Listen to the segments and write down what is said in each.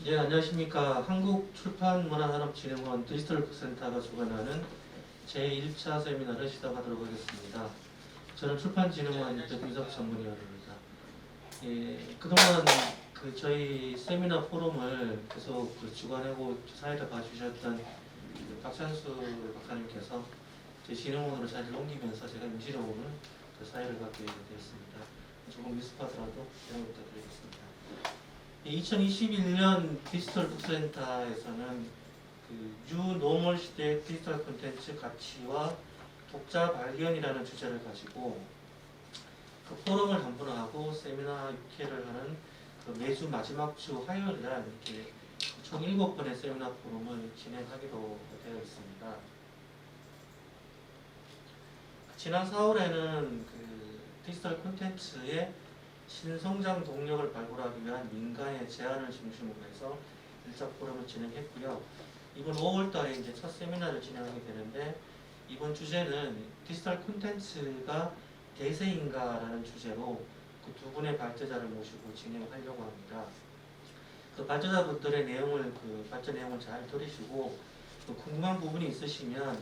네, 안녕하십니까. 한국출판문화산업진흥원 디지털북센터가 주관하는 제1차 세미나를 시작하도록 하겠습니다. 저는 출판진흥원 유석 전문위원입니다. 예, 그동안 저희 세미나 포럼을 계속 주관하고 사회를 봐주셨던 박찬수 박사님께서 제 진흥원으로 자리를 옮기면서 제가 임시로 오늘 사회를 갖게 되었습니다. 조금 미흡하더라도 양해 부탁드리겠습니다. 2021년 디지털 북센터에서는 뉴 노멀 시대의 디지털 콘텐츠 가치와 독자 발견이라는 주제를 가지고 포럼을 한 번 하고 세미나 6회를 하는 매주 마지막 주 화요일 날 이렇게 총 7번의 세미나 포럼을 진행하기로 되어 있습니다. 지난 4월에는 디지털 콘텐츠의 신성장 동력을 발굴하기 위한 민간의 제안을 중심으로 해서 1차 포럼을 진행했고요. 이번 5월달에 이제 첫 세미나를 진행하게 되는데, 이번 주제는 디지털 콘텐츠가 대세인가라는 주제로 두 분의 발제자를 모시고 진행하려고 합니다. 발제자분들의 내용을 발제 내용을 잘 들으시고 궁금한 부분이 있으시면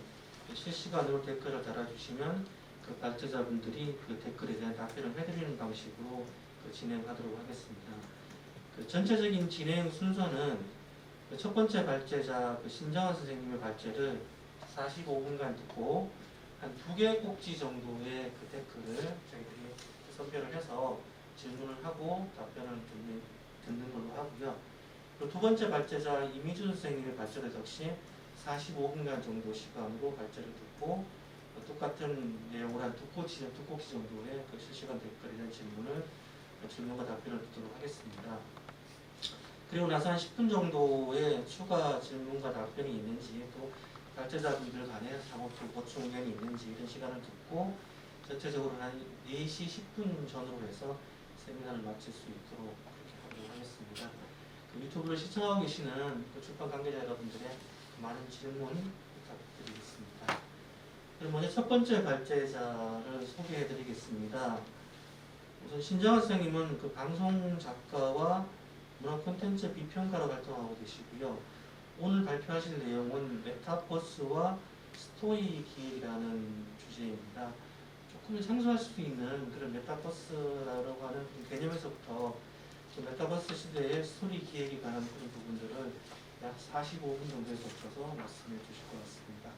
실시간으로 댓글을 달아주시면 발제자분들이 댓글에 대한 답변을 해드리는 방식으로 진행하도록 하겠습니다. 전체적인 진행 순서는 첫 번째 발제자 신정환 선생님의 발제를 45분간 듣고 한 2개 꼭지 정도의 댓글을 저희들이 선별을 해서 질문을 하고 답변을 듣는 걸로 하고요. 두 번째 발제자 이미준 선생님의 발제를 역시 45분간 정도 시간으로 발제를 듣고 똑같은 내용을 한 두 꼭지 정도의 실시간 댓글에 대한 질문과 답변을 듣도록 하겠습니다. 그리고 나서 한 10분 정도의 추가 질문과 답변이 있는지, 또 발제자분들 간에 상호 보충 의견이 있는지 이런 시간을 듣고 전체적으로 한 4시 10분 전후로 해서 세미나를 마칠 수 있도록 그렇게 하도록 하겠습니다. 유튜브를 시청하고 계시는 출판 관계자 여러분들의 많은 질문 부탁드리겠습니다. 그럼 먼저 첫 번째 발제자를 소개해 드리겠습니다. 우선 신정환 선생님은 방송 작가와 문화 콘텐츠 비평가로 활동하고 계시고요. 오늘 발표하실 내용은 메타버스와 스토리 기획이라는 주제입니다. 조금 생소할 수 있는 그런 메타버스라고 하는 개념에서부터 메타버스 시대의 스토리 기획에 관한 그런 부분들을 약 45분 정도에 걸쳐서 말씀해 주실 것 같습니다.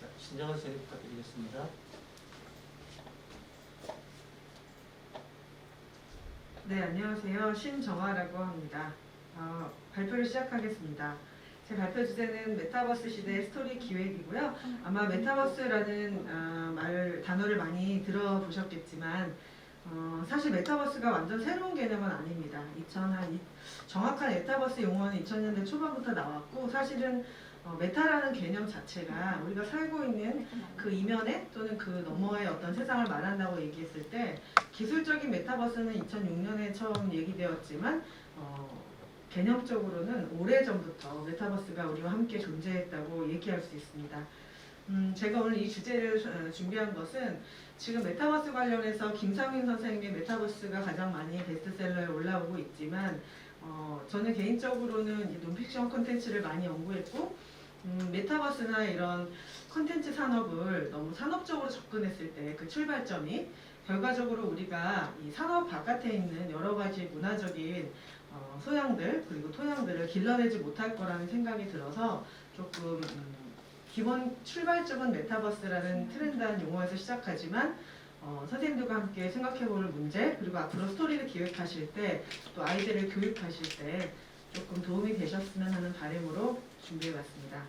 자, 신정환 선생님 부탁드리겠습니다. 네, 안녕하세요. 신정화라고 합니다. 발표를 시작하겠습니다. 제 발표 주제는 메타버스 시대의 스토리 기획이고요. 아마 메타버스라는 단어를 많이 들어보셨겠지만 사실 메타버스가 완전 새로운 개념은 아닙니다. 정확한 메타버스 용어는 2000년대 초반부터 나왔고, 사실은 메타라는 개념 자체가 우리가 살고 있는 그 이면에 또는 그 너머의 어떤 세상을 말한다고 얘기했을 때, 기술적인 메타버스는 2006년에 처음 얘기되었지만 개념적으로는 오래전부터 메타버스가 우리와 함께 존재했다고 얘기할 수 있습니다. 제가 오늘 이 주제를 준비한 것은 지금 메타버스 관련해서 김상윤 선생님의 메타버스가 가장 많이 베스트셀러에 올라오고 있지만, 저는 개인적으로는 논픽션 콘텐츠를 많이 연구했고, 메타버스나 이런 콘텐츠 산업을 너무 산업적으로 접근했을 때 그 출발점이 결과적으로 우리가 이 산업 바깥에 있는 여러 가지 문화적인 소양들 그리고 토양들을 길러내지 못할 거라는 생각이 들어서 조금 기본 출발점은 메타버스라는 트렌드한 용어에서 시작하지만 선생님들과 함께 생각해볼 문제, 그리고 앞으로 스토리를 기획하실 때 또 아이들을 교육하실 때 조금 도움이 되셨으면 하는 바람으로 준비해봤습니다.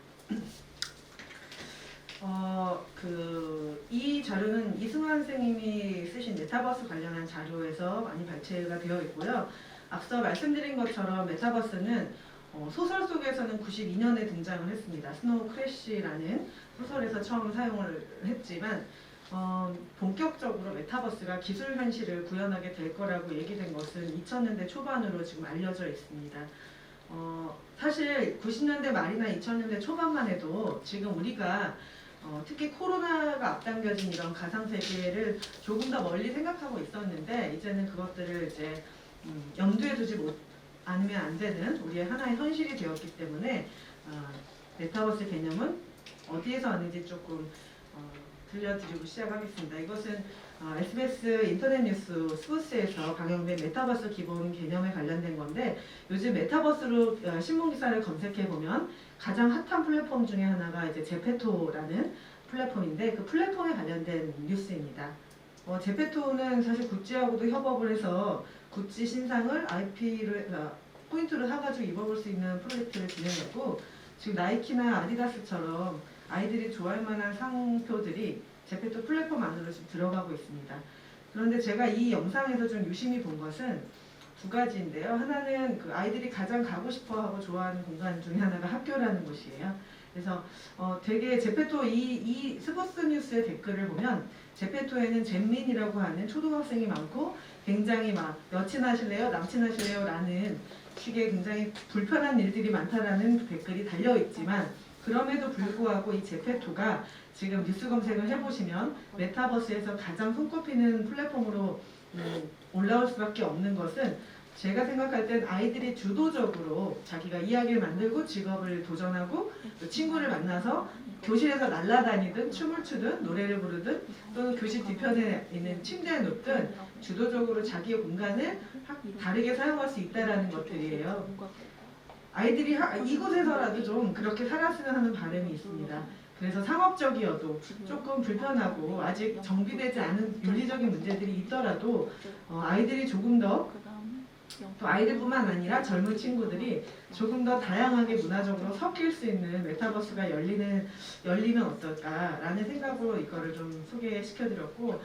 이 자료는 이승환 선생님이 쓰신 메타버스 관련한 자료에서 많이 발췌가 되어 있고요. 앞서 말씀드린 것처럼 메타버스는 소설 속에서는 92년에 등장을 했습니다. 스노우 크래쉬라는 소설에서 처음 사용을 했지만 본격적으로 메타버스가 기술 현실을 구현하게 될 거라고 얘기된 것은 2000년대 초반으로 지금 알려져 있습니다. 사실 90년대 말이나 2000년대 초반만 해도 지금 우리가 특히 코로나가 앞당겨진 이런 가상세계를 조금 더 멀리 생각하고 있었는데, 이제는 그것들을 이제 염두에 두지 않으면 안 되는 우리의 하나의 현실이 되었기 때문에 메타버스 개념은 어디에서 왔는지 조금 들려드리고 시작하겠습니다. 이것은 SBS 인터넷 뉴스 스포츠에서 방영된 메타버스 기본 개념에 관련된 건데, 요즘 메타버스로 신문 기사를 검색해 보면 가장 핫한 플랫폼 중에 하나가 이제 제페토라는 플랫폼인데, 그 플랫폼에 관련된 뉴스입니다. 제페토는 사실 구찌하고도 협업을 해서 구찌 신상을 IP를 포인트로 사가지고 입어볼 수 있는 프로젝트를 진행했고, 지금 나이키나 아디다스처럼 아이들이 좋아할 만한 상표들이 제페토 플랫폼 안으로 지금 들어가고 있습니다. 그런데 제가 이 영상에서 좀 유심히 본 것은 두 가지인데요. 하나는 그 아이들이 가장 가고 싶어하고 좋아하는 공간 중에 하나가 학교라는 곳이에요. 그래서 되게 제페토 이 스포츠 뉴스의 댓글을 보면 제페토에는 잼민이라고 하는 초등학생이 많고 굉장히 막 여친 하실래요? 남친 하실래요? 라는 식의 굉장히 불편한 일들이 많다라는 댓글이 달려있지만, 그럼에도 불구하고 이 제페토가 지금 뉴스 검색을 해보시면 메타버스에서 가장 손꼽히는 플랫폼으로 올라올 수밖에 없는 것은, 제가 생각할 땐 아이들이 주도적으로 자기가 이야기를 만들고 직업을 도전하고 또 친구를 만나서 교실에서 날아다니든 춤을 추든 노래를 부르든 또는 교실 뒤편에 있는 침대에 눕든 주도적으로 자기의 공간을 다르게 사용할 수 있다는 것들이에요. 아이들이 이곳에서라도 좀 그렇게 살았으면 하는 바람이 있습니다. 그래서 상업적이어도 조금 불편하고 아직 정비되지 않은 윤리적인 문제들이 있더라도 아이들이 조금 더, 또 아이들뿐만 아니라 젊은 친구들이 조금 더 다양하게 문화적으로 섞일 수 있는 메타버스가 열리면 어떨까라는 생각으로 이거를 좀 소개시켜드렸고,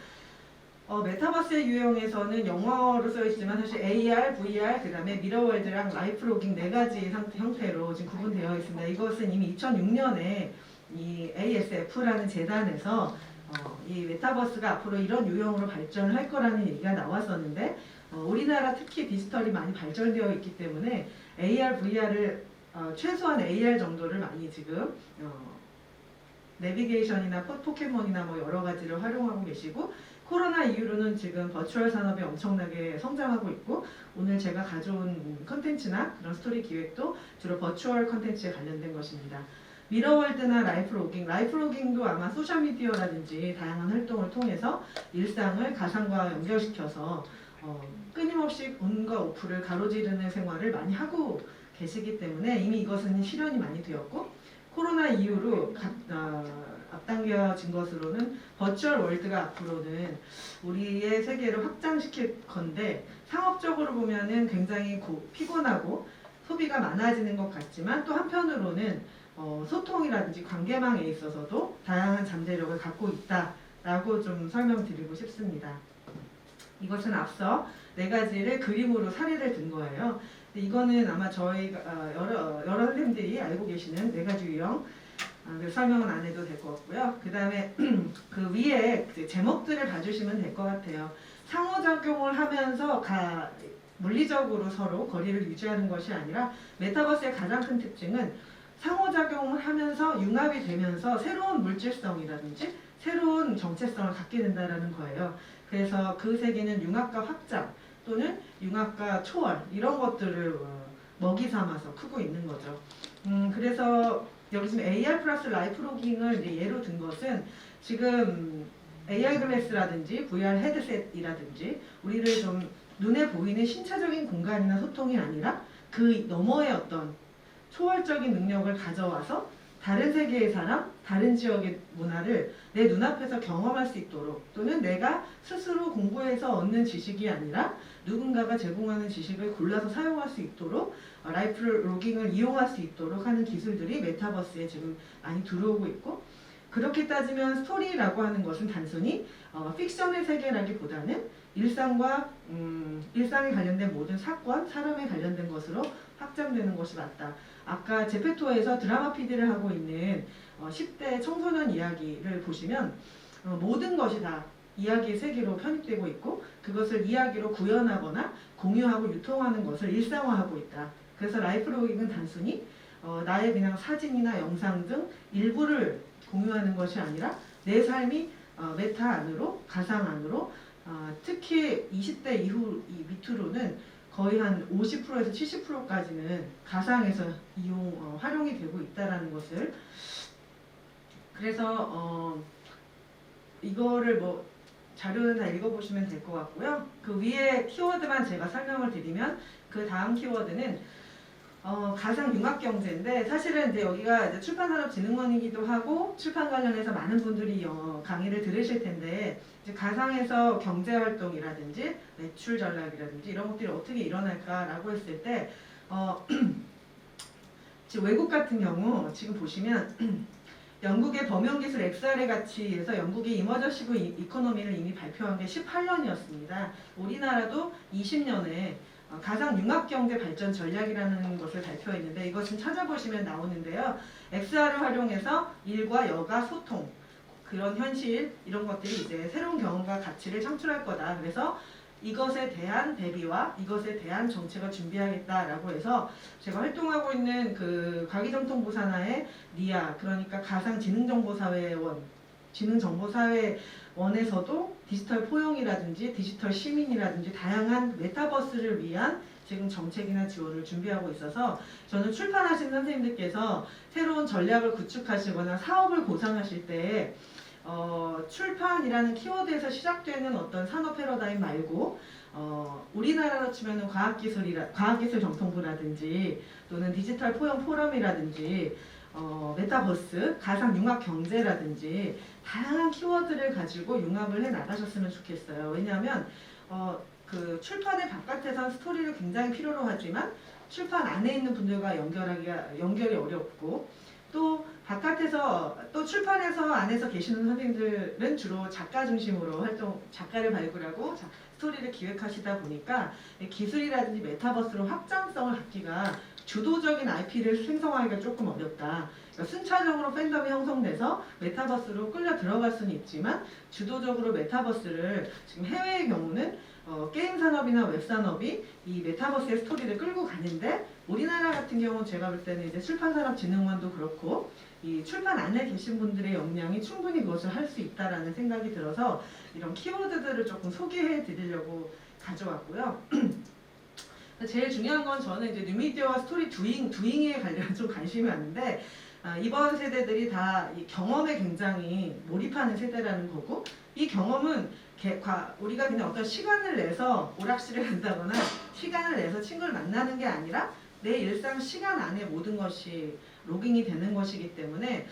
메타버스의 유형에서는 영어로 써있지만 사실 AR, VR, 그 다음에 미러월드랑 라이프로깅 네 가지 형태로 지금 구분되어 있습니다. 이것은 이미 2006년에 이 ASF라는 재단에서 이 메타버스가 앞으로 이런 유형으로 발전을 할 거라는 얘기가 나왔었는데, 우리나라 특히 디지털이 많이 발전되어 있기 때문에 AR, VR을 최소한 AR 정도를 많이 지금 내비게이션이나 포켓몬이나 뭐 여러 가지를 활용하고 계시고, 코로나 이후로는 지금 버추얼 산업이 엄청나게 성장하고 있고, 오늘 제가 가져온 컨텐츠나 그런 스토리 기획도 주로 버추얼 컨텐츠에 관련된 것입니다. 미러월드나 라이프로깅도 아마 소셜미디어라든지 다양한 활동을 통해서 일상을 가상과 연결시켜서 끊임없이 온과 오프를 가로지르는 생활을 많이 하고 계시기 때문에 이미 이것은 실현이 많이 되었고, 코로나 이후로 앞당겨진 것으로는 버추얼 월드가 앞으로는 우리의 세계를 확장시킬 건데, 상업적으로 보면은 굉장히 피곤하고 소비가 많아지는 것 같지만, 또 한편으로는 소통이라든지 관계망에 있어서도 다양한 잠재력을 갖고 있다라고 좀 설명드리고 싶습니다. 이것은 앞서 네 가지를 그림으로 사례를 든 거예요. 이거는 아마 저희가 여러 선생님들이 알고 계시는 네 가지 유형, 설명은 안 해도 될 것 같고요. 그 다음에 그 위에 제목들을 봐주시면 될 것 같아요. 상호작용을 하면서 물리적으로 서로 거리를 유지하는 것이 아니라, 메타버스의 가장 큰 특징은 상호작용을 하면서 융합이 되면서 새로운 물질성이라든지 새로운 정체성을 갖게 된다는 거예요. 그래서 그 세계는 융합과 확장 또는 융합과 초월, 이런 것들을 먹이 삼아서 크고 있는 거죠. 그래서 여기 지금 AR 플러스 라이프로깅을 예로 든 것은, 지금 AR 글래스라든지 VR 헤드셋이라든지 우리를 좀 눈에 보이는 신체적인 공간이나 소통이 아니라 그 너머의 어떤 초월적인 능력을 가져와서 다른 세계의 사람, 다른 지역의 문화를 내 눈앞에서 경험할 수 있도록, 또는 내가 스스로 공부해서 얻는 지식이 아니라 누군가가 제공하는 지식을 골라서 사용할 수 있도록 라이프 로깅을 이용할 수 있도록 하는 기술들이 메타버스에 지금 많이 들어오고 있고, 그렇게 따지면 스토리라고 하는 것은 단순히 픽션의 세계라기보다는 일상에 관련된 모든 사건, 사람에 관련된 것으로 확장되는 것이 맞다. 아까 제페토에서 드라마 PD를 하고 있는 10대 청소년 이야기를 보시면 모든 것이 다 이야기의 세계로 편입되고 있고, 그것을 이야기로 구현하거나 공유하고 유통하는 것을 일상화하고 있다. 그래서 라이프로깅은 단순히 나의 그냥 사진이나 영상 등 일부를 공유하는 것이 아니라 내 삶이 메타 안으로, 가상 안으로, 특히 20대 이후 밑으로는 거의 한 50%에서 70%까지는 가상에서 활용이 되고 있다라는 것을. 그래서 이거를 뭐 자료는 다 읽어보시면 될 것 같고요. 그 위에 키워드만 제가 설명을 드리면 그 다음 키워드는 가상 융합 경제인데, 사실은 이제 여기가 이제 출판산업진흥원이기도 하고 출판 관련해서 많은 분들이 강의를 들으실 텐데, 이제 가상에서 경제 활동이라든지 매출 전략이라든지 이런 것들이 어떻게 일어날까라고 했을 때 지금 외국 같은 경우 지금 보시면 영국의 범용기술 XR의 가치에서 영국이 이머저시브 이코노미를 이미 발표한 게 18년이었습니다. 우리나라도 20년에 가상 융합경제 발전 전략이라는 것을 발표했는데, 이것은 찾아보시면 나오는데요. XR을 활용해서 일과 여가 소통, 그런 현실 이런 것들이 이제 새로운 경험과 가치를 창출할 거다. 그래서 이것에 대한 대비와 이것에 대한 정책을 준비하겠다라고 해서 제가 활동하고 있는 그 과기정통부 산하의 리아, 그러니까 가상지능정보사회원, 지능정보사회원에서도 디지털 포용이라든지 디지털 시민이라든지 다양한 메타버스를 위한 지금 정책이나 지원을 준비하고 있어서, 저는 출판하신 선생님들께서 새로운 전략을 구축하시거나 사업을 고상하실 때 출판이라는 키워드에서 시작되는 어떤 산업 패러다임 말고 우리나라로 치면 과학기술 정통부라든지 또는 디지털 포용 포럼이라든지 메타버스, 가상 융합 경제라든지 다양한 키워드를 가지고 융합을 해 나가셨으면 좋겠어요. 왜냐하면 그 출판의 바깥에선 스토리를 굉장히 필요로 하지만 출판 안에 있는 분들과 연결이 어렵고, 또 바깥에서 또 출판에서 안에서 계시는 선생님들은 주로 작가 중심으로 작가를 발굴하고 스토리를 기획하시다 보니까 기술이라든지 메타버스로 확장성을 갖기가, 주도적인 IP를 생성하기가 조금 어렵다. 그러니까 순차적으로 팬덤이 형성돼서 메타버스로 끌려 들어갈 수는 있지만, 주도적으로 메타버스를 지금 해외의 경우는 게임 산업이나 웹 산업이 이 메타버스의 스토리를 끌고 가는데, 우리나라 같은 경우는 제가 볼 때는 이제 출판산업진흥원도 그렇고 이 출판 안에 계신 분들의 역량이 충분히 그것을 할 수 있다라는 생각이 들어서 이런 키워드들을 조금 소개해 드리려고 가져왔고요. 제일 중요한 건 저는 이제 뉴미디어와 스토리 두잉에 관련 좀 관심이 많은데, 이번 세대들이 다 이 경험에 굉장히 몰입하는 세대라는 거고, 이 경험은 우리가 그냥 어떤 시간을 내서 오락실을 간다거나 시간을 내서 친구를 만나는 게 아니라 내 일상 시간 안에 모든 것이 로깅이 되는 것이기 때문에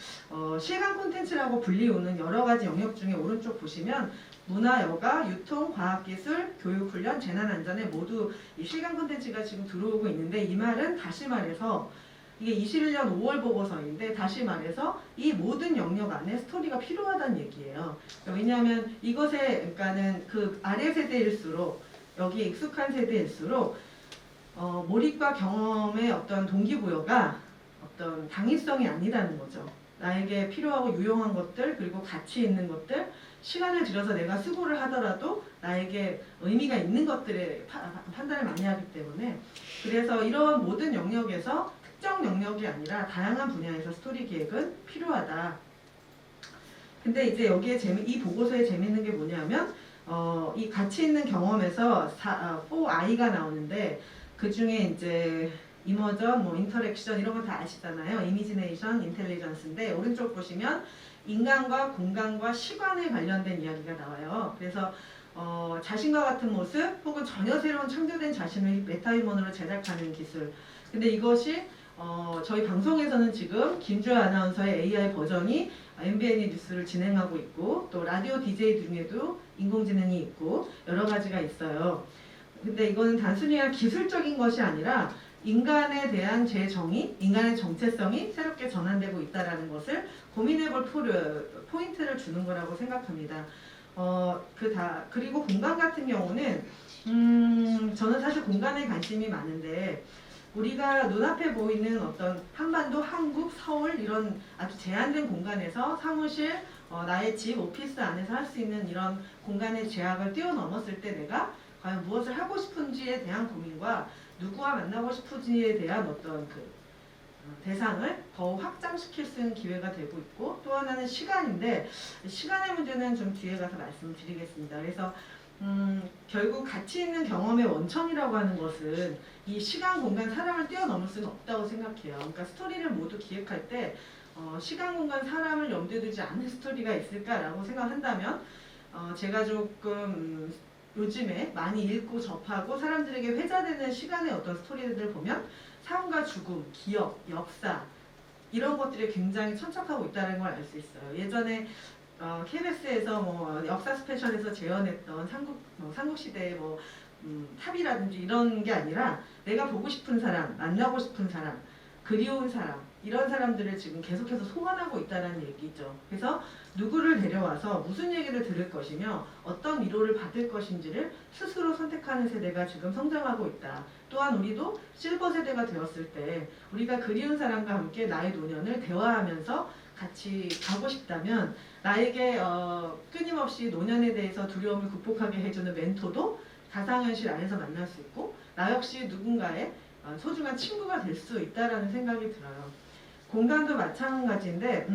실감 콘텐츠라고 불리우는 여러 가지 영역 중에 오른쪽 보시면 문화, 여가, 유통, 과학기술, 교육훈련, 재난안전에 모두 이 실감 콘텐츠가 지금 들어오고 있는데, 이 말은 다시 말해서 이게 21년 5월 보고서인데, 다시 말해서 이 모든 영역 안에 스토리가 필요하다는 얘기예요. 왜냐하면 이것에, 그러니까는 그 아래 세대일수록, 여기에 익숙한 세대일수록 몰입과 경험의 어떤 동기부여가 어떤 당위성이 아니라는 거죠. 나에게 필요하고 유용한 것들, 그리고 가치 있는 것들, 시간을 들여서 내가 수고를 하더라도 나에게 의미가 있는 것들에 판단을 많이 하기 때문에, 그래서 이런 모든 영역에서 특정 영역이 아니라 다양한 분야에서 스토리 기획은 필요하다. 근데 이제 여기에 이 보고서에 재밌는 게 뭐냐면 이 가치 있는 경험에서 4I가 나오는데, 그 중에 이제 이머전, 뭐 인터랙션 이런 거 다 아시잖아요. 이미지네이션, 인텔리전스인데, 오른쪽 보시면 인간과 공간과 시간에 관련된 이야기가 나와요. 그래서 자신과 같은 모습 혹은 전혀 새로운 창조된 자신을 메타휴먼으로 제작하는 기술. 근데 이것이 저희 방송에서는 지금 김주아 아나운서의 AI 버전이 MBN 뉴스를 진행하고 있고, 또 라디오 DJ 중에도 인공지능이 있고 여러 가지가 있어요. 근데 이거는 단순히 기술적인 것이 아니라 인간에 대한 재정의, 인간의 정체성이 새롭게 전환되고 있다는 것을 고민해볼 포인트를 주는 거라고 생각합니다. 그리고 공간 같은 경우는 저는 사실 공간에 관심이 많은데, 우리가 눈앞에 보이는 어떤 한반도, 한국, 서울 이런 아주 제한된 공간에서 사무실, 나의 집, 오피스 안에서 할 수 있는 이런 공간의 제약을 뛰어넘었을 때 내가 과연 무엇을 하고 싶은지에 대한 고민과 누구와 만나고 싶은지에 대한 어떤 그 대상을 더 확장시킬 수 있는 기회가 되고 있고, 또 하나는 시간인데, 시간의 문제는 좀 뒤에 가서 말씀드리겠습니다. 그래서 결국 가치 있는 경험의 원천이라고 하는 것은 이 시간, 공간, 사람을 뛰어넘을 수는 없다고 생각해요. 그러니까 스토리를 모두 기획할 때 시간, 공간, 사람을 염두에 두지 않는 스토리가 있을까라고 생각한다면 제가 조금 요즘에 많이 읽고 접하고 사람들에게 회자되는 시간의 어떤 스토리들을 보면 삶과 죽음, 기억, 역사 이런 것들이 굉장히 천착하고 있다는 걸 알 수 있어요. 예전에 KBS에서 뭐 역사 스페셜에서 재현했던 삼국시대의 탑이라든지 이런 게 아니라 내가 보고 싶은 사람, 만나고 싶은 사람, 그리운 사람 이런 사람들을 지금 계속해서 소환하고 있다는 얘기죠. 그래서 누구를 데려와서 무슨 얘기를 들을 것이며 어떤 위로를 받을 것인지를 스스로 선택하는 세대가 지금 성장하고 있다. 또한 우리도 실버 세대가 되었을 때 우리가 그리운 사람과 함께 나의 노년을 대화하면서 같이 가고 싶다면 나에게 끊임없이 노년에 대해서 두려움을 극복하게 해주는 멘토도 가상현실 안에서 만날 수 있고 나 역시 누군가의 소중한 친구가 될 수 있다라는 생각이 들어요. 공간도 마찬가지인데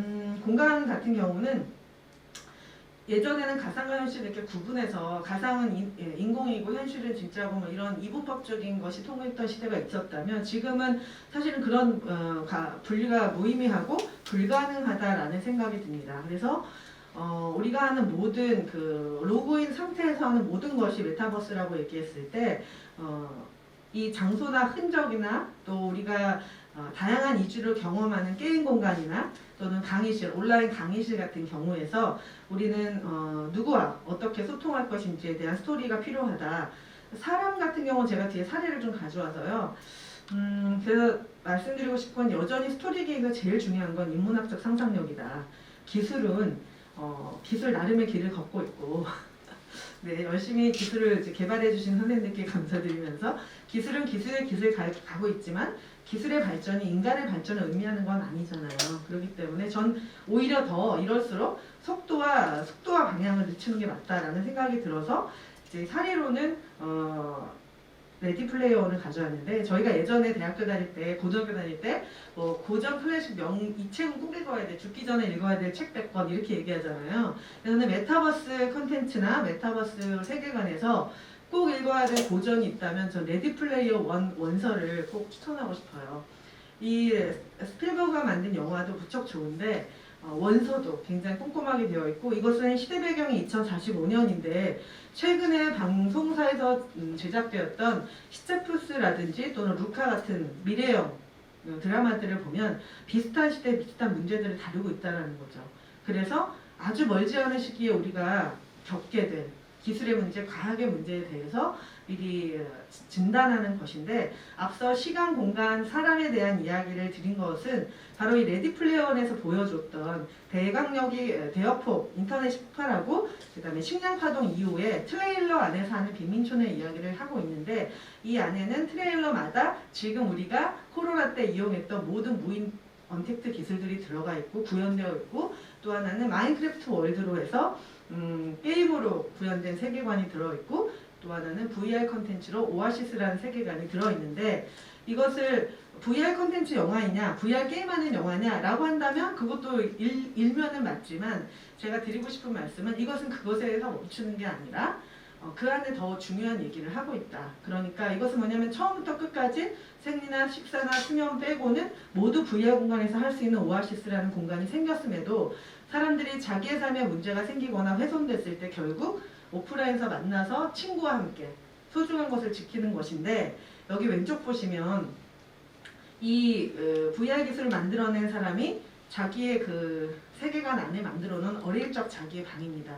공간 같은 경우는 예전에는 가상과 현실을 이렇게 구분해서 가상은 인공이고 현실은 진짜고 뭐 이런 이분법적인 것이 통했던 시대가 있었다면 지금은 사실은 그런 분리가 무의미하고 불가능하다라는 생각이 듭니다. 그래서 우리가 하는 모든 그 로그인 상태에서 하는 모든 것이 메타버스라고 얘기했을 때 이 장소나 흔적이나 또 우리가 다양한 이주를 경험하는 게임 공간이나 또는 강의실, 온라인 강의실 같은 경우에서 우리는 누구와 어떻게 소통할 것인지에 대한 스토리가 필요하다. 사람 같은 경우는 제가 뒤에 사례를 좀 가져와서요. 그래서 말씀드리고 싶은 건 여전히 스토리 기획에서 제일 중요한 건 인문학적 상상력이다. 기술은 기술 나름의 길을 걷고 있고 네, 열심히 기술을 이제 개발해 주신 선생님들께 감사드리면서 기술은 기술의 길을 가고 있지만 기술의 발전이 인간의 발전을 의미하는 건 아니잖아요. 그렇기 때문에 전 오히려 더 이럴수록 속도와 방향을 늦추는 게 맞다라는 생각이 들어서 이제 사례로는 레디 플레이어 원을 가져왔는데 저희가 예전에 대학교 다닐 때 고등학교 다닐 때 고전 클래식 이 책은 꼭 읽어야 돼 죽기 전에 읽어야 될 책 100권 이렇게 얘기하잖아요. 그래서 메타버스 컨텐츠나 메타버스 세계관에서 꼭 읽어야 될 고전이 있다면 전 레디 플레이어 원 원서를 꼭 추천하고 싶어요. 이 스필버그가 만든 영화도 무척 좋은데 원서도 굉장히 꼼꼼하게 되어 있고 이것은 시대 배경이 2045년인데 최근에 방송사에서 제작되었던 시체푸스라든지 또는 루카 같은 미래형 드라마들을 보면 비슷한 시대 비슷한 문제들을 다루고 있다는 거죠. 그래서 아주 멀지 않은 시기에 우리가 겪게 될 기술의 문제, 과학의 문제에 대해서 미리 진단하는 것인데 앞서 시간, 공간, 사람에 대한 이야기를 드린 것은 바로 이 레디 플레이어 원에서 보여줬던 대강력이 대역폭, 인터넷이 폭발하고 그 다음에 식량파동 이후에 트레일러 안에서 하는 빈민촌의 이야기를 하고 있는데 이 안에는 트레일러마다 지금 우리가 코로나 때 이용했던 모든 무인 언택트 기술들이 들어가 있고 구현되어 있고 또 하나는 마인크래프트 월드로 해서 게임으로 구현된 세계관이 들어있고 또 하나는 VR 컨텐츠로 오아시스라는 세계관이 들어있는데 이것을 VR 컨텐츠 영화이냐 VR 게임하는 영화냐 라고 한다면 그것도 일면은 맞지만 제가 드리고 싶은 말씀은 이것은 그것에서 멈추는 게 아니라 그 안에 더 중요한 얘기를 하고 있다. 그러니까 이것은 뭐냐면 처음부터 끝까지 생리나 식사나 수면 빼고는 모두 VR 공간에서 할 수 있는 오아시스라는 공간이 생겼음에도 사람들이 자기의 삶에 문제가 생기거나 훼손됐을 때 결국 오프라인에서 만나서 친구와 함께 소중한 것을 지키는 것인데 여기 왼쪽 보시면 이 VR 기술을 만들어낸 사람이 자기의 그 세계관 안에 만들어 놓은 어릴 적 자기의 방입니다.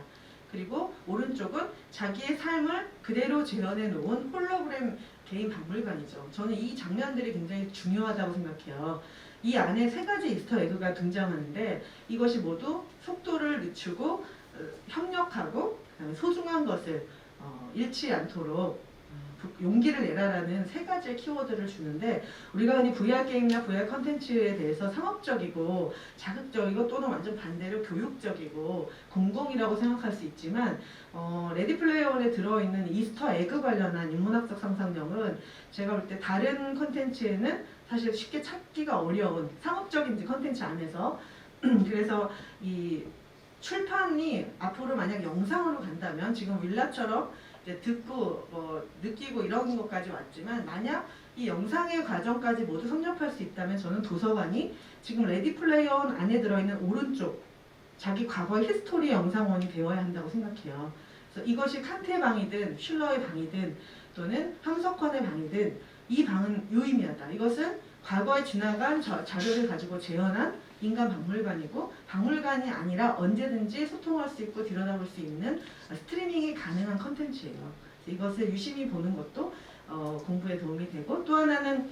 그리고 오른쪽은 자기의 삶을 그대로 재현해 놓은 홀로그램 개인 박물관이죠. 저는 이 장면들이 굉장히 중요하다고 생각해요. 이 안에 세 가지 이스터 에그가 등장하는데 이것이 모두 속도를 늦추고 협력하고 소중한 것을 잃지 않도록 용기를 내라라는 세 가지의 키워드를 주는데 우리가 흔히 VR 게임이나 VR 컨텐츠에 대해서 상업적이고 자극적이고 또는 완전 반대로 교육적이고 공공이라고 생각할 수 있지만 레디 플레이어 원에 들어있는 이스터 에그 관련한 인문학적 상상력은 제가 볼 때 다른 컨텐츠에는 사실 쉽게 찾기가 어려운 상업적인 컨텐츠 안에서 그래서 이 출판이 앞으로 만약 영상으로 간다면 지금 윌라처럼 이제 듣고 느끼고 이런 것까지 왔지만 만약 이 영상의 과정까지 모두 섭렵할 수 있다면 저는 도서관이 지금 레디 플레이어 원 안에 들어있는 오른쪽 자기 과거의 히스토리 영상원이 되어야 한다고 생각해요. 그래서 이것이 칸트의 방이든 슐러의 방이든 또는 함석헌의 방이든 이 방은 유의미하다. 이것은 과거에 지나간 자료를 가지고 재현한 인간 박물관이고 박물관이 아니라 언제든지 소통할 수 있고 들여다볼 수 있는 스트리밍이 가능한 컨텐츠예요. 이것을 유심히 보는 것도 공부에 도움이 되고 또 하나는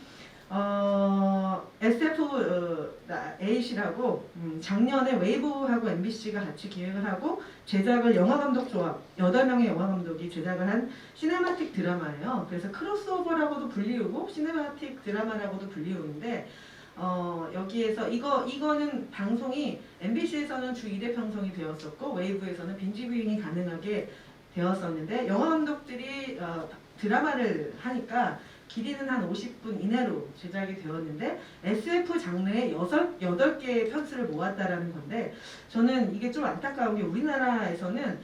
SF8이라고 작년에 웨이브하고 MBC가 같이 기획을 하고 제작을 영화감독조합 8명의 영화감독이 제작을 한 시네마틱 드라마예요. 그래서 크로스오버라고도 불리우고 시네마틱 드라마라고도 불리우는데 여기에서 이거는 방송이 MBC에서는 주 2대 방송이 되었었고 웨이브에서는 빈지 뷰잉이 가능하게 되었었는데 영화감독들이 드라마를 하니까 길이는 한 50분 이내로 제작이 되었는데 SF 장르의 8개의 편수를 모았다라는 건데 저는 이게 좀 안타까운 게 우리나라에서는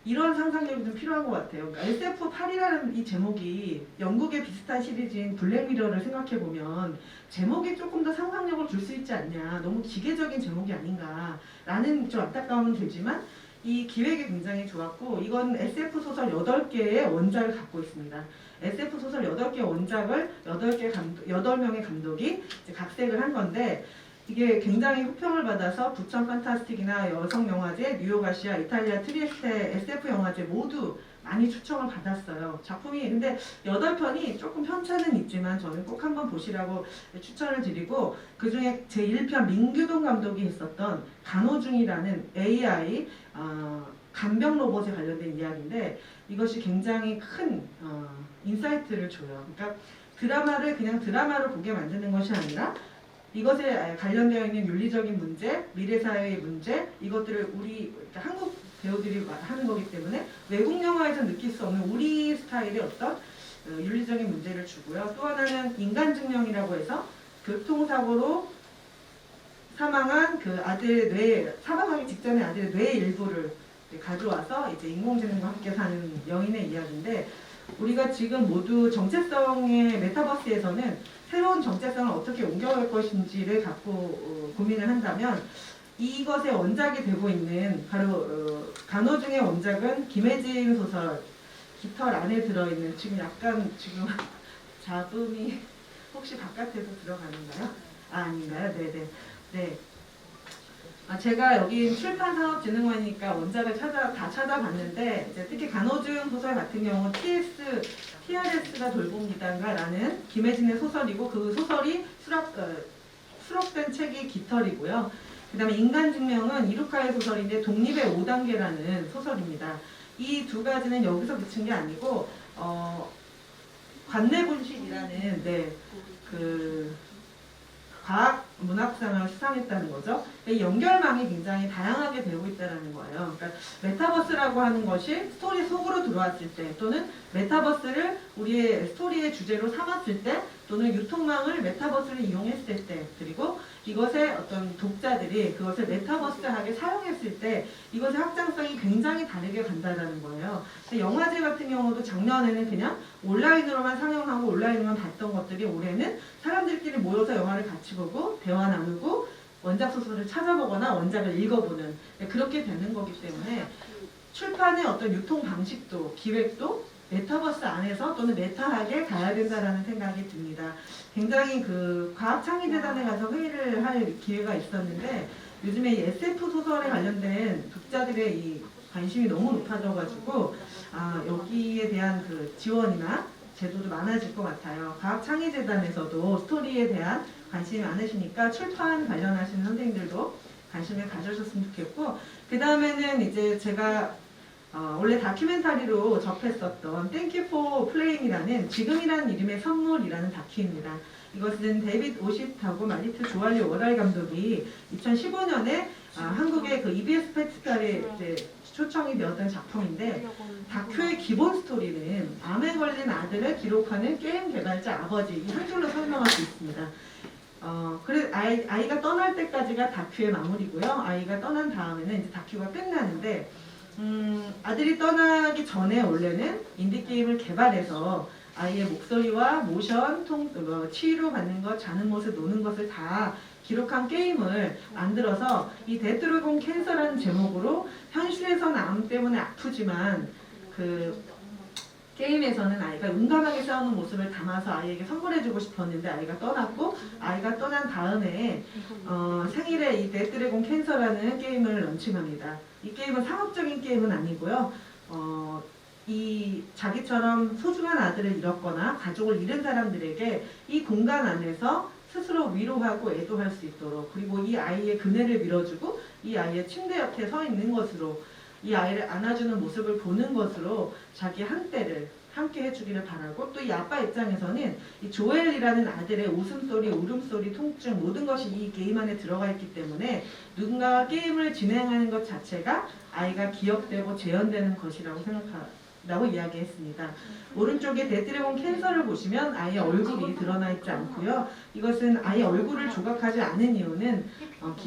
이런 상상력이 좀 필요한 것 같아요. 그러니까 SF8이라는 이 제목이 영국의 비슷한 시리즈인 블랙미러를 생각해보면 제목이 조금 더 상상력을 줄 수 있지 않냐, 너무 기계적인 제목이 아닌가라는 좀 안타까움은 들지만 이 기획이 굉장히 좋았고 이건 SF 소설 8개의 원작을 갖고 있습니다. SF 소설 8개 원작을 8명의 감독이 이제 각색을 한 건데 이게 굉장히 호평을 받아서 부천 판타스틱이나 여성영화제, 뉴욕 아시아, 이탈리아 트리에스테 SF 영화제 모두 많이 초청을 받았어요. 작품이 근데 8편이 조금 편차는 있지만 저는 꼭 한번 보시라고 추천을 드리고 그중에 제1편 민규동 감독이 했었던 간호중이라는 AI 간병 로봇에 관련된 이야기인데 이것이 굉장히 큰 인사이트를 줘요. 그러니까 드라마를 그냥 드라마로 보게 만드는 것이 아니라 이것에 관련되어 있는 윤리적인 문제, 미래사회의 문제 이것들을 우리 한국 배우들이 하는 거기 때문에 외국 영화에서 느낄 수 없는 우리 스타일의 어떤 윤리적인 문제를 주고요. 또 하나는 인간증명이라고 해서 교통사고로 사망한 그 아들 사망하기 직전에 아들의 뇌 일부를 가져와서 이제 인공지능과 함께 사는 여인의 이야기인데 우리가 지금 모두 정체성의 메타버스에서는 새로운 정체성을 어떻게 옮겨갈 것인지를 갖고 고민을 한다면 이것의 원작이 되고 있는 바로 간호중의 원작은 김혜진 소설 깃털 안에 들어있는 지금 잡음이 혹시 바깥에서 들어가는가요? 아닌가요? 네네. 네. 제가 여기 출판산업진흥원이니까 원작을 다 찾아봤는데 이제 특히 간호중 소설 같은 경우 TRS가 돌봅니다라는 김혜진의 소설이고 그 소설이 수록된 책이 깃털이고요. 그 다음에 인간증명은 이루카의 소설인데 독립의 5단계라는 소설입니다. 이 두 가지는 여기서 그친 게 아니고 관내분식이라는 과학 문학상을 수상했다는 거죠. 이 연결망이 굉장히 다양하게 되고 있다는 거예요. 그러니까 메타버스라고 하는 것이 스토리 속으로 들어왔을 때 또는 메타버스를 우리의 스토리의 주제로 삼았을 때 또는 유통망을 메타버스를 이용했을 때 그리고 이것의 어떤 독자들이 그것을 메타버스하게 사용했을 때 이것의 확장성이 굉장히 다르게 간다는 거예요. 영화제 같은 경우도 작년에는 그냥 온라인으로만 상영하고 온라인으로만 봤던 것들이 올해는 사람들끼리 모여서 영화를 같이 보고 대화 나누고 원작 소설을 찾아보거나 원작을 읽어보는 그렇게 되는 거기 때문에 출판의 어떤 유통 방식도 기획도 메타버스 안에서 또는 메타하게 가야 된다라는 생각이 듭니다. 굉장히 그 과학창의재단에 가서 회의를 할 기회가 있었는데 요즘에 이 SF 소설에 관련된 독자들의 이 관심이 너무 높아져가지고 여기에 대한 그 지원이나 제도도 많아질 것 같아요. 과학창의재단에서도 스토리에 대한 관심이 많으시니까 출판 관련하시는 선생님들도 관심을 가져주셨으면 좋겠고 그 다음에는 이제 제가 원래 다큐멘터리로 접했었던 Thank You for Playing이라는 지금이라는 이름의 선물이라는 다큐입니다. 이것은 데이빗 오십하고 말리트 조알리 워랄 감독이 2015년에 한국의 그 EBS 페스티벌에 이제 초청이 되었던 작품인데 다큐의 기본 스토리는 암에 걸린 아들을 기록하는 게임 개발자 아버지 이 한 줄로 설명할 수 있습니다. 그래 아이가 떠날 때까지가 다큐의 마무리고요. 아이가 떠난 다음에는 이제 다큐가 끝나는데 아들이 떠나기 전에 원래는 인디게임을 개발해서 아이의 목소리와 모션, 치유 받는 것, 자는 모습, 노는 것을 다 기록한 게임을 만들어서 이 데드드래곤 캔서라는 제목으로 현실에서는 암 때문에 아프지만 그 게임에서는 아이가 용감하게 싸우는 모습을 담아서 아이에게 선물해주고 싶었는데 아이가 떠났고, 아이가 떠난 다음에 생일에 이 데드드래곤 캔서라는 게임을 런칭합니다. 이 게임은 상업적인 게임은 아니고요. 이 자기처럼 소중한 아들을 잃었거나 가족을 잃은 사람들에게 이 공간 안에서 스스로 위로하고 애도할 수 있도록, 그리고 이 아이의 그네를 밀어주고 이 아이의 침대 옆에 서 있는 것으로, 이 아이를 안아주는 모습을 보는 것으로 자기 한때를 함께 해주기를 바라고, 또 이 아빠 입장에서는 이 조엘이라는 아들의 웃음소리, 울음소리, 통증 모든 것이 이 게임 안에 들어가 있기 때문에 누군가가 게임을 진행하는 것 자체가 아이가 기억되고 재현되는 것이라고 생각하라고 이야기했습니다. 오른쪽에 데드드래곤 캔서를 보시면 아이의 얼굴이 드러나 있지 않고요. 이것은 아이의 얼굴을 조각하지 않은 이유는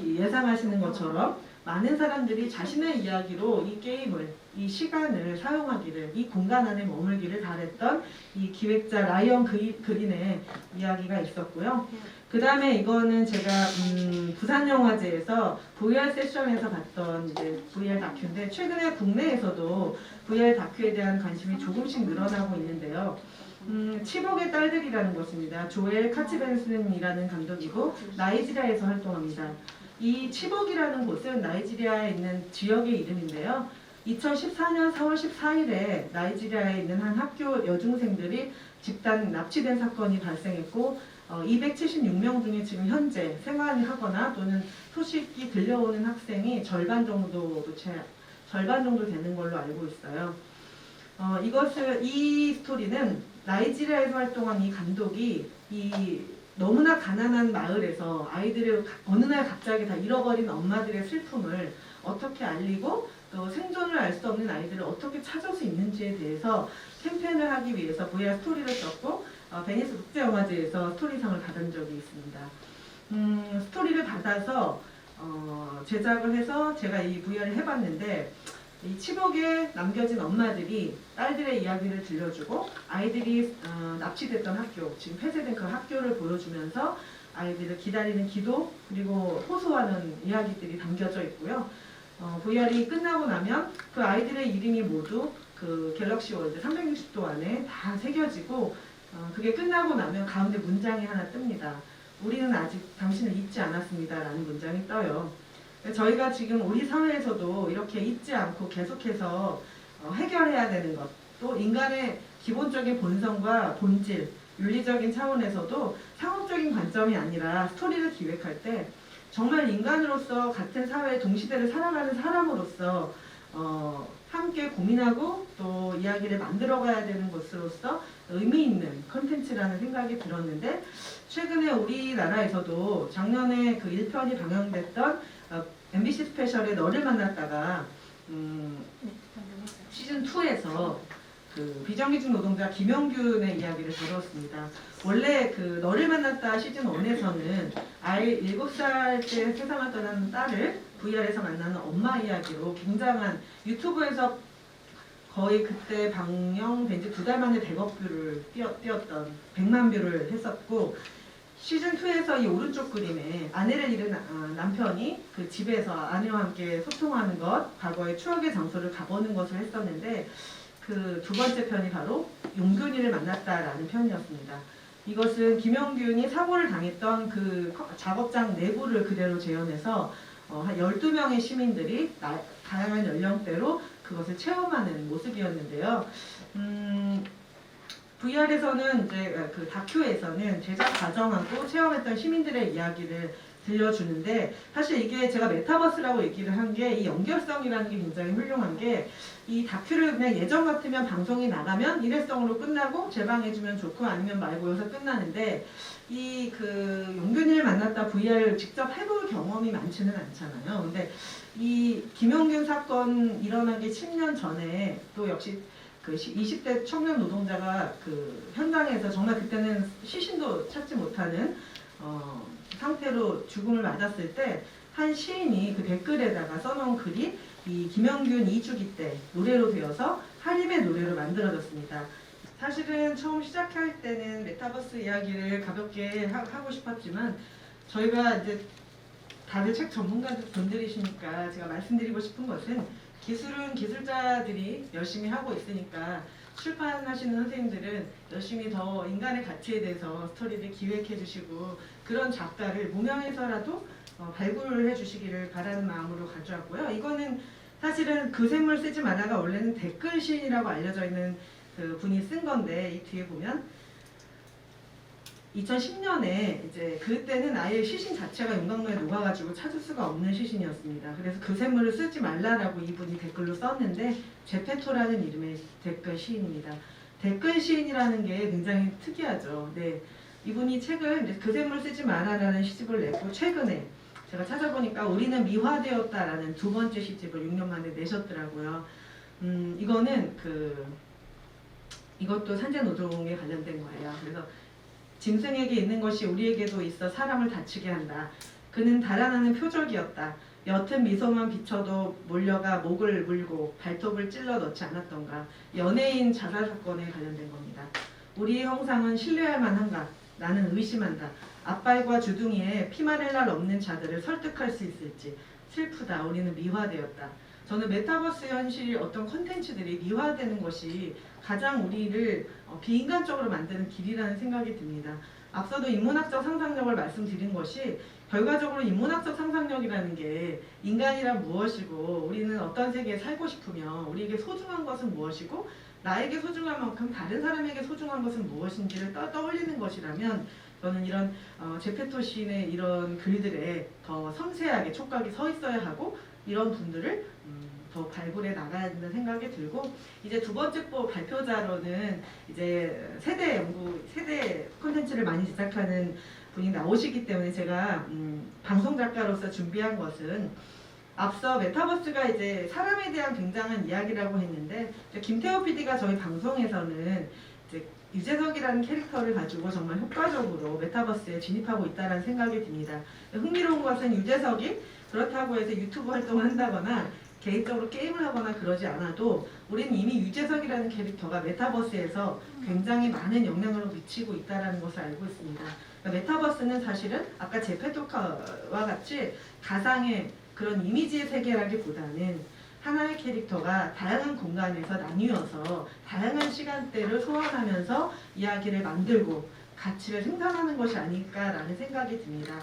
예상하시는 것처럼 많은 사람들이 자신의 이야기로 이 게임을, 이 시간을 사용하기를, 이 공간 안에 머물기를 바랬던 이 기획자 라이언 그린의 이야기가 있었고요. 그 다음에 이거는 제가 부산영화제에서 VR 세션에서 봤던 이제 VR 다큐인데, 최근에 국내에서도 VR 다큐에 대한 관심이 조금씩 늘어나고 있는데요. 치복의 딸들이라는 것입니다. 조엘 카치벤슨이라는 감독이고 나이지리아에서 활동합니다. 이 치복이라는 곳은 나이지리아에 있는 지역의 이름인데요. 2014년 4월 14일에 나이지리아에 있는 한 학교 여중생들이 집단 납치된 사건이 발생했고 276명 중에 지금 현재 생활하거나 또는 소식이 들려오는 학생이 절반 정도 되는 걸로 알고 있어요. 이 스토리는 나이지리아에서 활동한 이 감독이 너무나 가난한 마을에서 아이들을 어느 날 갑자기 다 잃어버린 엄마들의 슬픔을 어떻게 알리고, 또 생존을 알 수 없는 아이들을 어떻게 찾을 수 있는지에 대해서 캠페인을 하기 위해서 VR 스토리를 썼고 베니스 국제영화제에서 스토리상을 받은 적이 있습니다. 스토리를 받아서 제작을 해서 제가 이 VR을 해봤는데, 이 치복에 남겨진 엄마들이 딸들의 이야기를 들려주고 아이들이 납치됐던 학교, 지금 폐쇄된 그 학교를 보여주면서 아이들을 기다리는 기도, 그리고 호소하는 이야기들이 담겨져 있고요. VR이 끝나고 나면 그 아이들의 이름이 모두 그 갤럭시 월드 360도 안에 다 새겨지고, 그게 끝나고 나면 가운데 문장이 하나 뜹니다. 우리는 아직 당신을 잊지 않았습니다 라는 문장이 떠요. 저희가 지금 우리 사회에서도 이렇게 잊지 않고 계속해서 해결해야 되는 것, 또 인간의 기본적인 본성과 본질, 윤리적인 차원에서도 상업적인 관점이 아니라 스토리를 기획할 때 정말 인간으로서 같은 사회의 동시대를 살아가는 사람으로서 함께 고민하고 또 이야기를 만들어가야 되는 것으로서 의미 있는 컨텐츠라는 생각이 들었는데, 최근에 우리나라에서도 작년에 그 1편이 방영됐던 MBC 스페셜에 너를 만났다가 시즌2에서 그 비정규직 노동자 김영균의 이야기를 다루었습니다. 원래 그 너를 만났다 시즌1에서는 아이 7살 때 세상을 떠나는 딸을 VR에서 만나는 엄마 이야기로 굉장한, 유튜브에서 거의 그때 방영된 지 2달 만에 100억 뷰를 띄웠던 100만 뷰를 했었고, 시즌2에서 이 오른쪽 그림에 아내를 잃은 남편이 그 집에서 아내와 함께 소통하는 것, 과거의 추억의 장소를 가보는 것을 했었는데, 그 두 번째 편이 바로 용균이를 만났다라는 편이었습니다. 이것은 김용균이 사고를 당했던 그 작업장 내부를 그대로 재현해서 한 12명의 시민들이 다양한 연령대로 그것을 체험하는 모습이었는데요. VR에서는 이제 그 다큐에서는 제작 과정하고 체험했던 시민들의 이야기를 들려주는데, 사실 이게 제가 메타버스라고 얘기를 한 게 이 연결성이라는 게 굉장히 훌륭한 게, 이 다큐를 그냥 예전 같으면 방송이 나가면 일회성으로 끝나고 재방해주면 좋고 아니면 말고 여기서 끝나는데, 이 그 용균이를 만났다 VR을 직접 해볼 경험이 많지는 않잖아요. 근데 이 김용균 사건 일어나기 10년 전에 또 역시 그 20대 청년 노동자가 그 현장에서 정말 그때는 시신도 찾지 못하는 상태로 죽음을 맞았을 때 한 시인이 그 댓글에다가 써놓은 글이 이 김영균 2주기 때 노래로 되어서 하림의 노래로 만들어졌습니다. 사실은 처음 시작할 때는 메타버스 이야기를 가볍게 하고 싶었지만 저희가 이제 다들 책 전문가분들이시니까 제가 말씀드리고 싶은 것은 기술은 기술자들이 열심히 하고 있으니까 출판하시는 선생님들은 열심히 더 인간의 가치에 대해서 스토리를 기획해 주시고 그런 작가를 무명해서라도 발굴을 해 주시기를 바라는 마음으로 가져왔고요. 이거는 사실은 그 샘물 쓰지 마라가 원래는 댓글 시인이라고 알려져 있는 그 분이 쓴 건데 이 뒤에 보면 2010년에 이제 그때는 아예 시신 자체가 용광로에 녹아가지고 찾을 수가 없는 시신이었습니다. 그래서 그 샘물을 쓰지 말라라고 이분이 댓글로 썼는데 제페토라는 이름의 댓글 시인입니다. 댓글 시인이라는 게 굉장히 특이하죠. 네, 이분이 책을 이제 그 샘물 쓰지 마라라는 시집을 냈고 최근에 제가 찾아보니까 우리는 미화되었다라는 두 번째 시집을 6년 만에 내셨더라고요. 이거는 이것도 산재 노동에 관련된 거예요. 그래서 짐승에게 있는 것이 우리에게도 있어 사람을 다치게 한다. 그는 달아나는 표적이었다. 옅은 미소만 비춰도 몰려가 목을 물고 발톱을 찔러 넣지 않았던가. 연예인 자살 사건에 관련된 겁니다. 우리의 형상은 신뢰할 만한가? 나는 의심한다. 앞발과 주둥이에 피마렐라 없는 자들을 설득할 수 있을지. 슬프다. 우리는 미화되었다. 저는 메타버스 현실 어떤 콘텐츠들이 미화되는 것이 가장 우리를 비인간적으로 만드는 길이라는 생각이 듭니다. 앞서도 인문학적 상상력을 말씀드린 것이 결과적으로 인문학적 상상력이라는 게 인간이란 무엇이고 우리는 어떤 세계에 살고 싶으며 우리에게 소중한 것은 무엇이고 나에게 소중한 만큼 다른 사람에게 소중한 것은 무엇인지를 떠올리는 것이라면 저는 이런 제페토 시인의 이런 글들에 더 섬세하게 촉각이 서 있어야 하고 이런 분들을 더 발굴해 나가야 된다는 생각이 들고 이제 두 번째 발표자로는 이제 세대 콘텐츠를 많이 제작하는 분이 나오시기 때문에 제가 방송 작가로서 준비한 것은 앞서 메타버스가 이제 사람에 대한 굉장한 이야기라고 했는데 김태호 PD가 저희 방송에서는 이제 유재석이라는 캐릭터를 가지고 정말 효과적으로 메타버스에 진입하고 있다는 생각이 듭니다. 흥미로운 것은 유재석이 그렇다고 해서 유튜브 활동을 한다거나 개인적으로 게임을 하거나 그러지 않아도 우리는 이미 유재석이라는 캐릭터가 메타버스에서 굉장히 많은 영향을 미치고 있다는 것을 알고 있습니다. 그러니까 메타버스는 사실은 아까 제페토카와 같이 가상의 그런 이미지의 세계라기보다는 하나의 캐릭터가 다양한 공간에서 나뉘어서 다양한 시간대를 소환하면서 이야기를 만들고 가치를 생산하는 것이 아닐까라는 생각이 듭니다.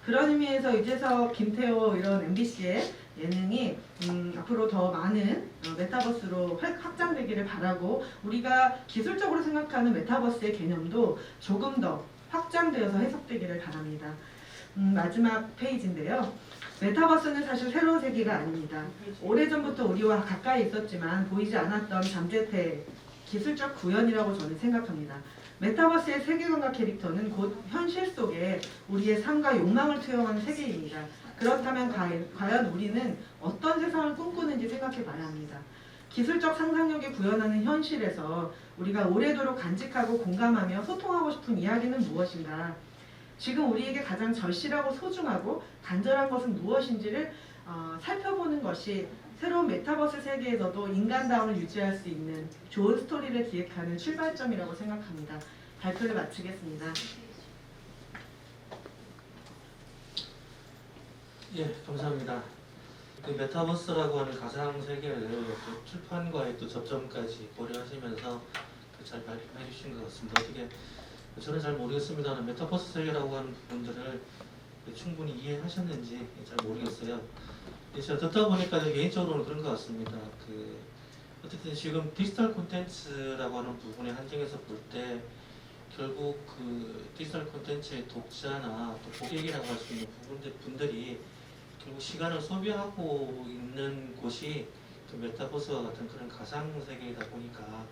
그런 의미에서 유재석, 김태호 이런 MBC의 예능이 앞으로 더 많은 메타버스로 확장되기를 바라고 우리가 기술적으로 생각하는 메타버스의 개념도 조금 더 확장되어서 해석되기를 바랍니다. 마지막 페이지인데요. 메타버스는 사실 새로운 세계가 아닙니다. 오래전부터 우리와 가까이 있었지만 보이지 않았던 잠재태 기술적 구현이라고 저는 생각합니다. 메타버스의 세계관과 캐릭터는 곧 현실 속에 우리의 삶과 욕망을 투영하는 세계입니다. 그렇다면 과연 우리는 어떤 세상을 꿈꾸는지 생각해 봐야 합니다. 기술적 상상력이 구현하는 현실에서 우리가 오래도록 간직하고 공감하며 소통하고 싶은 이야기는 무엇인가? 지금 우리에게 가장 절실하고 소중하고 간절한 것은 무엇인지를 살펴보는 것이 새로운 메타버스 세계에서도 인간다움을 유지할 수 있는 좋은 스토리를 기획하는 출발점이라고 생각합니다. 발표를 마치겠습니다. 예, 감사합니다. 그 메타버스라고 하는 가상 세계를 또 출판과의 또 접점까지 고려하시면서 잘 발표해 주신 것 같습니다. 어떻게 저는 잘 모르겠습니다만 메타버스 세계라고 하는 부분들을 충분히 이해하셨는지 잘 모르겠어요. 제가 듣다 보니까 개인적으로는 그런 것 같습니다. 어쨌든 지금 디지털 콘텐츠라고 하는 부분에 한정해서 볼 때 결국 그 디지털 콘텐츠의 독자나 또 고객이라고 할 수 있는 분들이 결국 시간을 소비하고 있는 곳이 그 메타버스와 같은 그런 가상 세계이다 보니까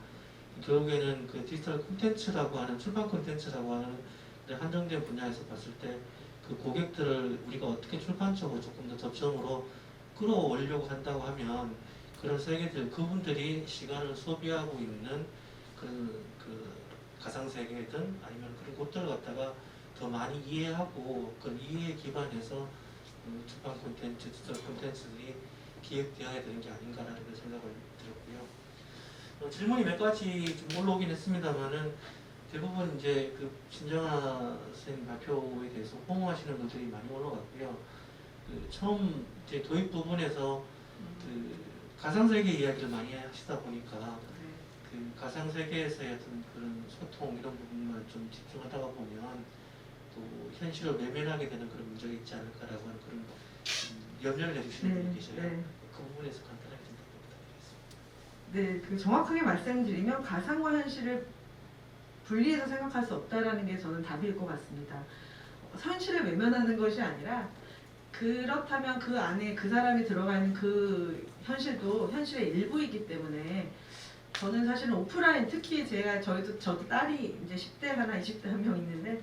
결국에는 그 디지털 콘텐츠라고 하는 출판 콘텐츠라고 하는 한정된 분야에서 봤을 때 그 고객들을 우리가 어떻게 출판적으로 조금 더 접점으로 끌어올리려고 한다고 하면 그런 세계들 그분들이 시간을 소비하고 있는 그 가상 세계든 아니면 그런 곳들을 갖다가 더 많이 이해하고 그 이해에 기반해서 출판 콘텐츠, 디지털 콘텐츠들이 기획되어야 되는 게 아닌가라는 생각을 들었고요. 질문이 몇 가지 좀 올라오긴 했습니다만은 대부분 이제 그 신정아 선생님 발표에 대해서 호응하시는 분들이 많이 올라갔고요. 그 처음 이제 도입 부분에서 그 가상세계 이야기를 많이 하시다 보니까 그 가상세계에서의 어떤 그런 소통 이런 부분만 좀 집중하다가 보면 또 현실을 외면하게 되는 그런 문제가 있지 않을까라고 하는 그런 염려를 해주시는 분이 계셔요. 네. 그 부분에서 간단하게 좀 부탁드리겠습니다. 네, 그 정확하게 말씀드리면 가상과 현실을 분리해서 생각할 수 없다라는 게 저는 답일 것 같습니다. 현실을 외면하는 것이 아니라 그렇다면 그 안에 그 사람이 들어가 있는 그 현실도 현실의 일부이기 때문에 저는 사실은 오프라인 특히 저도 딸이 이제 10대 하나 20대 한 명 있는데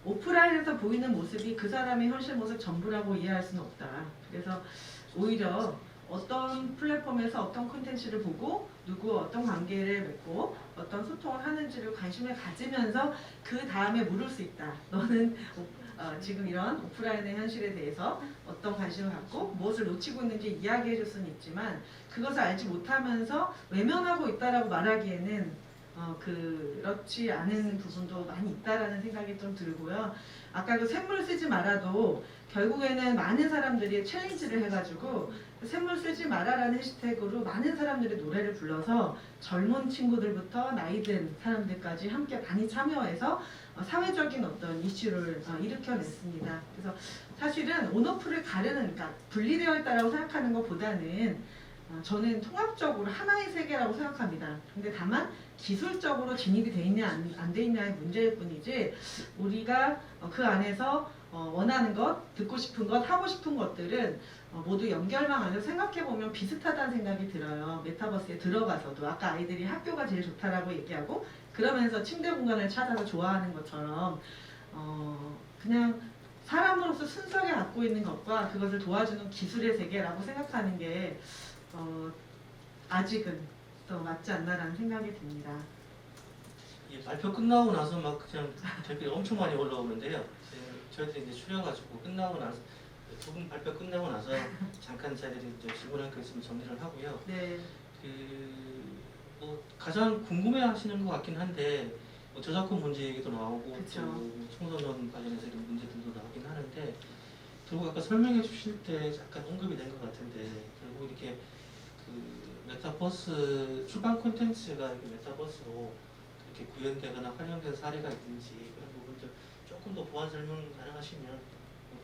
오프라인에서 보이는 모습이 그 사람의 현실 모습 전부라고 이해할 수는 없다. 그래서 오히려 어떤 플랫폼에서 어떤 콘텐츠를 보고 누구 어떤 관계를 맺고 어떤 소통을 하는지를 관심을 가지면서 그 다음에 물을 수 있다. 너는 지금 이런 오프라인의 현실에 대해서 어떤 관심을 갖고 무엇을 놓치고 있는지 이야기해 줄 수는 있지만 그것을 알지 못하면서 외면하고 있다라고 말하기에는 그렇지 않은 부분도 많이 있다라는 생각이 좀 들고요. 아까 그 샘물 쓰지 말아도 결국에는 많은 사람들이 챌린지를 해가지고 샘물 쓰지 마라라는 해시태그로 많은 사람들이 노래를 불러서 젊은 친구들부터 나이 든 사람들까지 함께 많이 참여해서 사회적인 어떤 이슈를 일으켜냈습니다. 그래서 사실은 온오프를 가르는, 그러니까 분리되어 있다라고 생각하는 것보다는 저는 통합적으로 하나의 세계라고 생각합니다. 근데 다만 기술적으로 진입이 돼 있냐 안 돼 있냐의 문제일 뿐이지 우리가 그 안에서 원하는 것, 듣고 싶은 것, 하고 싶은 것들은 모두 연결망 안에서 생각해보면 비슷하다는 생각이 들어요. 메타버스에 들어가서도 아까 아이들이 학교가 제일 좋다라고 얘기하고 그러면서 침대 공간을 찾아서 좋아하는 것처럼 그냥 사람으로서 순수하게 갖고 있는 것과 그것을 도와주는 기술의 세계라고 생각하는 게 아직은 또 맞지 않나라는 생각이 듭니다. 이 발표 끝나고 나서 막 그냥 댓글이 엄청 많이 올라오는데요. 저희들이 이제 추려가지고 끝나고 나서 두 분 발표 끝나고 나서 잠깐 저희들이 이제 질문할 거 있으면 정리를 하고요. 네. 뭐 가장 궁금해하시는 것 같긴 한데 뭐 저작권 문제 얘기도 나오고 그쵸. 또 청소년 관련해서 이런 문제들도 나오긴 하는데 결국 아까 설명해 주실 때 약간 언급이 된 것 같은데 결국 이렇게 그 메타버스 출판 콘텐츠가 이렇게 메타버스로 이렇게 구현되거나 활용된 사례가 있는지 그런 부분들 조금 더 보완 설명 가능하시면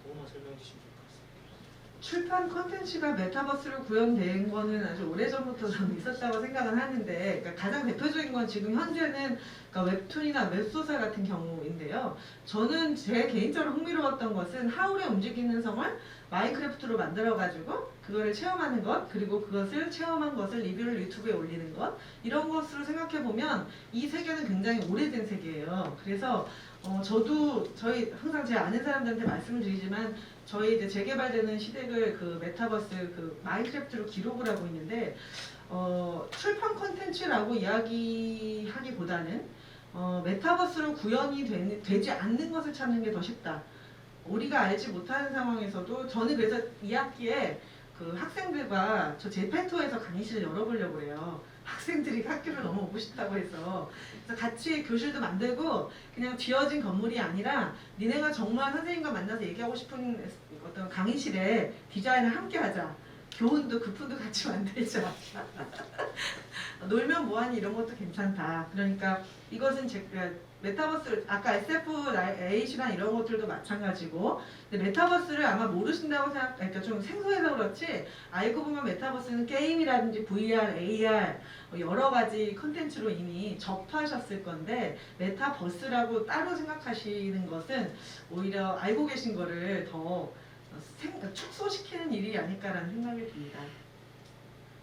그것만 설명해 주시면 좋을 것 같습니다. 출판 콘텐츠가 메타버스로 구현된 거는 아주 오래전부터 저는 있었다고 생각은 하는데 그러니까 가장 대표적인 건 지금 현재는 그러니까 웹툰이나 웹소설 같은 경우인데요. 저는 제 개인적으로 흥미로웠던 것은 하울의 움직이는 성을 마인크래프트로 만들어가지고 그거를 체험하는 것 그리고 그것을 체험한 것을 리뷰를 유튜브에 올리는 것 이런 것으로 생각해보면 이 세계는 굉장히 오래된 세계예요. 그래서 저희 항상 제 아는 사람들한테 말씀을 드리지만 저희 이제 재개발되는 시댁을 그 메타버스 그 마인크래프트로 기록을 하고 있는데 출판 콘텐츠라고 이야기하기보다는 메타버스로 구현이 되지 않는 것을 찾는 게 더 쉽다. 우리가 알지 못하는 상황에서도 저는 그래서 2학기에 그 학생들과 저 제페토에서 강의실을 열어보려고 그래요. 학생들이 학교를 너무 오고 싶다고 해서 그래서 같이 교실도 만들고 그냥 비어진 건물이 아니라 니네가 정말 선생님과 만나서 얘기하고 싶은 어떤 강의실에 디자인을 함께 하자. 교훈도 급훈도 같이 만들자. 놀면 뭐하니 이런 것도 괜찮다. 그러니까 이것은 메타버스를 아까 SF8이나 이런 것들도 마찬가지고 근데 메타버스를 아마 모르신다고 그러니까 좀 생소해서 그렇지 알고 보면 메타버스는 게임이라든지 VR, AR 여러 가지 컨텐츠로 이미 접하셨을 건데 메타버스라고 따로 생각하시는 것은 오히려 알고 계신 거를 더 축소시키는 일이 아닐까라는 생각이 듭니다.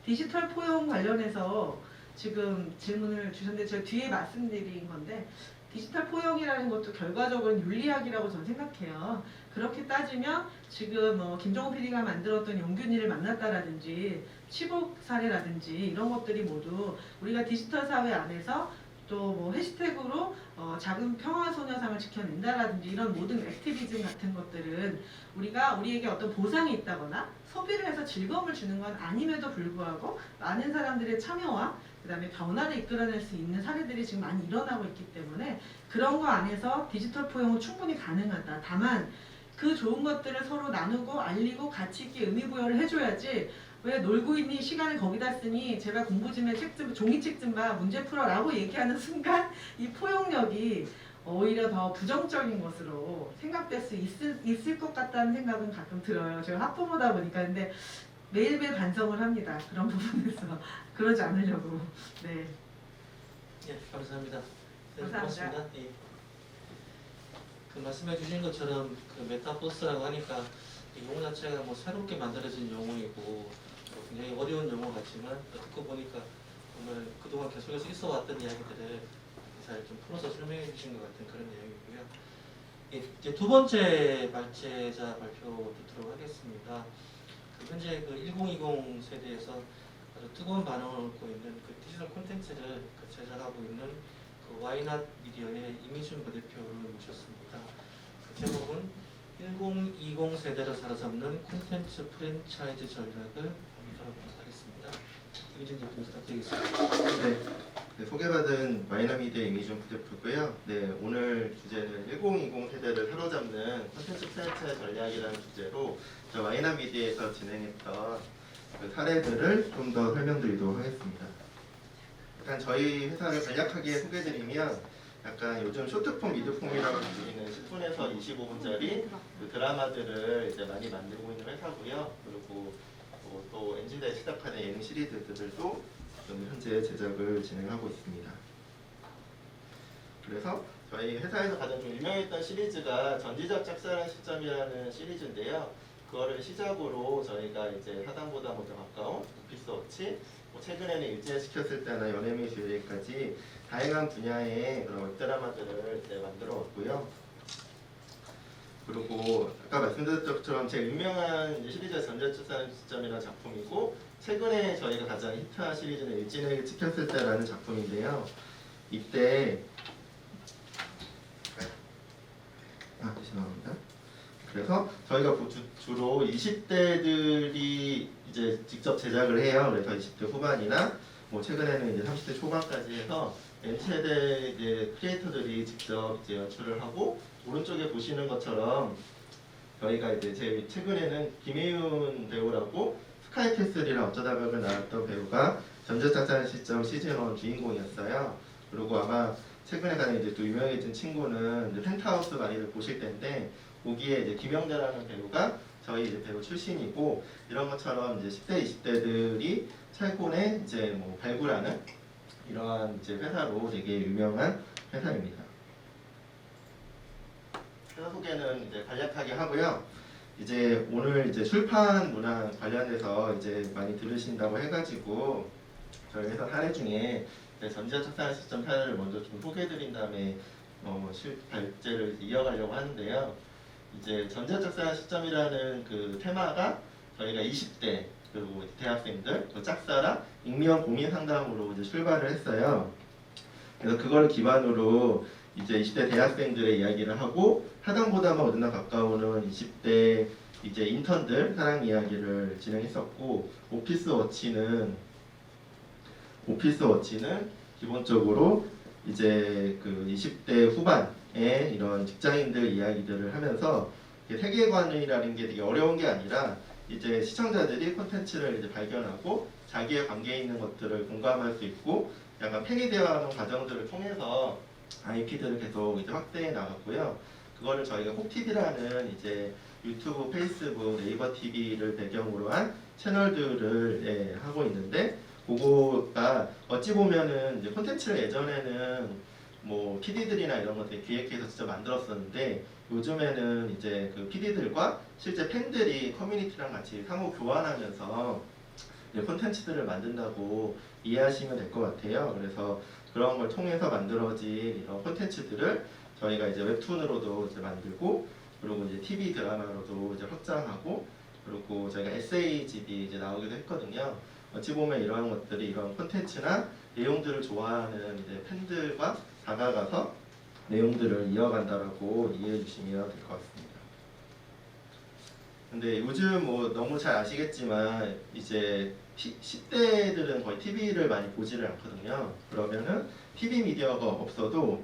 디지털 포용 관련해서 지금 질문을 주셨는데 제가 뒤에 말씀드린 건데 디지털 포용이라는 것도 결과적으로는 윤리학이라고 저는 생각해요. 그렇게 따지면 지금 김정호 PD가 만들었던 용균이를 만났다라든지 치복 사례라든지 이런 것들이 모두 우리가 디지털 사회 안에서 또 뭐 해시태그로 작은 평화소녀상을 지켜낸다라든지 이런 모든 액티비즘 같은 것들은 우리가 우리에게 어떤 보상이 있다거나 소비를 해서 즐거움을 주는 건 아님에도 불구하고 많은 사람들의 참여와 그 다음에 변화를 이끌어낼 수 있는 사례들이 지금 많이 일어나고 있기 때문에 그런 거 안에서 디지털 포용은 충분히 가능하다. 다만 그 좋은 것들을 서로 나누고 알리고 가치 있게 의미 부여를 해줘야지 왜 놀고 있니 시간을 거기다 쓰니 제발 공부 좀 해 책 좀 종이책 좀 봐 문제 풀어라고 얘기하는 순간 이 포용력이 오히려 더 부정적인 것으로 생각될 수 있을 것 같다는 생각은 가끔 들어요. 제가 학부모다 보니까. 근데 매일매일 반성을 합니다. 그런 부분에서 그러지 않으려고. 네. 예, 감사합니다. 네, 감사합니다. 고맙습니다. 예. 그 말씀해 주신 것처럼 그 메타버스라고 하니까 이 용어 자체가 뭐 새롭게 만들어진 용어이고 굉장히 어려운 용어 같지만 듣고 보니까 정말 그동안 계속해서 있어 왔던 이야기들을 잘 좀 풀어서 설명해 주신 것 같은 그런 내용이고요. 예, 이제 두 번째 발제자 발표 듣도록 하겠습니다. 그 현재 그 1020 세대에서 아주 뜨거운 반응을 얻고 있는 그 디지털 콘텐츠를 제작하고 있는 그 와이낫 미디어의 이미준 부대표를 모셨습니다. 그 제목은 1020 세대를 사로잡는 콘텐츠 프랜차이즈 전략을 공유하도록 하겠습니다. 이미준 대표 부탁드리겠습니다. 네, 소개받은 와이너미디어 이미준 부대표고요. 네, 오늘 주제는 1020 세대를 사로잡는 콘텐츠 프랜차이즈 전략이라는 주제로 저 와이너미디어에서 진행했던 그 사례들을 좀 더 설명드리도록 하겠습니다. 일단 저희 회사를 간략하게 소개드리면 약간 요즘 쇼트폼, 미드폼이라고 불리는 10분에서 25분짜리 그 드라마들을 이제 많이 만들고 있는 회사고요. 그리고 또 엔진다에 시작하는 예능 시리즈들도 현재 제작을 진행하고 있습니다. 그래서 저희 회사에서 가장 좀 유명했던 시리즈가 전지적 짝사랑 시점이라는 시리즈인데요. 그거를 시작으로 저희가 이제 사단보다 먼저 가까운 오피스워치, 최근에는 일제시켰을 때나 연예미술까지 다양한 분야의 그런 웹드라마들을 이제 만들어 왔고요. 그리고 아까 말씀드렸던 것처럼 제일 유명한 시리즈가 전지적 시점이라는 작품이고 최근에 저희가 가장 히트한 시리즈는 일진에게 찍혔을 때라는 작품인데요. 이때 죄송합니다. 그래서 저희가 주로 20대들이 이제 직접 제작을 해요. 그래서 20대 후반이나 뭐 최근에는 이제 30대 초반까지 해서 N세대 이제 크리에이터들이 직접 이제 연출을 하고 오른쪽에 보시는 것처럼 저희가 이제 제일 최근에는 김혜윤 배우라고 스카이캐슬이랑 어쩌다 벽을 나왔던 배우가 전자짝사랑 시점 시즌1 주인공이었어요. 그리고 아마 최근에 가장 이제 또 유명해진 친구는 이제 펜트하우스 많이들 보실 텐데 거기에 이제 김영자라는 배우가 저희 이제 배우 출신이고 이런 것처럼 이제 10대, 20대들이 최근에 이제 뭐 발굴하는 이러한 이제 회사로 되게 유명한 회사입니다. 회사 소개는 이제 간략하게 하고요. 이제 오늘 이제 출판 문화 관련해서 이제 많이 들으신다고 해가지고 저희 회사 사례 중에 전지적 짝사랑 시점 사례를 먼저 좀 소개해드린 다음에 발제를 이어가려고 하는데요. 이제 전지적 짝사랑 시점이라는 그 테마가 저희가 20대 그리고 대학생들 짝사랑 익명 고민 상담으로 이제 출발을 했어요. 그래서 그걸 기반으로 이제 20대 대학생들의 이야기를 하고 하단보다만 어디나 가까우는 20대 이제 인턴들 사랑 이야기를 진행했었고 오피스워치는 기본적으로 이제 그 20대 후반의 이런 직장인들 이야기들을 하면서 세계관이라는 게 되게 어려운 게 아니라 이제 시청자들이 콘텐츠를 이제 발견하고 자기의 관계에 있는 것들을 공감할 수 있고 약간 팬이 되어가는 과정들을 통해서 IP들을 계속 이제 확대해 나갔고요. 그거를 저희가 콕TV라는 이제 유튜브, 페이스북, 네이버 TV를 배경으로 한 채널들을 하고 있는데 그거가 어찌 보면은 이제 콘텐츠를 예전에는 뭐 PD들이나 이런 것들 기획해서 직접 만들었었는데 요즘에는 이제 그 PD들과 실제 팬들이 커뮤니티랑 같이 상호 교환하면서 콘텐츠들을 만든다고 이해하시면 될 것 같아요. 그래서 그런 걸 통해서 만들어진 이런 콘텐츠들을 저희가 이제 웹툰으로도 이제 만들고 그리고 이제 TV 드라마로도 이제 확장하고 그리고 저희가 에세이집이 이제 나오기도 했거든요. 어찌 보면 이러한 것들이 이런 콘텐츠나 내용들을 좋아하는 이제 팬들과 다가가서 내용들을 이어간다라고 이해해 주시면 될 것 같습니다. 근데 요즘 뭐 너무 잘 아시겠지만 이제 10대들은 거의 TV를 많이 보지를 않거든요. 그러면은 TV 미디어가 없어도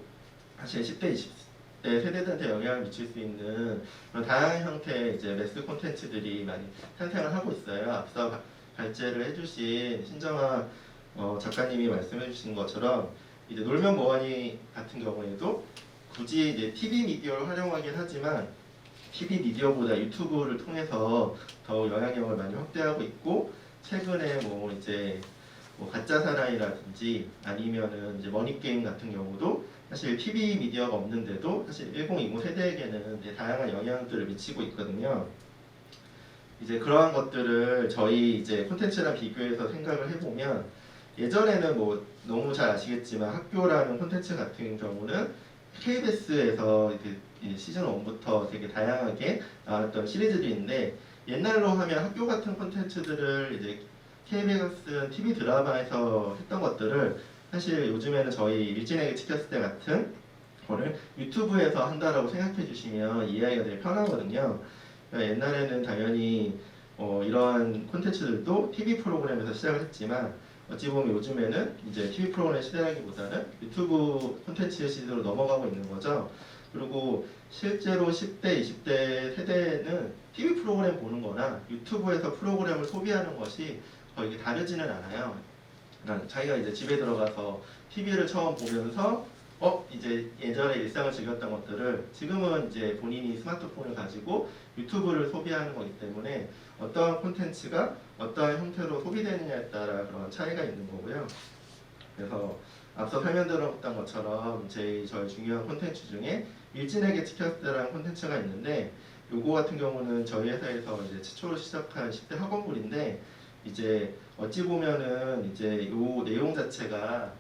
사실 10대, 20대 세대들한테 영향을 미칠 수 있는 그런 다양한 형태의 이제 매스 콘텐츠들이 많이 탄생을 하고 있어요. 앞서 발제를 해주신 신정아 작가님이 말씀해주신 것처럼 이제 놀면 뭐하니 같은 경우에도 굳이 이제 TV 미디어를 활용하긴 하지만 TV 미디어보다 유튜브를 통해서 더욱 영향력을 많이 확대하고 있고 최근에 뭐 이제 뭐 가짜 사나이라든지 아니면은 이제 머니게임 같은 경우도 사실 TV 미디어가 없는데도 사실 1020 세대에게는 이제 다양한 영향들을 미치고 있거든요. 이제 그러한 것들을 저희 이제 콘텐츠랑 비교해서 생각을 해보면 예전에는 뭐 너무 잘 아시겠지만 학교라는 콘텐츠 같은 경우는 KBS에서 시즌 1부터 되게 다양하게 나왔던 시리즈들이 있는데 옛날로 하면 학교 같은 콘텐츠들을 이제 KBS TV 드라마에서 했던 것들을 사실 요즘에는 저희 일진에게 찍혔을 때 같은 거를 유튜브에서 한다라고 생각해 주시면 이해하기가 되게 편하거든요. 그러니까 옛날에는 당연히 이러한 콘텐츠들도 TV 프로그램에서 시작을 했지만 어찌 보면 요즘에는 이제 TV 프로그램 시대라기보다는 유튜브 콘텐츠 시대로 넘어가고 있는 거죠. 그리고 실제로 10대, 20대 세대는 TV 프로그램 보는 거나 유튜브에서 프로그램을 소비하는 것이 거의 다르지는 않아요. 그러니까 자기가 이제 집에 들어가서 TV를 처음 보면서 이제 예전에 일상을 즐겼던 것들을 지금은 이제 본인이 스마트폰을 가지고 유튜브를 소비하는 거기 때문에 어떠한 콘텐츠가 어떠한 형태로 소비되느냐에 따라 그런 차이가 있는 거고요. 그래서 앞서 설명드렸던 것처럼 저희 중요한 콘텐츠 중에 일진에게 찍혔을 때라는 콘텐츠가 있는데 요거 같은 경우는 저희 회사에서 이제 최초로 시작한 10대 학원물인데 이제 어찌 보면은 이제 요 내용 자체가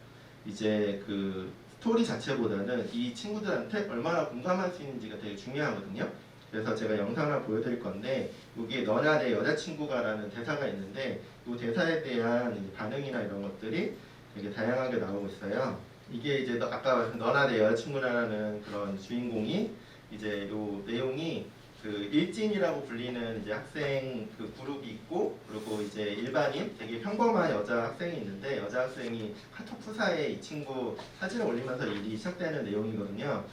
이제 그 스토리 자체보다는 이 친구들한테 얼마나 공감할 수 있는지가 되게 중요하거든요. 그래서 제가 영상을 하나 보여드릴 건데 여기에 너나 내 여자친구가 라는 대사가 있는데 이 대사에 대한 이제 반응이나 이런 것들이 되게 다양하게 나오고 있어요. 이게 이제 아까 말씀 너나 내 여자친구라는 그런 주인공이 이제 요 내용이 그 일진이라고 불리는 이제 학생 그 그룹이 있고 그리고 이제 일반인 되게 평범한 여자 학생이 있는데 여자 학생이 카톡 프사에 이 친구 사진을 올리면서 일이 시작되는 내용이거든요.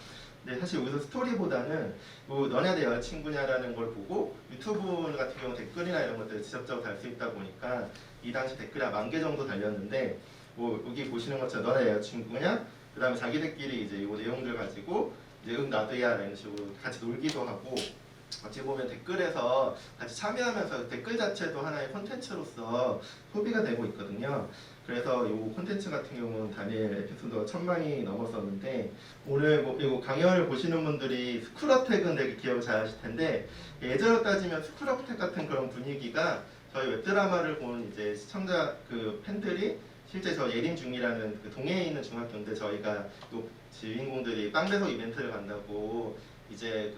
근데 사실 여기서 스토리보다는 뭐 너냐 내 여자친구냐라는 걸 보고 유튜브 같은 경우 댓글이나 이런 것들을 직접적으로 달 수 있다 보니까 이 당시 댓글이 한 10,000개 정도 달렸는데 뭐 여기 보시는 것처럼 너냐 내 여자친구냐 그 다음에 자기들끼리 이제 이 내용들 가지고 이제 나도야 라는 식으로 같이 놀기도 하고 어찌 보면 댓글에서 같이 참여하면서 댓글 자체도 하나의 콘텐츠로서 소비가 되고 있거든요. 그래서 이 콘텐츠 같은 경우는 단일 에피소드가 1000만이 넘었었는데 오늘 이 강연을 보시는 분들이 스쿨어택은 되게 기억을 잘 하실 텐데 예전으로 따지면 스쿨어택 같은 그런 분위기가 저희 웹드라마를 본 이제 시청자 그 팬들이 실제 저 예림중이라는 그 동해에 있는 중학교인데 저희가 또 주인공들이 빵배속 이벤트를 간다고 이제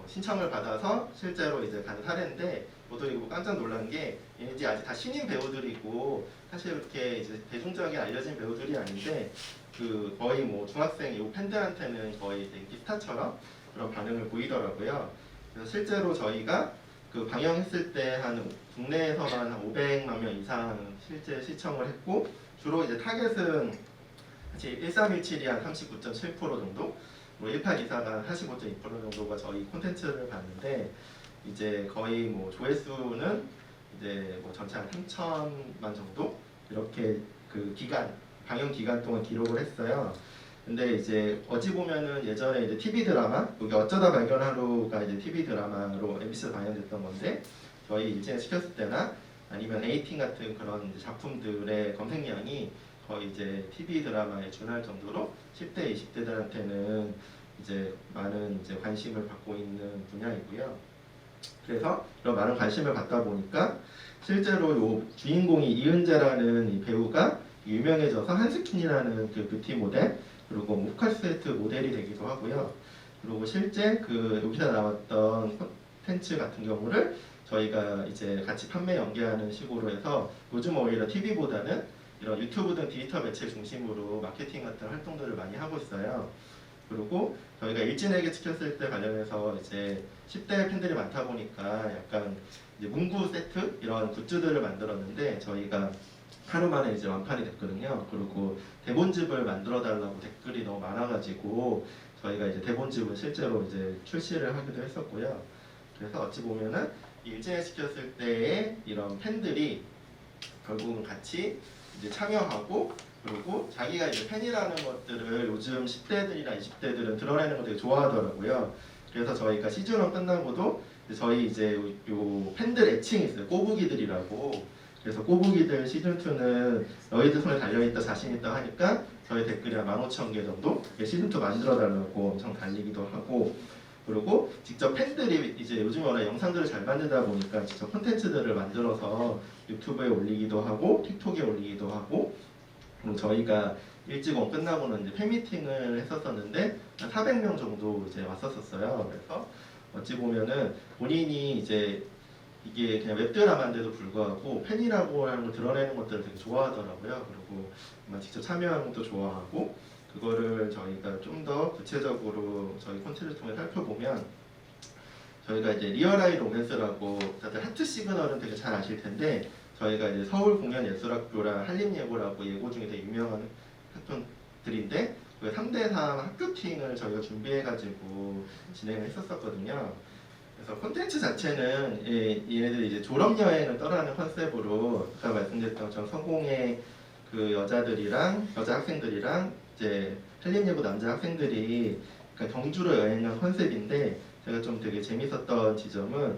신청을 받아서 실제로 이제 간 사례인데 모두 뭐 깜짝 놀란 게 얘네들이 아직 다 신인 배우들이고 사실 이렇게 이제 대중적인 알려진 배우들이 아닌데 그 거의 뭐 중학생 이 팬들한테는 거의 되게 스타처럼 그런 반응을 보이더라고요. 그래서 실제로 저희가 그 방영했을 때 한 국내에서만 한 500만 명 이상 실제 시청을 했고 주로 이제 타겟은 사실 1317이 한 39.7% 정도, 뭐 1824가 45.2% 정도가 저희 콘텐츠를 봤는데 이제 거의 뭐 조회수는 이제 뭐 전체 한 3천만 정도 이렇게 그 방영 기간 동안 기록을 했어요. 근데 이제 어찌 보면은 예전에 이제 TV 드라마 여기 어쩌다 발견하루가 이제 TV 드라마로 MBC에서 방영됐던 건데 저희 일진에 시켰을 때나 아니면 에이틴 같은 그런 이제 작품들의 검색량이 거의 이제 TV 드라마에 준할 정도로 10대, 20대들한테는 이제 많은 이제 관심을 받고 있는 분야이고요. 그래서 이런 많은 관심을 받다 보니까 실제로 요 주인공이 이은재라는 이 배우가 유명해져서 한스킨이라는 그 뷰티 모델 그리고 모카스웨트 모델이 되기도 하고요. 그리고 실제 그 여기서 나왔던 콘텐츠 같은 경우를 저희가 이제 같이 판매 연계하는 식으로 해서 요즘 오히려 TV보다는 이런 유튜브 등 디지털 매체 중심으로 마케팅 같은 활동들을 많이 하고 있어요. 그리고 저희가 일진에게 찍혔을 때 관련해서 이제 10대 팬들이 많다 보니까 약간 이제 문구 세트 이런 굿즈들을 만들었는데 저희가 하루 만에 이제 완판이 됐거든요. 그리고 대본집을 만들어 달라고 댓글이 너무 많아가지고 저희가 이제 대본집을 실제로 이제 출시를 하기도 했었고요. 그래서 어찌 보면은 일진에 시켰을 때의 이런 팬들이 결국은 같이 이제 참여하고 그리고 자기가 이제 팬이라는 것들을 요즘 10대들이나 20대들은 드러내는 거 되게 좋아하더라고요. 그래서 저희가 시즌1 끝나고도 저희 이제 요 팬들 애칭이 있어요. 꼬부기들이라고. 그래서 꼬부기들 시즌2는 너희들 손에 달려있다 자신있다 하니까 저희 댓글이 한 15,000개 정도 시즌2 만들어달라고 엄청 달리기도 하고 그리고 직접 팬들이 이제 요즘 워낙 영상들을 잘 만들다 보니까 직접 콘텐츠들을 만들어서 유튜브에 올리기도 하고 틱톡에 올리기도 하고 그리고 저희가 일찍 끝나고는 이제 팬미팅을 했었었는데 한 400명 정도 이제 왔었어요. 그래서 어찌 보면은 본인이 이제 이게 그냥 웹드라마인데도 불구하고 팬이라고 하는 걸 드러내는 것들을 되게 좋아하더라고요. 그리고 직접 참여하는 것도 좋아하고 그거를 저희가 좀 더 구체적으로 저희 콘텐츠를 통해 살펴보면 저희가 이제 리얼아이 로맨스라고 다들 하트 시그널은 되게 잘 아실 텐데 저희가 이제 서울공연예술학교랑 한림예고라고 예고 중에 되게 유명한 학교들인데 그 3대3 학교팅을 저희가 준비해가지고 진행을 했었거든요. 그래서 콘텐츠 자체는 얘네들이 이제 졸업여행을 떠나는 컨셉으로 아까 말씀드렸던 전 성공의 그 여자 학생들이랑 이제 한림예고 남자 학생들이 그러니까 경주로 여행한 컨셉인데 제가 좀 되게 재밌었던 지점은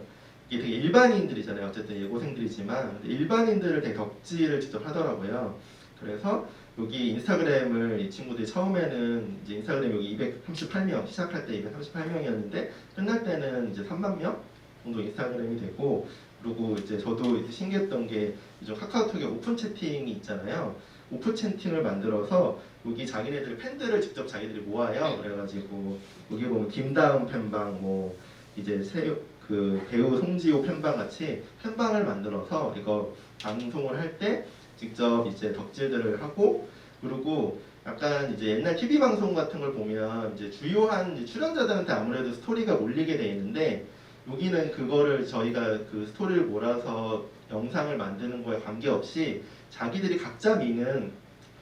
이게 되게 일반인들이잖아요. 어쨌든 예고생들이지만 일반인들을 되게 덕질을 직접 하더라고요. 그래서 여기 인스타그램을 이 친구들이 처음에는 이제 인스타그램 여기 238명 시작할 때 238명이었는데 끝날 때는 이제 3만 명 정도 인스타그램이 되고 그리고 이제 저도 이제 신기했던 게 요즘 카카오톡에 오픈 채팅이 있잖아요. 오픈 채팅을 만들어서 여기 자기네들 팬들을 직접 자기들이 모아요. 그래가지고 여기 보면 김다음 팬방 뭐 이제 그 배우 송지효 팬방 같이 팬방을 만들어서 이거 방송을 할 때 직접 이제 덕질들을 하고 그리고 약간 이제 옛날 TV 방송 같은 걸 보면 이제 주요한 이제 출연자들한테 아무래도 스토리가 몰리게 돼 있는데 여기는 그거를 저희가 그 스토리를 몰아서 영상을 만드는 거에 관계없이 자기들이 각자 미는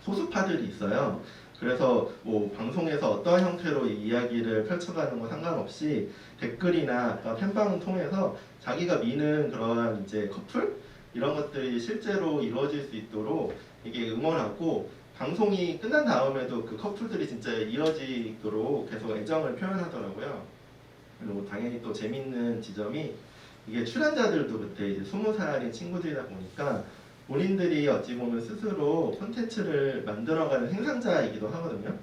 소수파들이 있어요. 그래서 뭐 방송에서 어떤 형태로 이 이야기를 펼쳐가는 거 상관없이 댓글이나 팬방을 통해서 자기가 미는 그러한 이제 커플 이런 것들이 실제로 이루어질 수 있도록 이게 응원하고 방송이 끝난 다음에도 그 커플들이 진짜 이어지도록 계속 애정을 표현하더라고요. 그리고 당연히 또 재밌는 지점이 이게 출연자들도 그때 이제 20살인 친구들이다 보니까 본인들이 어찌 보면 스스로 콘텐츠를 만들어가는 생산자이기도 하거든요.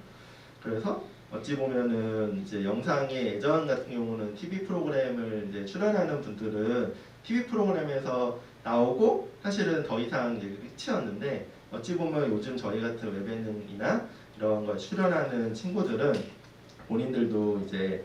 그래서 어찌 보면은 이제 영상의 예전 같은 경우는 TV 프로그램을 이제 출연하는 분들은 TV 프로그램에서 나오고 사실은 더 이상 이제 끝이었는데 어찌 보면 요즘 저희 같은 웹예능이나 이런 걸 출연하는 친구들은 본인들도 이제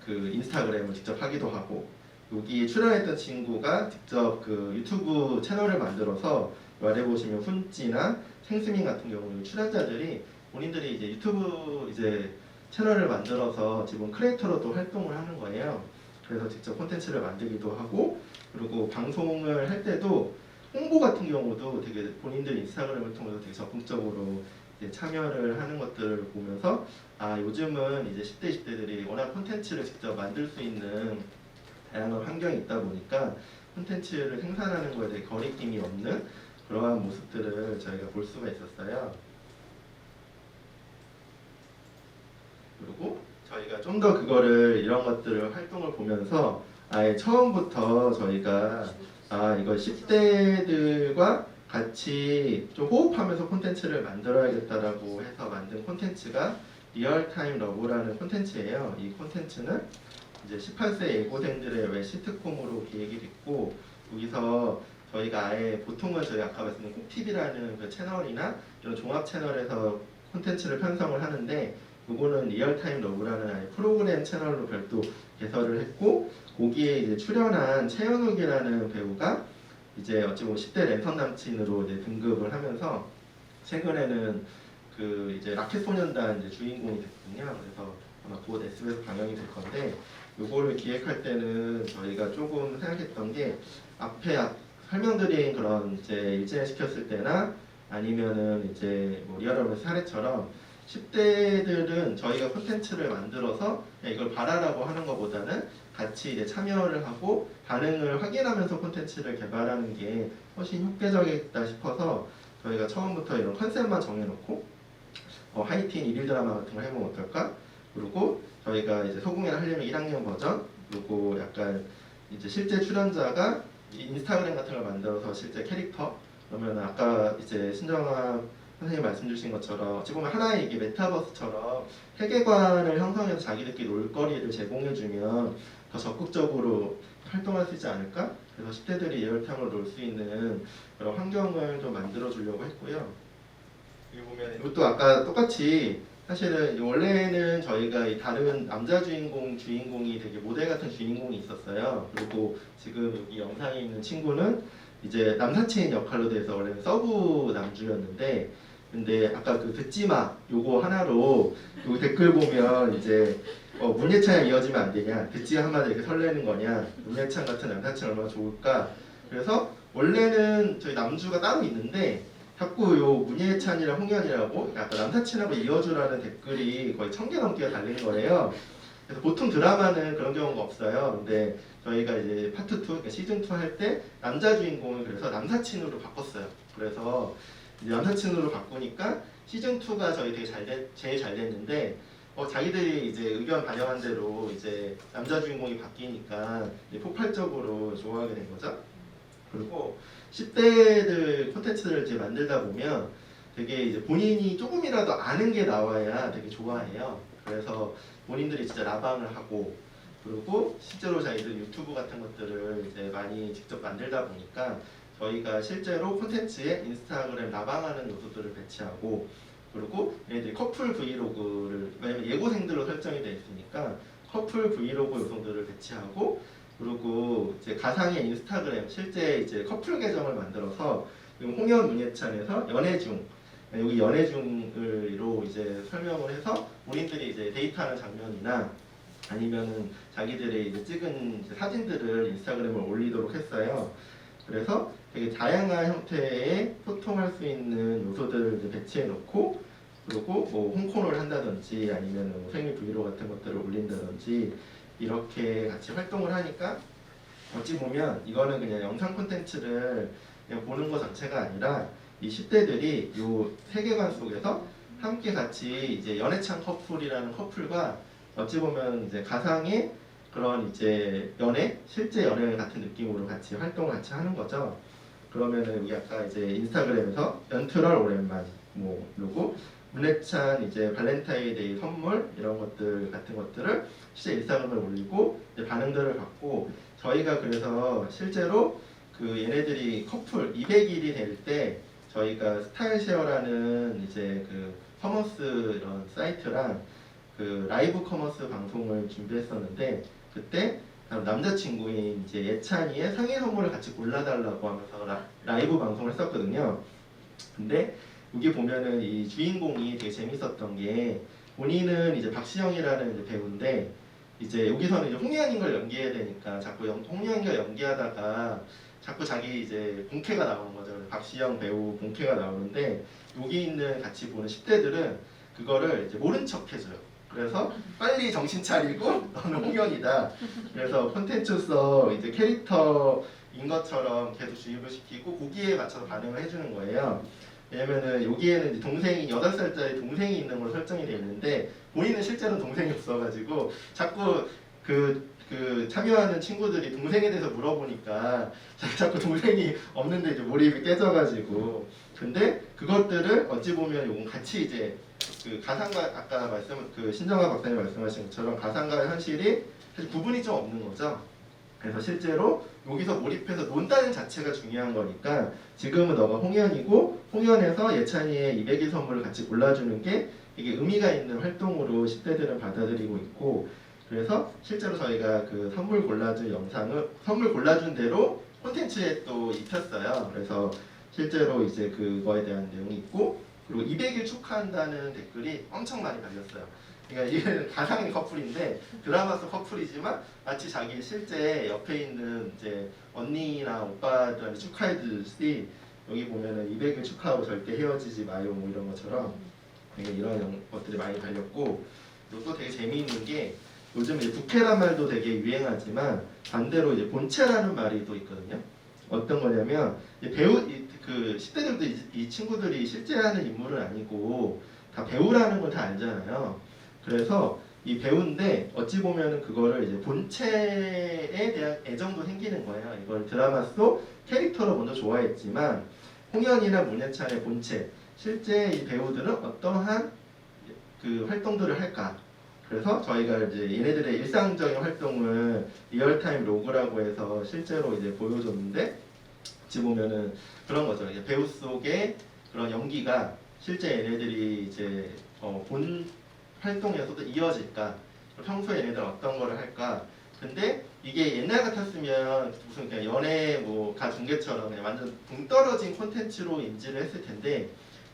그 인스타그램을 직접 하기도 하고 여기 출연했던 친구가 직접 그 유튜브 채널을 만들어서 아래 보시면 훈찌나 생스민 같은 경우는 출연자들이 본인들이 이제 유튜브 이제 채널을 만들어서 지금 크리에이터로도 활동을 하는 거예요. 그래서 직접 콘텐츠를 만들기도 하고 그리고 방송을 할 때도 홍보 같은 경우도 되게 본인들 인스타그램을 통해서 되게 적극적으로 이제 참여를 하는 것들을 보면서 아 요즘은 이제 10대, 20대들이 워낙 콘텐츠를 직접 만들 수 있는 다양한 환경이 있다 보니까 콘텐츠를 생산하는 거에 대해 거리낌이 없는 그러한 모습들을 저희가 볼 수가 있었어요. 그리고 저희가 좀 더 그거를 이런 것들을 활동을 보면서 아예 처음부터 저희가 아 이거 10대들과 같이 좀 호흡하면서 콘텐츠를 만들어야겠다라고 해서 만든 콘텐츠가 리얼타임 러브라는 콘텐츠예요. 이 콘텐츠는 이제 18세 예고생들의 왜 시트콤으로 기획이 됐고 여기서 저희가 아예 보통은 저희 아까 말씀드린 콕TV라는 그 채널이나 이런 종합 채널에서 콘텐츠를 편성을 하는데 요거는 리얼타임 러브라는 아예 프로그램 채널로 별도 개설을 했고 거기에 이제 출연한 최현욱이라는 배우가 이제 어찌 보면 10대 랜선 남친으로 이제 등극을 하면서 최근에는 그 이제 라켓소년단 이제 주인공이 됐거든요. 그래서 아마 곧 SBS 방영이 될 건데 요거를 기획할 때는 저희가 조금 생각했던 게 앞에 설명드린 그런 이제 일진을 시켰을 때나 아니면은 이제 뭐 리얼러브 사례처럼 10대들은 저희가 콘텐츠를 만들어서 그냥 이걸 봐라라고 하는 것보다는 같이 이제 참여를 하고 반응을 확인하면서 콘텐츠를 개발하는 게 훨씬 효과적이다 싶어서 저희가 처음부터 이런 컨셉만 정해놓고 하이틴 일일 드라마 같은 걸 해보면 어떨까? 그리고 저희가 이제 소공예를 하려면 1학년 버전 그리고 약간 이제 실제 출연자가 인스타그램 같은 걸 만들어서 실제 캐릭터 그러면 아까 이제 신정아 선생님 말씀 주신 것처럼 어찌 보면 하나의 이게 메타버스처럼 세계관을 형성해서 자기들끼리 놀거리를 제공해주면 더 적극적으로 활동할 수 있지 않을까? 그래서 10대들이 리얼타임으로 놀 수 있는 그런 환경을 좀 만들어 주려고 했고요. 여기 보면 이것도 아까 똑같이 사실은 원래는 저희가 이 다른 남자 주인공이 되게 모델 같은 주인공이 있었어요. 그리고 지금 여기 영상에 있는 친구는 이제 남사친 역할로 돼서 원래는 서브 남주였는데 근데 아까 그 듣지마 요거 하나로 요 댓글 보면 이제 문예찬이 이어지면 안 되냐 듣지 한마디 이렇게 설레는 거냐 문예찬 같은 남사친 얼마나 좋을까 그래서 원래는 저희 남주가 따로 있는데 자꾸 요 문예찬이랑 홍현이라고 약간 남사친하고 이어주라는 댓글이 거의 1000개 넘게 달리는 거예요. 그래서 보통 드라마는 그런 경우가 없어요. 근데 저희가 이제 파트 2, 그러니까 시즌 2 할 때 남자 주인공을 그래서 남사친으로 바꿨어요. 그래서 이제 남사친으로 바꾸니까 시즌 2가 저희 되게 제일 잘 됐는데 자기들이 이제 의견 반영한 대로 이제 남자 주인공이 바뀌니까 이제 폭발적으로 좋아하게 된 거죠. 그리고 10대들 콘텐츠를 이제 만들다 보면 되게 이제 본인이 조금이라도 아는 게 나와야 되게 좋아해요. 그래서 본인들이 진짜 라방을 하고 그리고 실제로 자기들 유튜브 같은 것들을 이제 많이 직접 만들다 보니까 저희가 실제로 콘텐츠에 인스타그램 라방하는 요소들을 배치하고 그리고 얘네들이 커플 브이로그를 왜냐면 예고생들로 설정이 돼 있으니까 커플 브이로그 요소들을 배치하고 그리고 이제 가상의 인스타그램 실제 이제 커플 계정을 만들어서 홍현 문예찬에서 연애중 여기 연애중으로 이제 설명을 해서 본인들이 이제 데이트하는 장면이나 아니면은 자기들의 이제 찍은 이제 사진들을 인스타그램에 올리도록 했어요. 그래서 되게 다양한 형태의 소통할 수 있는 요소들을 이제 배치해 놓고 그리고 뭐 홈코너를 한다든지 아니면 뭐 생일 브이로그 같은 것들을 올린다든지 이렇게 같이 활동을 하니까 어찌 보면 이거는 그냥 영상 콘텐츠를 그냥 보는 것 자체가 아니라 이 10대들이 요 세계관 속에서 함께 같이 이제 연애찬 커플이라는 커플과 어찌 보면 이제 가상의 그런 이제 실제 연애 같은 느낌으로 같이 활동을 같이 하는 거죠. 그러면은 여기 아까 이제 인스타그램에서 연트럴 오랜만 그리고 문예찬 이제 발렌타인데이 선물 이런 것들 같은 것들을 실제 인스타그램에 올리고 이제 반응들을 받고 저희가 그래서 실제로 그 얘네들이 커플 200일이 될 때 저희가 스타일쉐어라는 이제 그 커머스 이런 사이트랑 그 라이브 커머스 방송을 준비했었는데 그때 남자친구인 이제 예찬이의 생일 선물을 같이 골라달라고 하면서 라이브 방송을 했었거든요. 근데 여기 보면은 이 주인공이 되게 재밌었던 게 본인은 이제 박시영이라는 이제 배우인데 이제 여기서는 이제 홍현인 걸 연기해야 되니까 자꾸 홍현인 걸 연기하다가 자꾸 자기 이제 본캐가 나오는 거죠. 박시영 배우 본캐가 나오는데 여기 있는 같이 보는 10대들은 그거를 이제 모른 척 해줘요. 그래서 빨리 정신 차리고 너는 홍현이다. 그래서 콘텐츠로서 이제 캐릭터인 것처럼 계속 주입을 시키고 거기에 맞춰서 반응을 해주는 거예요. 왜냐면은 여기에는 이제 동생이 8살짜리 동생이 있는 걸로 설정이 되어 있는데 본인은 실제로 동생이 없어가지고 자꾸 그 참여하는 친구들이 동생에 대해서 물어보니까 자꾸 동생이 없는데 이제 몰입이 깨져가지고 근데 그것들을 어찌 보면 요건 같이 이제 그 가상과 아까 신정아 박사님 말씀하신 것처럼 가상과 현실이 사실 구분이 좀 없는 거죠. 그래서 실제로 여기서 몰입해서 논다는 자체가 중요한 거니까 지금은 너가 홍현이고 홍현에서 예찬이의 200일 선물을 같이 골라주는 게 이게 의미가 있는 활동으로 10대들은 받아들이고 있고 그래서 실제로 저희가 그 선물 골라준 영상을 선물 골라준 대로 콘텐츠에 또 입혔어요. 그래서 실제로 이제 그거에 대한 내용이 있고 그리고 200일 축하한다는 댓글이 엄청 많이 달렸어요. 그러니까 이게 가상의 커플인데 드라마 속 커플이지만 마치 자기 실제 옆에 있는 이제 언니나 오빠들한테 축하해 주듯이 여기 보면은 200일 축하하고 절대 헤어지지 마요 뭐 이런 것처럼 되게 이런 것들이 많이 달렸고 그리고 또 되게 재미있는 게 요즘 이제 부캐란 말도 되게 유행하지만 반대로 이제 본체라는 말이 또 있거든요. 어떤 거냐면 그 10대들도 이 친구들이 실제 하는 인물은 아니고 다 배우라는 걸 다 알잖아요. 그래서 이 배우인데 어찌 보면은 그거를 이제 본체에 대한 애정도 생기는 거예요. 이걸 드라마 속 캐릭터로 먼저 좋아했지만 홍현이나 문예찬의 본체 실제 이 배우들은 어떠한 그 활동들을 할까? 그래서 저희가 이제 얘네들의 일상적인 활동을 리얼타임 로그라고 해서 실제로 이제 보여줬는데 어찌 보면은 그런 거죠. 이제 배우 속의 그런 연기가 실제 얘네들이 이제 본 활동에서도 이어질까? 평소에 얘네들 어떤 거를 할까? 근데 이게 옛날 같았으면 무슨 그냥 연애 뭐 가중계처럼 그냥 완전 동떨어진 콘텐츠로 인지를 했을 텐데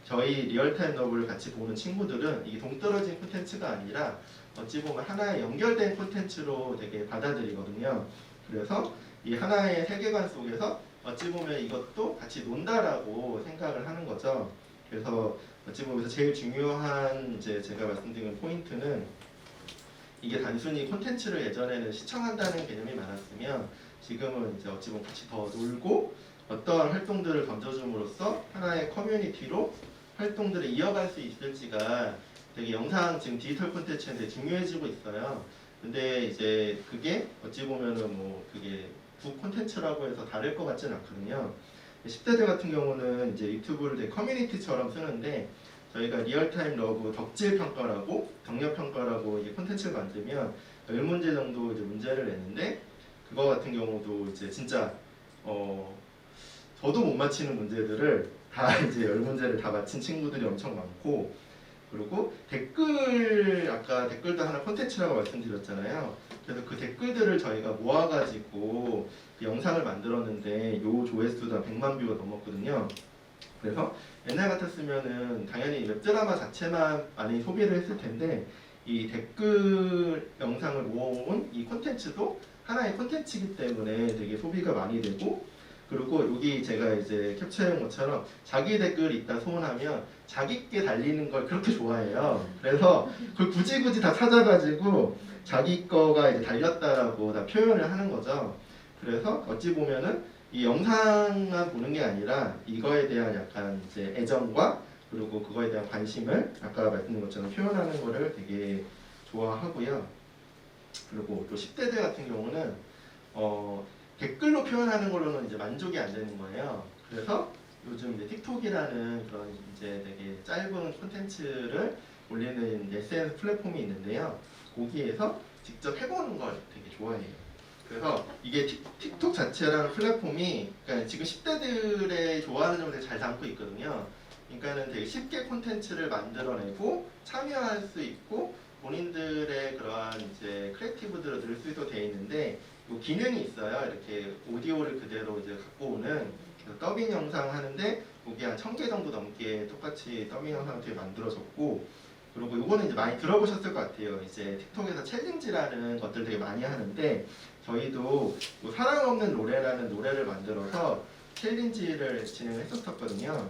저희 리얼타임 러브를 같이 보는 친구들은 이게 동떨어진 콘텐츠가 아니라 어찌 보면 하나의 연결된 콘텐츠로 되게 받아들이거든요. 그래서 이 하나의 세계관 속에서 어찌 보면 이것도 같이 논다라고 생각을 하는 거죠. 그래서 어찌 보면 제일 중요한 이제 제가 말씀드린 포인트는 이게 단순히 콘텐츠를 예전에는 시청한다는 개념이 많았으면 지금은 이제 어찌 보면 같이 더 놀고 어떤 활동들을 던져줌으로써 하나의 커뮤니티로 활동들을 이어갈 수 있을지가 되게 영상 지금 디지털 콘텐츠에 되게 중요해지고 있어요. 근데 이제 그게 어찌 보면은 뭐 그게 부 콘텐츠라고 해서 다를 것 같지는 않거든요. 10대들 같은 경우는 이제 유튜브를 되게 커뮤니티처럼 쓰는데 저희가 리얼타임 러브 덕질 평가라고 경력 평가라고 이게 콘텐츠를 만들면 10문제 정도 이제 문제를 냈는데 그거 같은 경우도 이제 진짜 저도 못 맞히는 문제들을 다 이제 10문제를 다 맞힌 친구들이 엄청 많고 그리고 댓글 아까 댓글도 하나 콘텐츠라고 말씀드렸잖아요. 그래서 그 댓글들을 저희가 모아가지고 그 영상을 만들었는데 요 조회수도 100만 뷰가 넘었거든요. 그래서 옛날 같았으면은 당연히 웹드라마 자체만 많이 소비를 했을 텐데 이 댓글 영상을 모아온 이 콘텐츠도 하나의 콘텐츠이기 때문에 되게 소비가 많이 되고 그리고 여기 제가 이제 캡처해온 것처럼 자기 댓글 있다 소문하면 자기께 달리는 걸 그렇게 좋아해요. 그래서 그걸 굳이 다 찾아가지고 자기 거가 이제 달렸다라고 다 표현을 하는 거죠. 그래서 어찌 보면은 이 영상만 보는 게 아니라 이거에 대한 약간 이제 애정과 그리고 그거에 대한 관심을 아까 말씀드린 것처럼 표현하는 거를 되게 좋아하고요. 그리고 또 10대들 같은 경우는 댓글로 표현하는 걸로는 이제 만족이 안 되는 거예요. 그래서 요즘 이제 틱톡이라는 그런 이제 되게 짧은 콘텐츠를 올리는 SNS 플랫폼이 있는데요. 거기에서 직접 해보는 걸 되게 좋아해요. 그래서 이게 틱톡 자체라는 플랫폼이 그러니까 지금 10대들의 좋아하는 점을 되게 잘 담고 있거든요. 그러니까는 되게 쉽게 콘텐츠를 만들어내고 참여할 수 있고 본인들의 그러한 이제 크리에이티브들을 넣을 수 있도록 되어 있는데 이 기능이 있어요. 이렇게 오디오를 그대로 이제 갖고 오는 더빙 영상 하는데 거기 한 1000개 정도 넘게 똑같이 더빙 영상을 되게 만들어졌고 그리고 이거는 이제 많이 들어보셨을 것 같아요. 이제 틱톡에서 챌린지라는 것들 되게 많이 하는데 저희도 뭐 사랑 없는 노래라는 노래를 만들어서 챌린지를 진행을 했었거든요.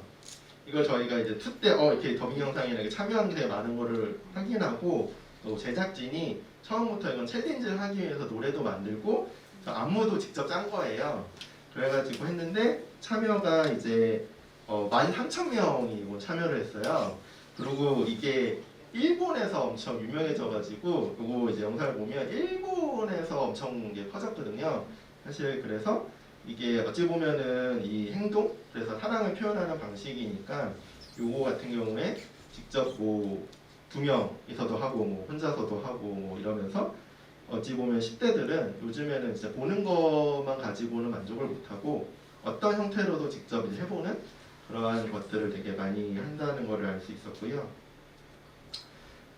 이걸 저희가 이제 투 때 이렇게 더빙 영상이나 이렇게 참여한 게 되게 많은 거를 확인하고 또 제작진이 처음부터 이건 챌린지를 하기 위해서 노래도 만들고 안무도 직접 짠 거예요. 그래가지고 했는데 참여가 이제 13,000명이 참여를 했어요. 그리고 이게 일본에서 엄청 유명해져가지고 이거 이제 영상을 보면 일본에서 엄청 이게 퍼졌거든요. 사실 그래서 이게 어찌 보면은 이 행동 그래서 사랑을 표현하는 방식이니까 요거 같은 경우에 직접 뭐 2명이서도 하고 뭐 혼자서도 하고 뭐 이러면서 어찌 보면 10대들은 요즘에는 진짜 보는 것만 가지고는 만족을 못하고 어떤 형태로도 직접 이제 해보는 그러한 것들을 되게 많이 한다는 것을 알 수 있었고요.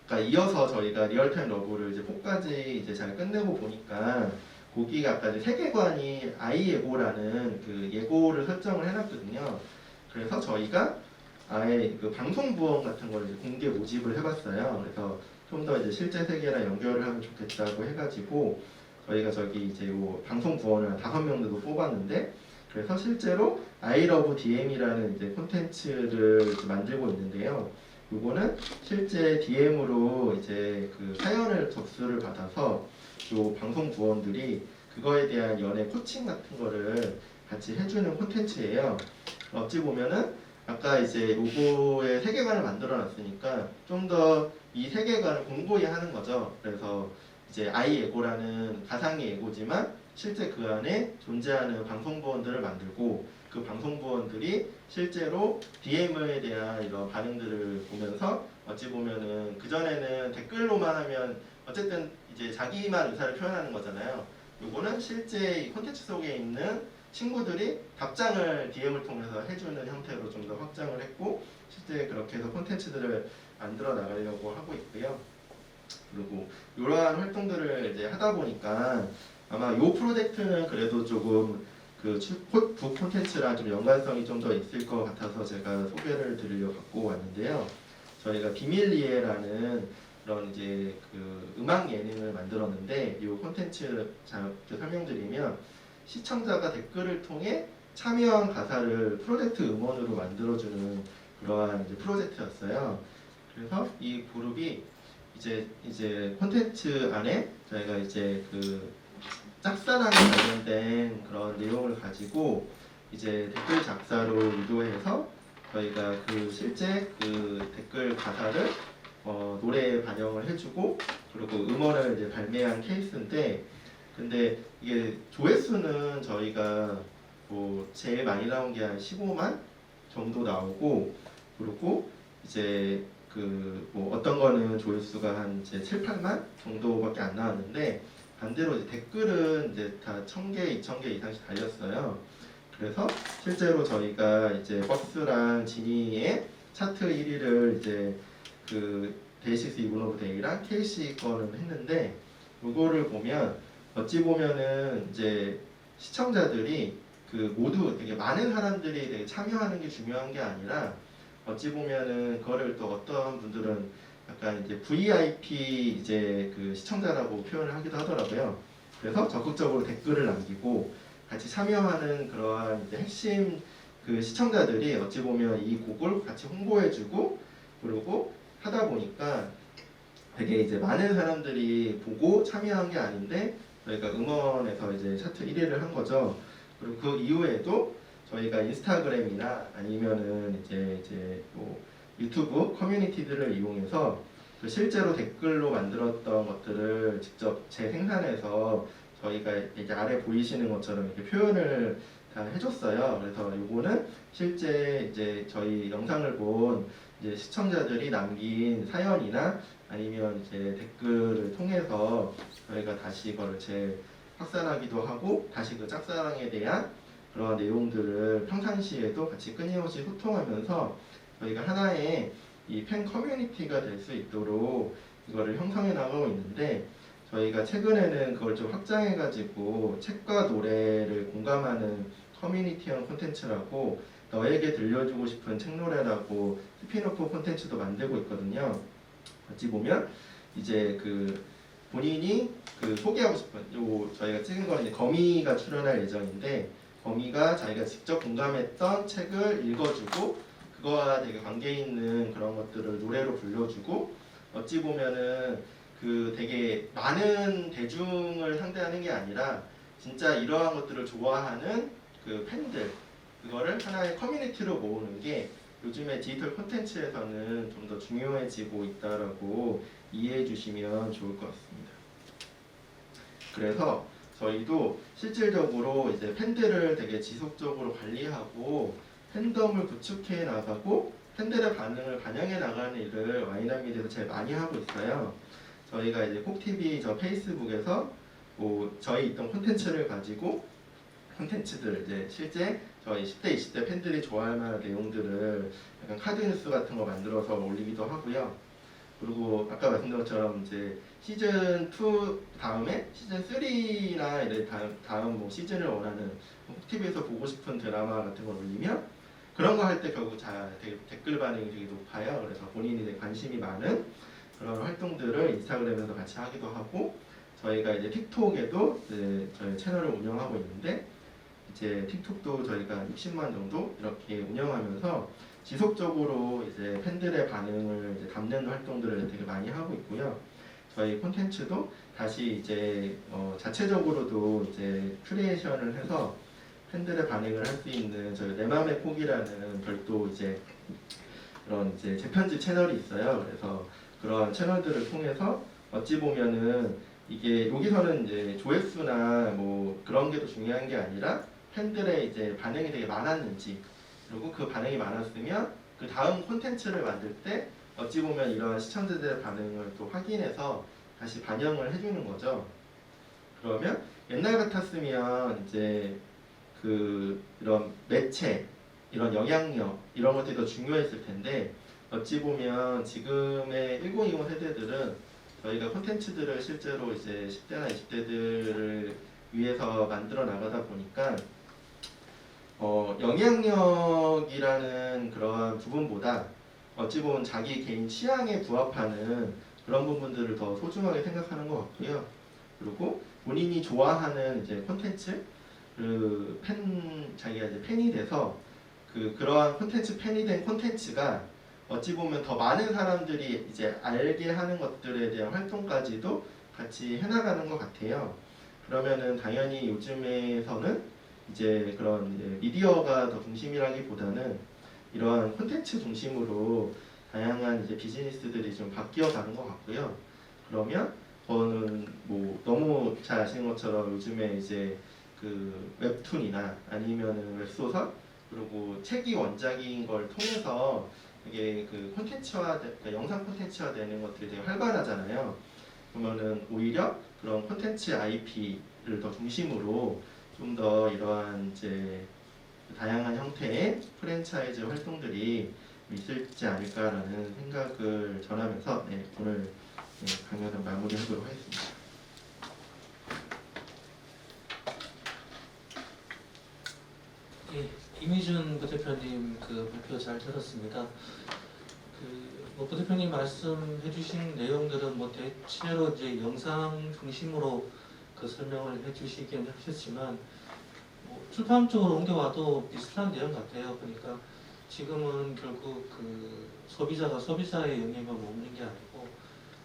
그러니까 이어서 저희가 리얼타임 러브를 이제 4까지 이제 잘 끝내고 보니까 거기가 아까 이제 세계관이 아이 예고라는 그 예고를 설정을 해놨거든요. 그래서 저희가 아예 그 방송 부원 같은 걸 이제 공개 모집을 해봤어요. 그래서 좀 더 이제 실제 세계랑 연결을 하면 좋겠다고 해가지고 저희가 저기 이제 요 방송 부원을 한 5명 정도 뽑았는데 그래서 실제로 아이러브 DM이라는 이제 콘텐츠를 만들고 있는데요. 요거는 실제 DM으로 이제 그 사연을 접수를 받아서 요 방송 부원들이 그거에 대한 연애 코칭 같은 거를 같이 해주는 콘텐츠예요. 어찌 보면은 아까 이제 요거의 세계관을 만들어 놨으니까 좀 더 이 세계관을 공고히 하는 거죠. 그래서 이제 아이 예고라는 가상의 예고지만 실제 그 안에 존재하는 방송부원들을 만들고 그 방송부원들이 실제로 DM에 대한 이런 반응들을 보면서 어찌 보면은 그전에는 댓글로만 하면 어쨌든 이제 자기만 의사를 표현하는 거잖아요. 요거는 실제 이 콘텐츠 속에 있는 친구들이 답장을 DM을 통해서 해주는 형태로 좀 더 확장을 했고 실제 그렇게 해서 콘텐츠들을 만들어 나가려고 하고 있고요. 그리고 이러한 활동들을 이제 하다 보니까 아마 이 프로젝트는 그래도 조금 그 북 콘텐츠랑 좀 연관성이 좀 더 있을 것 같아서 제가 소개를 드리려고 갖고 왔는데요. 저희가 비밀리에라는 그런 이제 그 음악 예능을 만들었는데 이 콘텐츠 잠깐 설명드리면 시청자가 댓글을 통해 참여한 가사를 프로젝트 음원으로 만들어주는 그러한 이제 프로젝트였어요. 그래서 이 그룹이 이제 콘텐츠 안에 저희가 이제 그 짝사랑에 관련된 그런 내용을 가지고 이제 댓글 작사로 유도해서 저희가 그 실제 그 댓글 가사를 노래에 반영을 해주고 그리고 음원을 이제 발매한 케이스인데 근데 이게 조회수는 저희가 뭐 제일 많이 나온 게 한 15만 정도 나오고 그리고 이제 그 뭐 어떤 거는 조회수가 한 이제 7, 8만 정도밖에 안 나왔는데 반대로 이제 댓글은 이제 다 1000개, 2000개 이상씩 달렸어요. 그래서 실제로 저희가 이제 버스랑 지니의 차트 1위를 이제 그 데이시스 이븐 오브 데이랑 KC 거는 했는데 이거를 보면 어찌 보면은 이제 시청자들이 그 모두 되게 많은 사람들이 되게 참여하는 게 중요한 게 아니라 어찌 보면은 그거를 또 어떤 분들은 약간 이제 VIP 이제 그 시청자라고 표현을 하기도 하더라고요. 그래서 적극적으로 댓글을 남기고 같이 참여하는 그러한 이제 핵심 그 시청자들이 어찌 보면 이 곡을 같이 홍보해주고 그리고 하다 보니까 되게 이제 많은 사람들이 보고 참여한 게 아닌데 저희가 음원에서 이제 차트 1위를 한 거죠. 그리고 그 이후에도 저희가 인스타그램이나 아니면은 이제 뭐 유튜브 커뮤니티들을 이용해서 그 실제로 댓글로 만들었던 것들을 직접 재생산해서 저희가 이게 아래 보이시는 것처럼 이렇게 표현을 다 해줬어요. 그래서 이거는 실제 이제 저희 영상을 본 이제 시청자들이 남긴 사연이나 아니면 이제 댓글을 통해서 저희가 다시 이거를 재확산하기도 하고 다시 그 짝사랑에 대한 그런 내용들을 평상시에도 같이 끊임없이 소통하면서 저희가 하나의 이 팬 커뮤니티가 될 수 있도록 이거를 형성해 나가고 있는데 저희가 최근에는 그걸 좀 확장해가지고 책과 노래를 공감하는 커뮤니티형 콘텐츠라고 너에게 들려주고 싶은 책 노래라고 스피노프 콘텐츠도 만들고 있거든요. 어찌 보면 이제 그 본인이 그 소개하고 싶은 요 저희가 찍은 거는 이제 거미가 출연할 예정인데 거미가 자기가 직접 공감했던 책을 읽어주고 그거와 되게 관계 있는 그런 것들을 노래로 불러주고 어찌 보면은 그 되게 많은 대중을 상대하는 게 아니라 진짜 이러한 것들을 좋아하는 그 팬들 그거를 하나의 커뮤니티로 모으는 게 요즘에 디지털 콘텐츠에서는 좀 더 중요해지고 있다라고 이해해 주시면 좋을 것 같습니다. 그래서 저희도 실질적으로 이제 팬들을 되게 지속적으로 관리하고 팬덤을 구축해 나가고 팬들의 반응을 반영해 나가는 일을 와이너미디에서 제일 많이 하고 있어요. 저희가 이제 콕TV 저 페이스북에서 뭐 저희 있던 콘텐츠를 가지고 콘텐츠들 이제 실제 저희 10대, 20대 팬들이 좋아할 만한 내용들을 약간 카드 뉴스 같은 거 만들어서 올리기도 하고요. 그리고 아까 말씀드린 것처럼 이제 시즌 2 다음에 시즌 3나 이런 다음 뭐 시즌을 원하는 콕TV에서 보고 싶은 드라마 같은 걸 올리면 그런 거 할 때 결국 되게 댓글 반응이 되게 높아요. 그래서 본인이 되게 관심이 많은 그런 활동들을 인스타그램에서 같이 하기도 하고 저희가 이제 틱톡에도 이제 저희 채널을 운영하고 있는데 이제 틱톡도 저희가 60만 정도 이렇게 운영하면서 지속적으로 이제 팬들의 반응을 이제 담는 활동들을 되게 많이 하고 있고요. 저희 콘텐츠도 다시 이제 자체적으로도 이제 큐레이션을 해서 팬들의 반응을 할 수 있는 저희 내 맘의 폭이라는 별도 이제 그런 이제 재편집 채널이 있어요. 그래서 그런 채널들을 통해서 어찌 보면은 이게 여기서는 이제 조회수나 뭐 그런 게 더 중요한 게 아니라 팬들의 이제 반응이 되게 많았는지 그리고 그 반응이 많았으면 그 다음 콘텐츠를 만들 때 어찌 보면 이런 시청자들의 반응을 또 확인해서 다시 반영을 해주는 거죠. 그러면 옛날 같았으면 이제 그 이런 매체, 이런 영향력 이런 것들이 더 중요했을 텐데 어찌 보면 지금의 1020 세대들은 저희가 콘텐츠들을 실제로 이제 10대나 20대들을 위해서 만들어 나가다 보니까 영향력이라는 그러한 부분보다 어찌 보면 자기 개인 취향에 부합하는 그런 부분들을 더 소중하게 생각하는 것 같고요. 그리고 본인이 좋아하는 이제 콘텐츠, 자기가 이제 팬이 돼서 그러한 콘텐츠 팬이 된 콘텐츠가 어찌 보면 더 많은 사람들이 이제 알게 하는 것들에 대한 활동까지도 같이 해나가는 것 같아요. 그러면은 당연히 요즘에서는 이제 그런 이제 미디어가 더 중심이라기보다는 이러한 콘텐츠 중심으로 다양한 이제 비즈니스들이 좀 바뀌어가는 것 같고요. 그러면 저는 뭐 너무 잘 아시는 것처럼 요즘에 이제 그 웹툰이나 아니면은 웹소설 그리고 책이 원작인 걸 통해서 이게 그 그러니까 영상 콘텐츠화 되는 것들이 되게 활발하잖아요. 그러면은 오히려 그런 콘텐츠 IP를 더 중심으로 좀 더 이러한 이제 다양한 형태의 프랜차이즈 활동들이 있을지 않을까라는 생각을 전하면서 오늘 강연을 마무리하도록 하겠습니다. 예, 이미준 부대표님 그 발표 잘 들었습니다. 부대표님 말씀해주신 내용들은 뭐 대체로 이제 영상 중심으로 그 설명을 해주시긴 하셨지만 출판 쪽으로 옮겨와도 비슷한 내용 같아요. 그러니까 지금은 결국 그 소비자가 소비자의 영향을 머무는 게 아니고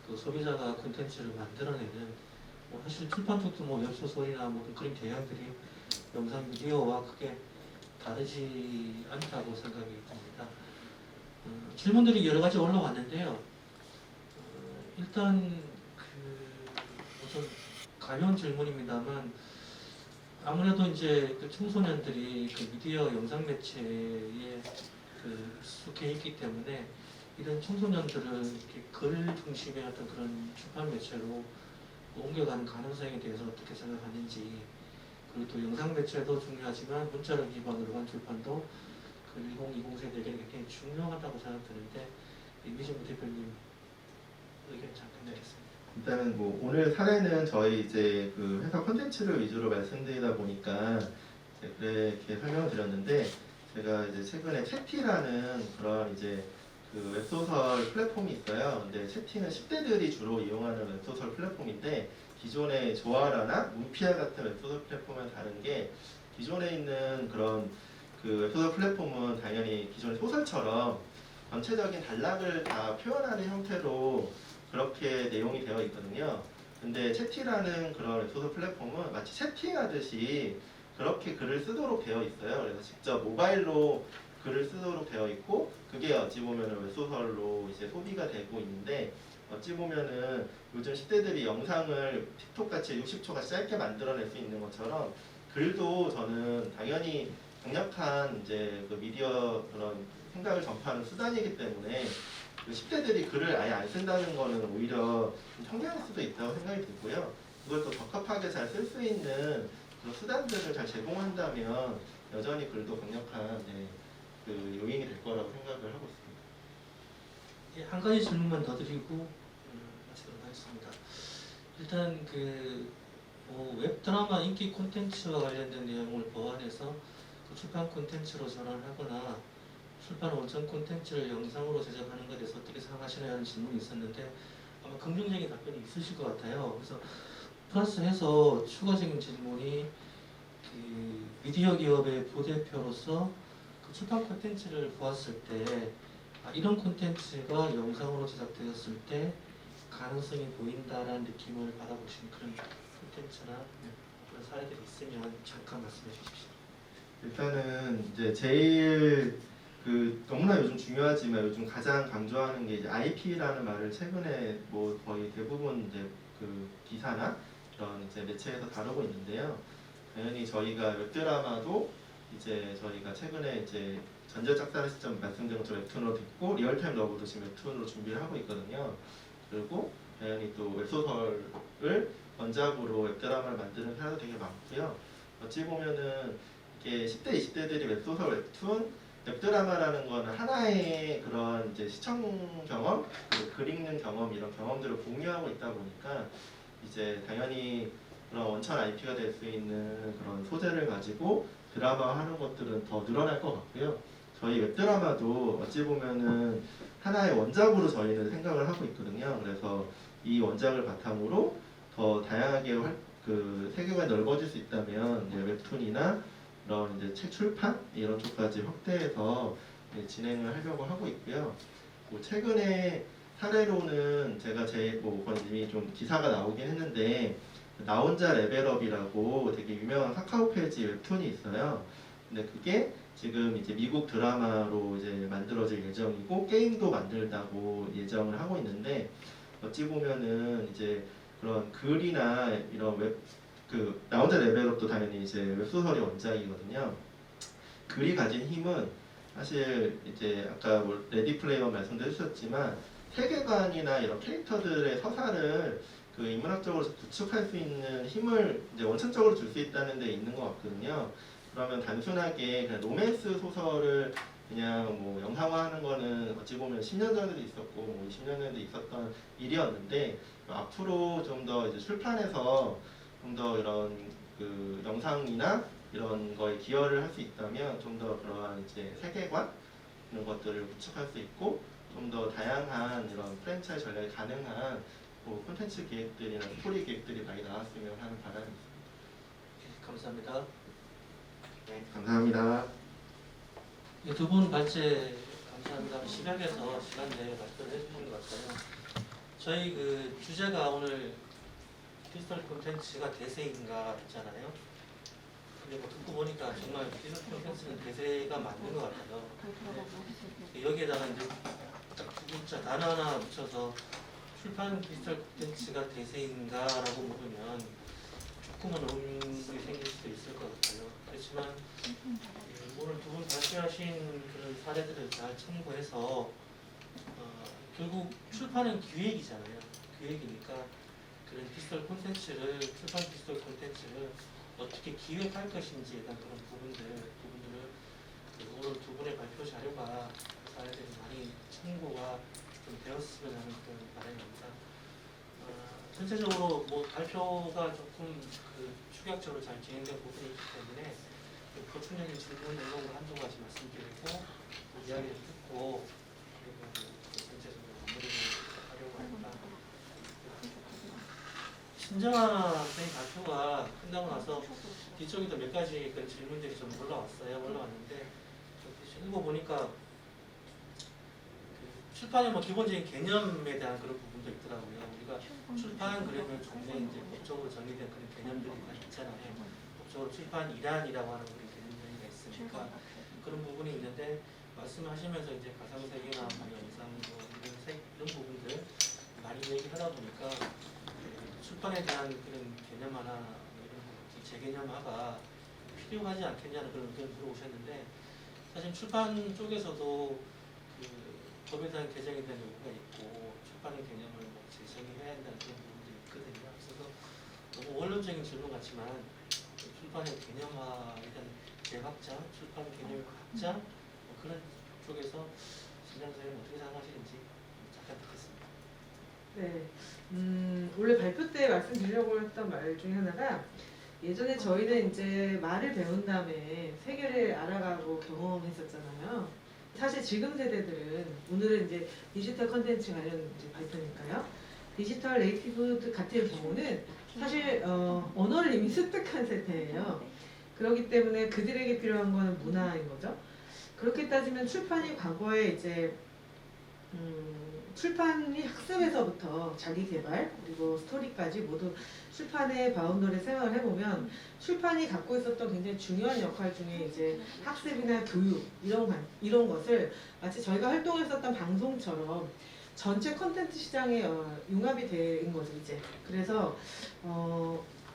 그 소비자가 콘텐츠를 만들어내는 사실 출판 쪽도 웹소설이나 그림 대양들이 영상 미디어와 크게 다르지 않다고 생각이 듭니다. 질문들이 여러 가지 올라왔는데요. 일단 우선 가벼운 질문입니다만 아무래도 이제 그 청소년들이 그 미디어 영상 매체에 속해 있기 때문에 이런 청소년들을 이렇게 글 중심의 어떤 그런 출판 매체로 옮겨가는 가능성에 대해서 어떻게 생각하는지, 그리고 또 영상 매체도 중요하지만 문자를 기반으로 한 출판도 그 1020 세대에게 굉장히 중요하다고 생각드는데 이미준 대표님 의견 잠깐 내겠습니다. 일단은 뭐 오늘 사례는 저희 이제 그 회사 콘텐츠를 위주로 말씀드리다 보니까 그렇게 설명을 드렸는데 제가 이제 최근에 채티라는 그런 이제 그 웹소설 플랫폼이 있어요. 근데 채티는 10대들이 주로 이용하는 웹소설 플랫폼인데 기존의 조아라나 문피아 같은 웹소설 플랫폼은 다른 게 기존에 있는 그런 그 웹소설 플랫폼은 당연히 기존의 소설처럼 전체적인 단락을 다 표현하는 형태로 그렇게 내용이 되어 있거든요. 근데 채티라는 그런 웹소설 플랫폼은 마치 채팅하듯이 그렇게 글을 쓰도록 되어 있어요. 그래서 직접 모바일로 글을 쓰도록 되어 있고 그게 어찌 보면은 웹소설로 이제 소비가 되고 있는데 어찌 보면은 요즘 10대들이 영상을 틱톡 같이 60초가 짧게 만들어낼 수 있는 것처럼 글도 저는 당연히 강력한 이제 그 미디어 그런 생각을 전파하는 수단이기 때문에 10대들이 글을 아예 안 쓴다는 거는 오히려 좀 편견일 수도 있다고 생각이 들고요. 그걸 또 적합하게 잘 쓸 수 있는 그런 수단들을 잘 제공한다면 여전히 글도 강력한 그 요인이 될 거라고 생각을 하고 있습니다. 예, 한 가지 질문만 더 드리고 마치도록 하겠습니다. 일단 뭐 웹드라마 인기 콘텐츠와 관련된 내용을 보완해서 그 출판 콘텐츠로 전환하거나 출판 원천 콘텐츠를 영상으로 제작하는 것에 대해서 어떻게 생각하시나요? 하는 질문이 있었는데 아마 긍정적인 답변이 있으실 것 같아요. 그래서 플러스해서 추가적인 질문이 미디어 기업의 부대표로서 그 출판 콘텐츠를 보았을 때 이런 콘텐츠가 영상으로 제작되었을 때 가능성이 보인다라는 느낌을 받아보신 그런 콘텐츠나 그런 사례들이 있으면 잠깐 말씀해 주십시오. 일단은 이제 제일 너무나 요즘 중요하지만 요즘 가장 강조하는 게 이제 IP라는 말을 최근에 뭐 거의 대부분 이제 그 기사나 그런 이제 매체에서 다루고 있는데요. 당연히 저희가 웹드라마도 이제 저희가 최근에 이제 전자작사를 시점 말씀드린 것처럼 웹툰으로 됐고 리얼타임 러브도 지금 웹툰으로 준비를 하고 있거든요. 그리고 당연히 또 웹소설을 원작으로 웹드라마를 만드는 사례도 되게 많고요. 어찌 보면은 이게 10대, 20대들이 웹소설, 웹툰, 웹드라마라는 거는 하나의 그런 이제 시청 경험, 글 읽는 경험 이런 경험들을 공유하고 있다 보니까 이제 당연히 그런 원천 IP가 될 수 있는 그런 소재를 가지고 드라마 하는 것들은 더 늘어날 것 같고요. 저희 웹드라마도 어찌 보면은 하나의 원작으로 저희는 생각을 하고 있거든요. 그래서 이 원작을 바탕으로 더 다양하게 그 세계관이 넓어질 수 있다면 이제 웹툰이나 이런 이제 책 출판 이런 쪽까지 확대해서 진행을 하려고 하고 있고요. 뭐 최근에 사례로는 제가 뭐 이미 좀 기사가 나오긴 했는데 나 혼자 레벨업이라고 되게 유명한 카카오 페이지 웹툰이 있어요. 근데 그게 지금 이제 미국 드라마로 이제 만들어질 예정이고 게임도 만들다고 예정을 하고 있는데 어찌 보면은 이제 그런 글이나 이런 나 혼자 레벨업도 당연히 이제 웹소설이 원작이거든요. 글이 가진 힘은 사실 이제 아까 뭐 레디 플레이어 말씀도 해주셨지만 세계관이나 이런 캐릭터들의 서사를 그 인문학적으로 구축할 수 있는 힘을 이제 원천적으로 줄 수 있다는 데 있는 것 같거든요. 그러면 단순하게 그냥 로맨스 소설을 그냥 뭐 영상화하는 거는 어찌 보면 10년 전에도 있었고 뭐 20년 전에도 있었던 일이었는데 앞으로 좀 더 이제 출판에서 좀 더 이런 그 영상이나 이런 거에 기여를 할 수 있다면 좀 더 그러한 이제 세계관 이런 것들을 구축할 수 있고 좀 더 다양한 이런 프랜차이즈 전략이 가능한 뭐 콘텐츠 기획들이나 스토리 기획들이 많이 나왔으면 하는 바람이 있습니다. 네, 감사합니다. 네, 감사합니다. 두 분 발제 감사합니다. 시각에서 시간 내에 발표를 해주신 것 같아요. 저희 그 주제가 오늘 디지털 콘텐츠가 대세인가 했잖아요. 근데 뭐 듣고 보니까 정말 디지털 콘텐츠는 대세가 맞는 것 같아요. 네. 여기에다가 이제 딱 두 글자 단어 하나 붙여서 출판 디지털 콘텐츠가 대세인가라고 물으면 조금은 의문이 생길 수도 있을 것 같아요. 그렇지만 오늘 두 분 발표하신 그런 사례들을 잘 참고해서 결국 출판은 기획이잖아요. 기획이니까 그런 디지털 콘텐츠를 출판 디지털 콘텐츠를 어떻게 기획할 것인지에 대한 그런 부분들을 오늘 두 분의 발표 자료가 그 사례들이 많이 참고가 좀 되었으면 하는 그런 바람입니다. 전체적으로 뭐 발표가 조금 축약적으로 잘 진행된 부분이기 때문에 보충적인 질문 내용을 한두 가지 말씀드리고 이야기를 듣고 그리고 전체적으로 마무리를 하려고 합니다. 신정아 선생님 발표가 끝나고 나서 뒤쪽에도 몇 가지 그런 질문들이 좀 올라왔는데 읽어보니까 출판의 뭐 기본적인 개념에 대한 그런 부분도 있더라고요. 우리가 출판 그러면 종류에 이제 법적으로 정의된 그런 개념들이 있잖아요. 법적으로 출판 이란이라고 하는 그런 개념들이 있으니까 그런 부분이 있는데 말씀하시면서 이제 가상세계나 뭐 영상 뭐 이런 부분들 많이 얘기하다 보니까 출판에 대한 그런 개념화나 이런 재개념화가 필요하지 않겠냐는 그런 의견을 물어보셨는데 사실 출판 쪽에서도 법에 대한 개정에 대한 요구가 있고 출판의 개념을 뭐 재정의해야 한다는 그런 부분들이 있거든요. 그래서 너무 원론적인 질문 같지만 출판의 개념화에 대한 재확장, 출판 개념의 확장 뭐 그런 쪽에서 신장 선생님 어떻게 생각하시는지 잠깐 듣겠습니다. 네, 원래 발표 때 말씀드리려고 했던 말 중에 하나가 예전에 저희는 이제 말을 배운 다음에 세계를 알아가고 경험했었잖아요. 사실 지금 세대들은 오늘은 이제 디지털 컨텐츠 관련 이제 발표니까요. 디지털 네이티브 같은 경우는 사실 언어를 이미 습득한 세대예요. 그렇기 때문에 그들에게 필요한 거는 문화인 거죠. 그렇게 따지면 출판이 과거에 이제 출판이 학습에서부터 자기 개발 그리고 스토리까지 모두 출판의 바운더리 생각을 해보면 출판이 갖고 있었던 굉장히 중요한 역할 중에 이제 학습이나 교육 이런 것을 마치 저희가 활동했었던 방송처럼 전체 콘텐츠 시장에 융합이 된 거죠 이제. 그래서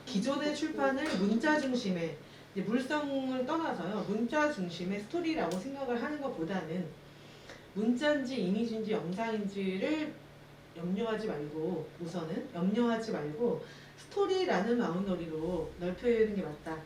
기존의 출판을 문자 중심의 이제 물성을 떠나서요 문자 중심의 스토리라고 생각을 하는 것보다는 문자인지 이미지인지 영상인지를 염려하지 말고 우선은 염려하지 말고 스토리라는 마음놀이로 넓혀야 게 맞다.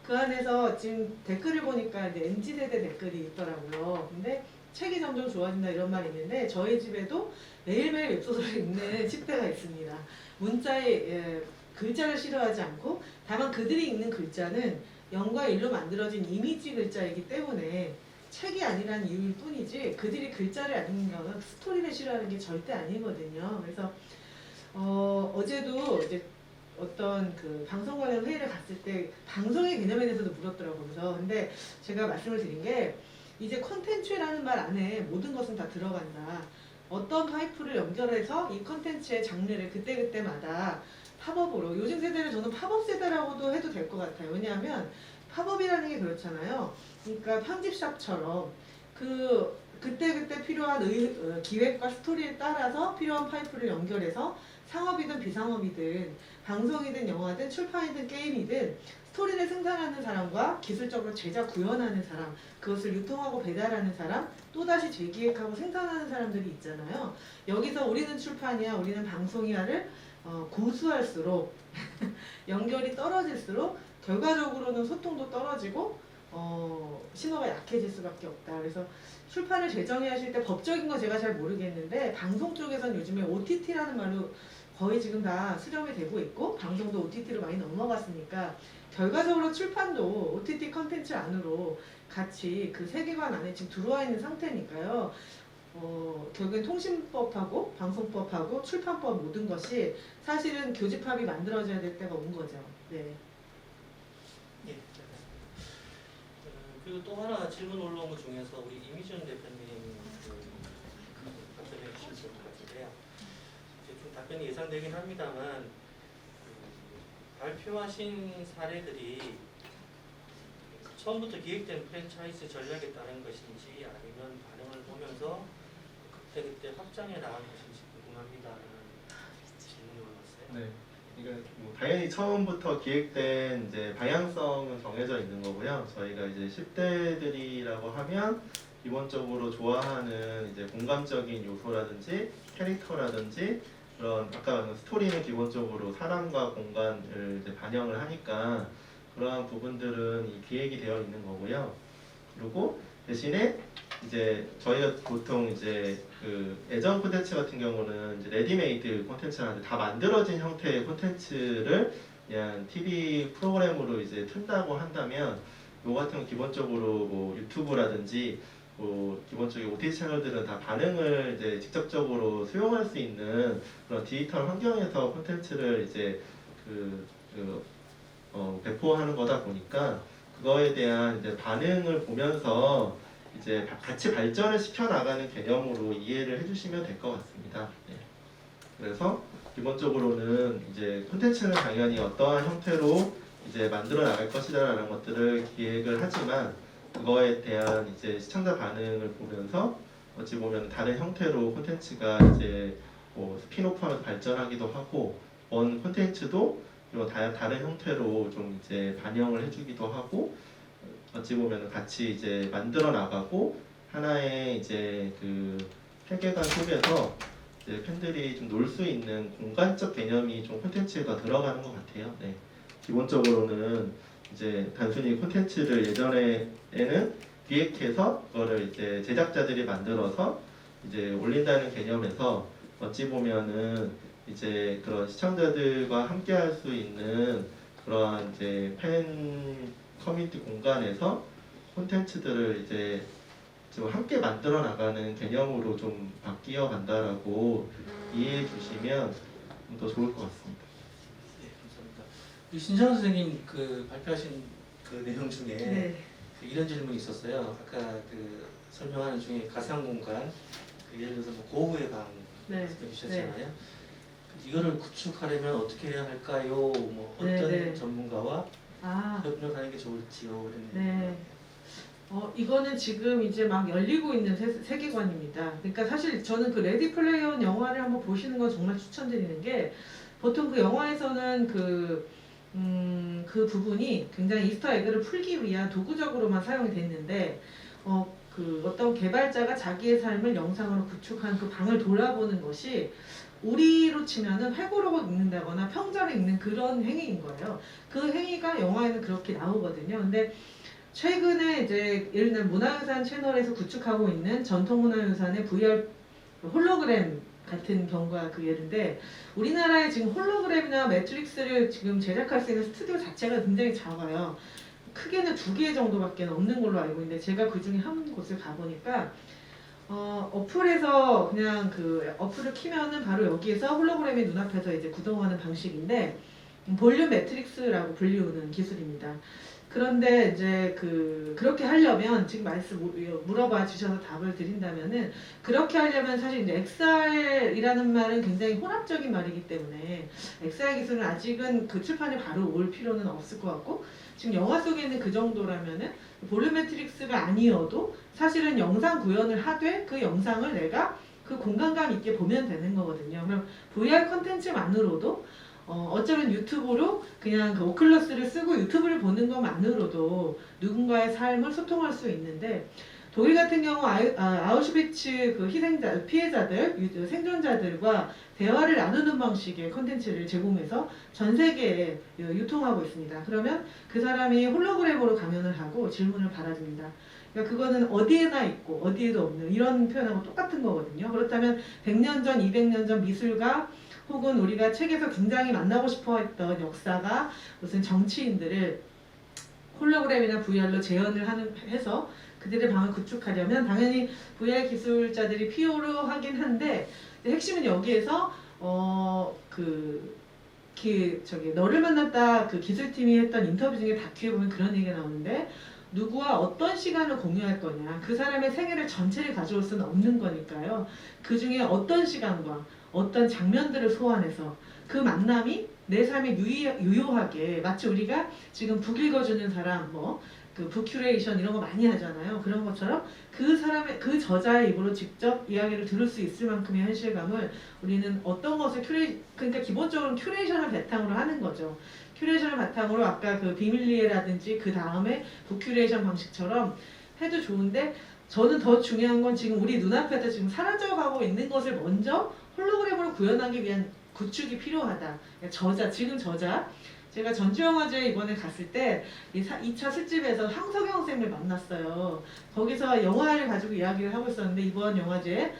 그 안에서 지금 댓글을 보니까 이제 MZ세대 댓글이 있더라고요. 근데 책이 점점 좋아진다 이런 말이 있는데 저희 집에도 매일매일 웹소설을 읽는 10대가 있습니다. 문자에 글자를 싫어하지 않고 다만 그들이 읽는 글자는 영과 일로 만들어진 이미지 글자이기 때문에 책이 아니라는 이유일 뿐이지 그들이 글자를 안 읽는 거는 스토리를 싫어하는 게 절대 아니거든요. 그래서 어제도 이제 어떤 그 방송 관련 회의를 갔을 때 방송의 개념에 대해서도 물었더라고요. 그래서 근데 제가 말씀을 드린 게 이제 콘텐츠라는 말 안에 모든 것은 다 들어간다. 어떤 파이프를 연결해서 이 콘텐츠의 장르를 그때그때마다 팝업으로 요즘 세대를 저는 팝업 세대라고도 해도 될 것 같아요. 왜냐하면 팝업이라는 게 그렇잖아요. 그러니까 편집샵처럼 그때그때 필요한 기획과 스토리에 따라서 필요한 파이프를 연결해서 상업이든 비상업이든 방송이든 영화든 출판이든 게임이든 스토리를 생산하는 사람과 기술적으로 제작 구현하는 사람 그것을 유통하고 배달하는 사람 또다시 재기획하고 생산하는 사람들이 있잖아요. 여기서 우리는 출판이야 우리는 방송이야를 고수할수록 연결이 떨어질수록 결과적으로는 소통도 떨어지고 신호가 약해질 수밖에 없다. 그래서 출판을 재정의하실 때 법적인 거 제가 잘 모르겠는데 방송 쪽에서는 요즘에 OTT라는 말로 거의 지금 다 수렴이 되고 있고 방송도 OTT로 많이 넘어갔으니까 결과적으로 출판도 OTT 컨텐츠 안으로 같이 그 세계관 안에 지금 들어와 있는 상태니까요. 결국엔 통신법하고 방송법하고 출판법 모든 것이 사실은 교집합이 만들어져야 될 때가 온 거죠. 네. 예. 그리고 또 하나 질문 올라온 것 중에서 우리 이미준 대표님 답변해 주실 것 같은데요. 좀 답변이 예상되긴 합니다만 발표하신 사례들이 처음부터 기획된 프랜차이즈 전략에 따른 것인지 아니면 반응을 보면서 그때 확장해 나간 것인지 궁금합니다라는 질문이 올라왔어요. 네. 그러니까 뭐 당연히 처음부터 기획된 이제 방향성은 정해져 있는 거고요. 저희가 이제 10대들이라고 하면 기본적으로 좋아하는 이제 공감적인 요소라든지 캐릭터라든지 그런 아까 말한 스토리는 기본적으로 사람과 공간을 이제 반영을 하니까 그러한 부분들은 이 기획이 되어 있는 거고요. 그리고 대신에 이제 저희가 보통 이제 그 애정 콘텐츠 같은 경우는 이제 레디메이드 콘텐츠라는데 다 만들어진 형태의 콘텐츠를 그냥 TV 프로그램으로 이제 튼다고 한다면 요 같은 건 기본적으로 뭐 유튜브라든지 뭐 기본적인 OTT 채널들은 다 반응을 이제 직접적으로 수용할 수 있는 그런 디지털 환경에서 콘텐츠를 이제 배포하는 거다 보니까 그거에 대한 이제 반응을 보면서 이제 같이 발전을 시켜 나가는 개념으로 이해를 해주시면 될 것 같습니다. 네. 그래서 기본적으로는 이제 콘텐츠는 당연히 어떠한 형태로 이제 만들어 나갈 것이다라는 것들을 기획을 하지만 그거에 대한 이제 시청자 반응을 보면서 어찌 보면 다른 형태로 콘텐츠가 이제 뭐 스피노프하면서 발전하기도 하고 원 콘텐츠도 다른 형태로 좀 이제 반영을 해주기도 하고 어찌 보면 같이 이제 만들어 나가고 하나의 이제 그 세계관 속에서 이제 팬들이 좀 놀 수 있는 공간적 개념이 좀 콘텐츠에 더 들어가는 것 같아요. 네. 기본적으로는 이제 단순히 콘텐츠를 예전에는 기획해서 그거를 이제 제작자들이 만들어서 이제 올린다는 개념에서 어찌 보면은 이제 그런 시청자들과 함께 할 수 있는 그러한 이제 팬 커뮤니티 공간에서 콘텐츠들을 이제 좀 함께 만들어 나가는 개념으로 좀 바뀌어 간다라고 이해해 주시면 더 좋을 것 같습니다. 네, 감사합니다. 우리 신정 선생님 그 발표하신 그 내용 중에 네. 그 이런 질문이 있었어요. 아까 그 설명하는 중에 가상 공간, 그 예를 들어서 뭐 고흐의 방 네. 말씀해 주셨잖아요. 이거를 구축하려면 어떻게 해야 할까요? 뭐 어떤 네. 전문가와 아, 협력하는 게 좋을지요? 이런 네. 이거는 지금 이제 막 열리고 있는 세계관입니다. 그러니까 사실 저는 그 레디 플레이어 원 영화를 한번 보시는 건 정말 추천드리는 게 보통 그 영화에서는 그 부분이 굉장히 이스터 에그를 풀기 위한 도구적으로만 사용이 됐는데 그 어떤 개발자가 자기의 삶을 영상으로 구축한 그 방을 돌아보는 것이 우리로 치면은 회고록을 읽는다거나 평전을 읽는 그런 행위인 거예요. 그 행위가 영화에는 그렇게 나오거든요. 근데 최근에 이제 예를 들면 문화유산 채널에서 구축하고 있는 전통문화유산의 VR 홀로그램 같은 경우가 그 예인데 우리나라에 지금 홀로그램이나 매트릭스를 지금 제작할 수 있는 스튜디오 자체가 굉장히 작아요. 크게는 2개 정도밖에 없는 걸로 알고 있는데 제가 그 중에 한 곳을 가보니까 어플에서 그냥 그 어플을 키면은 바로 여기에서 홀로그램이 눈앞에서 이제 구동하는 방식인데 볼륨 매트릭스라고 불리우는 기술입니다. 그런데 이제 그렇게 하려면 지금 물어봐 주셔서 답을 드린다면은 그렇게 하려면 사실 이제 XR이라는 말은 굉장히 혼합적인 말이기 때문에 XR 기술은 아직은 그 출판에 바로 올 필요는 없을 것 같고 지금 영화 속에 있는 그 정도라면은 볼륨 매트릭스가 아니어도 사실은 영상 구현을 하되 그 영상을 내가 그 공간감 있게 보면 되는 거거든요. 그럼 VR 컨텐츠만으로도 어쩌면 유튜브로 그냥 그 오클러스를 쓰고 유튜브를 보는 것만으로도 누군가의 삶을 소통할 수 있는데 독일 같은 경우 아우슈비츠 그 피해자들, 생존자들과 대화를 나누는 방식의 컨텐츠를 제공해서 전 세계에 유통하고 있습니다. 그러면 그 사람이 홀로그램으로 가면을 하고 질문을 받아줍니다. 그러니까 그거는 어디에나 있고 어디에도 없는 이런 표현하고 똑같은 거거든요. 그렇다면 100년 전, 200년 전 미술가 혹은 우리가 책에서 굉장히 만나고 싶어 했던 역사가 무슨 정치인들을 홀로그램이나 VR로 재현을 해서 그들의 방을 구축하려면 당연히 VR 기술자들이 필요로 하긴 한데 핵심은 여기에서 너를 만났다 그 기술팀이 했던 인터뷰 중에 다큐에 보면 그런 얘기가 나오는데 누구와 어떤 시간을 공유할 거냐 그 사람의 생애를 전체를 가져올 수는 없는 거니까요. 그 중에 어떤 시간과 어떤 장면들을 소환해서 그 만남이 내 삶에 유효하게 마치 우리가 지금 북 읽어주는 사람 그 북큐레이션 이런 거 많이 하잖아요. 그런 것처럼 그 사람의 그 저자의 입으로 직접 이야기를 들을 수 있을 만큼의 현실감을 우리는 어떤 것을 그러니까 기본적으로 큐레이션을 바탕으로 하는 거죠. 큐레이션을 바탕으로 아까 그 비밀리에라든지 그 다음에 북큐레이션 방식처럼 해도 좋은데 저는 더 중요한 건 지금 우리 눈앞에서 지금 사라져가고 있는 것을 먼저 홀로그램으로 구현하기 위한 구축이 필요하다. 지금 저자. 제가 전주영화제에 이번에 갔을 때 2차 술집에서 황석영 쌤을 만났어요. 거기서 영화를 가지고 이야기를 하고 있었는데 이번 영화제에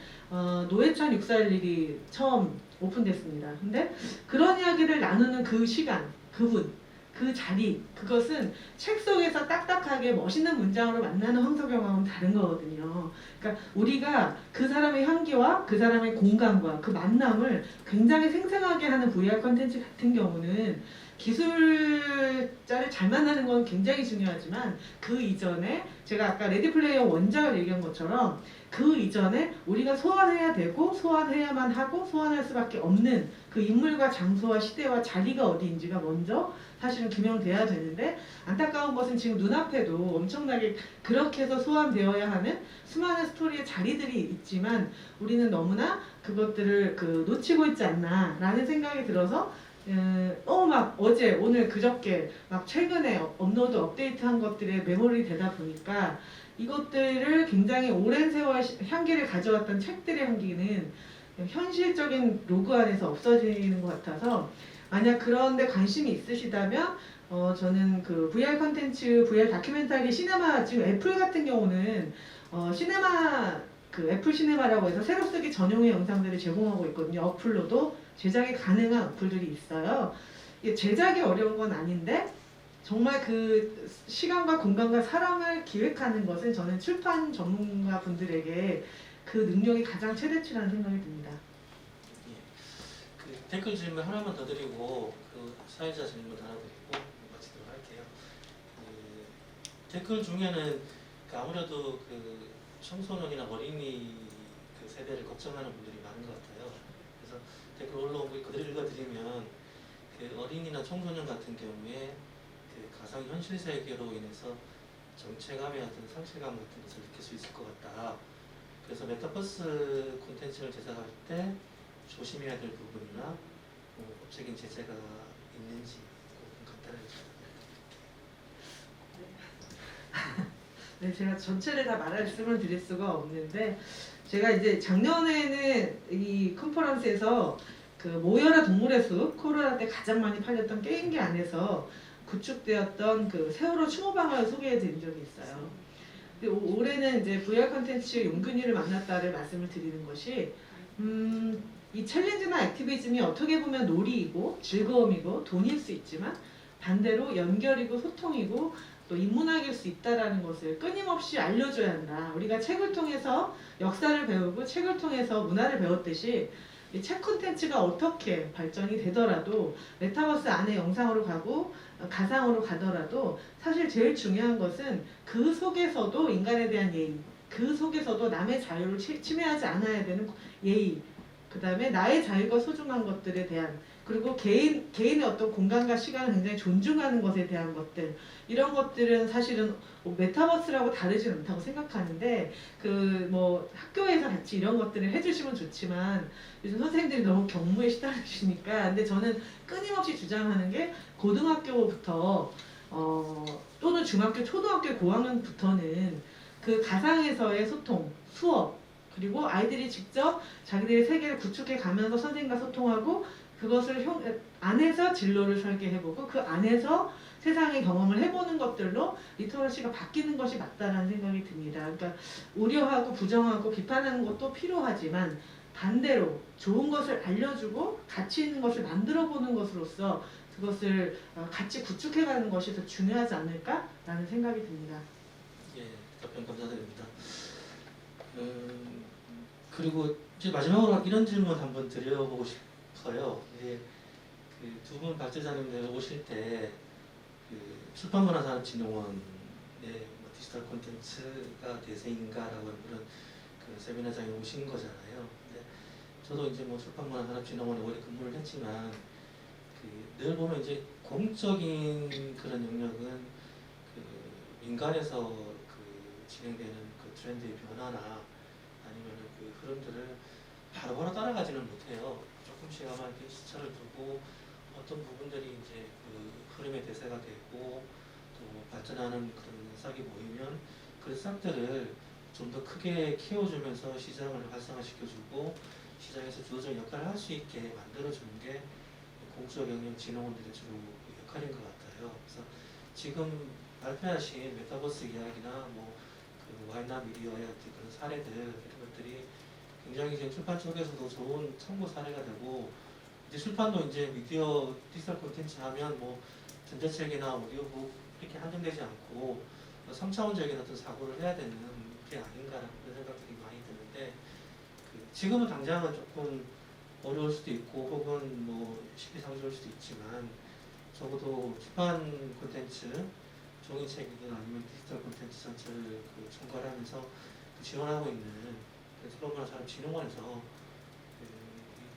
노회찬 641이 처음 오픈됐습니다. 근데 그런 이야기를 나누는 그 시간, 그분, 그 자리, 그것은 책 속에서 딱딱하게 멋있는 문장으로 만나는 황석영하고는 다른 거거든요. 그러니까 우리가 그 사람의 향기와 그 사람의 공간과 그 만남을 굉장히 생생하게 하는 VR 컨텐츠 같은 경우는 기술자를 잘 만나는 건 굉장히 중요하지만 그 이전에 제가 아까 레디 플레이어 원작을 얘기한 것처럼 그 이전에 우리가 소환해야 되고 소환해야만 하고 소환할 수밖에 없는 그 인물과 장소와 시대와 자리가 어디인지가 먼저 사실은 규명돼야 되는데 안타까운 것은 지금 눈앞에도 엄청나게 그렇게 해서 소환되어야 하는 수많은 스토리의 자리들이 있지만 우리는 너무나 그것들을 놓치고 있지 않나라는 생각이 들어서 너무 막 어제 오늘 그저께 막 최근에 업로드 업데이트한 것들에 메모리 되다 보니까 이것들을 굉장히 오랜 세월 향기를 가져왔던 책들의 향기는 현실적인 로그 안에서 없어지는 것 같아서 만약 그런데 관심이 있으시다면 저는 그 VR 컨텐츠, VR 다큐멘터리 시네마 지금 애플 같은 경우는 시네마 그 애플 시네마라고 해서 새로 쓰기 전용의 영상들을 제공하고 있거든요. 어플로도 제작이 가능한 어플들이 있어요. 이게 제작이 어려운 건 아닌데 정말 그 시간과 공간과 사랑을 기획하는 것은 저는 출판 전문가 분들에게 그 능력이 가장 최대치라는 생각이 듭니다. 예. 그 댓글 질문 하나만 더 드리고 그 사회자 질문 하나 드리고 마치도록 할게요. 그 댓글 중에는 그 아무래도 그 청소년이나 어린이 그 세대를 걱정하는 분들이 많은 것 같아요. 그래서 댓글 올라온 거 그대로 읽어드리면 그 어린이나 청소년 같은 경우에 그 가상 현실 세계로 인해서 정체감의 어떤 상실감 같은 것을 느낄 수 있을 것 같다. 그래서 메타버스 콘텐츠를 제작할 때 조심해야 될 부분이나 법적인 제재가 있는지 간단하게 부탁드립니다. 네, 제가 전체를 다 말씀을 드릴 수가 없는데 제가 이제 작년에는 이 컨퍼런스에서 그 모여라 동물의 숲 코로나 때 가장 많이 팔렸던 게임기 안에서 구축되었던 그 세월호 추모방을 소개해 드린 적이 있어요. 근데 올해는 이제 VR 컨텐츠 용균이를 만났다를 말씀을 드리는 것이 이 챌린지나 액티비즘이 어떻게 보면 놀이이고 즐거움이고 돈일 수 있지만 반대로 연결이고 소통이고 또 인문학일 수 있다라는 것을 끊임없이 알려줘야 한다. 우리가 책을 통해서 역사를 배우고 책을 통해서 문화를 배웠듯이 이 책 콘텐츠가 어떻게 발전이 되더라도 메타버스 안에 영상으로 가고 가상으로 가더라도 사실 제일 중요한 것은 그 속에서도 인간에 대한 예의, 그 속에서도 남의 자유를 침해하지 않아야 되는 예의, 그 다음에 나의 자유가 소중한 것들에 대한 그리고 개인의 어떤 공간과 시간을 굉장히 존중하는 것에 대한 것들 이런 것들은 사실은 메타버스라고 다르지 않다고 생각하는데 그 뭐 학교에서 같이 이런 것들을 해주시면 좋지만 요즘 선생님들이 너무 경무에 시달리시니까 근데 저는 끊임없이 주장하는 게 고등학교부터 또는 중학교, 초등학교 고학년부터는 그 가상에서의 소통, 수업 그리고 아이들이 직접 자기들의 세계를 구축해 가면서 선생님과 소통하고 그것을 안에서 진로를 설계해보고 그 안에서 세상의 경험을 해보는 것들로 리터러시가 바뀌는 것이 맞다라는 생각이 듭니다. 그러니까 우려하고 부정하고 비판하는 것도 필요하지만 반대로 좋은 것을 알려주고 가치 있는 것을 만들어보는 것으로서 그것을 같이 구축해가는 것이 더 중요하지 않을까라는 생각이 듭니다. 예, 답변 감사드립니다. 그리고 이제 마지막으로 이런 질문 한번 드려보고 싶어요. 이제 그 두 분 박제자님들 오실 때 그 출판문화산업진흥원의 디지털 콘텐츠가 대세인가라고 하는 그런 그 세미나장에 오신 거잖아요. 근데 저도 이제 뭐 출판문화산업진흥원에 오래 근무를 했지만 그 늘 보면 이제 공적인 그런 영역은 그 민간에서 그 진행되는 그 트렌드의 변화나 아니면 그 흐름들을 바로바로 따라가지는 못해요. 조금씩 아마 이렇게 시차를 두고 어떤 부분들이 이제 그 흐름의 대세가 되고 또 발전하는 그런 싹이 보이면 그 싹들을 좀 더 크게 키워주면서 시장을 활성화시켜주고 시장에서 주도적 역할을 할 수 있게 만들어주는 게 공적 영역 진흥원들의 주로 역할인 것 같아요. 그래서 지금 발표하신 메타버스 이야기나 뭐그 와이나 미디어의 그런 사례들 이런 것들이 굉장히 지금 출판 쪽에서도 좋은 참고 사례가 되고 이제 출판도 이제 미디어 디지털 콘텐츠 하면 뭐 전자책이나 오디오북 이렇게 한정되지 않고 3차원적인 어떤 사고를 해야 되는 게 아닌가라는 그런 생각들이 많이 드는데 그 지금은 당장은 조금 어려울 수도 있고 혹은 뭐 시기상조일 수도 있지만 적어도 출판 콘텐츠 종이책이든 아니면 디지털 콘텐츠 전체를 그 총괄하면서 그 지원하고 있는 출판문화산업진흥원에서 그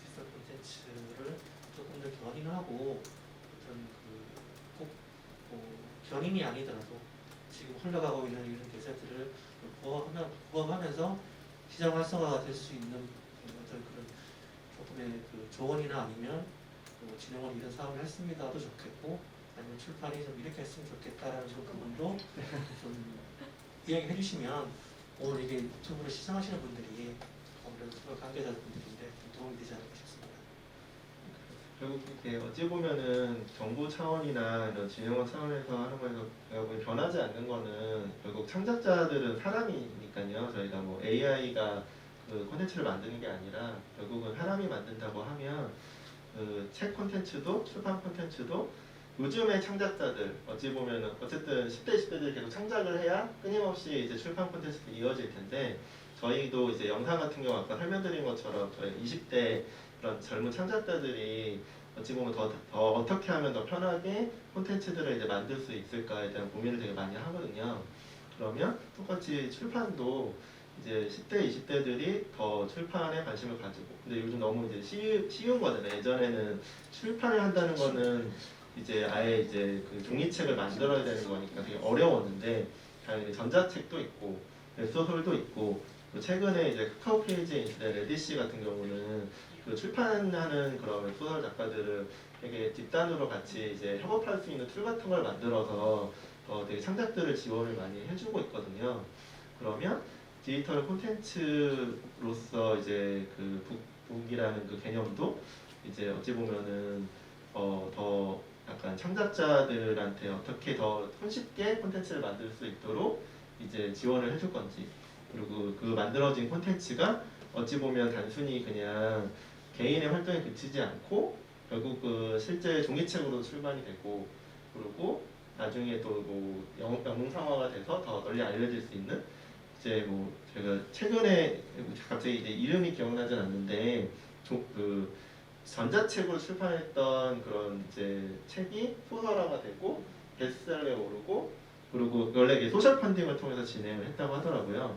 디지털 콘텐츠를 조금 더 견인하고 어떤 그꼭 견인이 아니더라도 지금 흘러가고 있는 이런 대세들을 부합하면서 시장 활성화가 될 수 있는 어떤 그런 조금의 그 조언이나 아니면 진흥원이 이런 사업을 했습니다도 좋겠고 아니면 출판이 좀 이렇게 했으면 좋겠다라는 좀 부분도 좀 이야기 해주시면 오늘 이게 유튜브를 시청하시는 분들이 아무래도 관계자분들인데 도움이 되지 않을까 싶습니다. 결국 이렇게 어찌 보면은 정부 차원이나 이런 진흥원 차원에서 하는 거에서 결국 변하지 않는 거는 결국 창작자들은 사람이니까요. 저희가 뭐 AI가 그 콘텐츠를 만드는 게 아니라 결국은 사람이 만든다고 하면 그 책 콘텐츠도 출판 콘텐츠도 요즘의 창작자들 어찌 보면은 어쨌든 10대 20대들이 계속 창작을 해야 끊임없이 이제 출판 콘텐츠도 이어질 텐데 저희도 이제 영상 같은 경우 아까 설명드린 것처럼 저희 20대 그런 젊은 창작자들이 어찌 보면 더 어떻게 하면 더 편하게 콘텐츠들을 이제 만들 수 있을까에 대한 고민을 되게 많이 하거든요. 그러면 똑같이 출판도 이제 10대, 20대들이 더 출판에 관심을 가지고 근데 요즘 너무 이제 쉬운 거잖아요. 예전에는 출판을 한다는 거는 이제 아예 이제 그 종이책을 만들어야 되는 거니까 되게 어려웠는데 당연히 전자책도 있고 웹소설도 있고 또 최근에 이제 카카오 페이지에 인수된 레디씨 같은 경우는 그 출판하는 그런 웹소설 작가들을 되게 집단으로 같이 이제 협업할 수 있는 툴 같은 걸 만들어서 되게 창작들을 지원을 많이 해주고 있거든요. 그러면 디지털 콘텐츠로서 이제 그 북이라는 그 개념도 이제 어찌 보면은 더 약간 창작자들한테 어떻게 더 손쉽게 콘텐츠를 만들 수 있도록 이제 지원을 해줄 건지 그리고 그 만들어진 콘텐츠가 어찌 보면 단순히 그냥 개인의 활동에 그치지 않고 결국 그 실제 종이책으로 출간이 되고 그리고 나중에 또 뭐 영상화가 돼서 더 널리 알려질 수 있는 이제 뭐 제가 최근에 갑자기 이제 이름이 기억나진 않는데 그 전자책으로 출판했던 그런 이제 책이 소설화가 되고 베스트셀러에 오르고 그리고 원래 이게 소셜 펀딩을 통해서 진행을 했다고 하더라고요.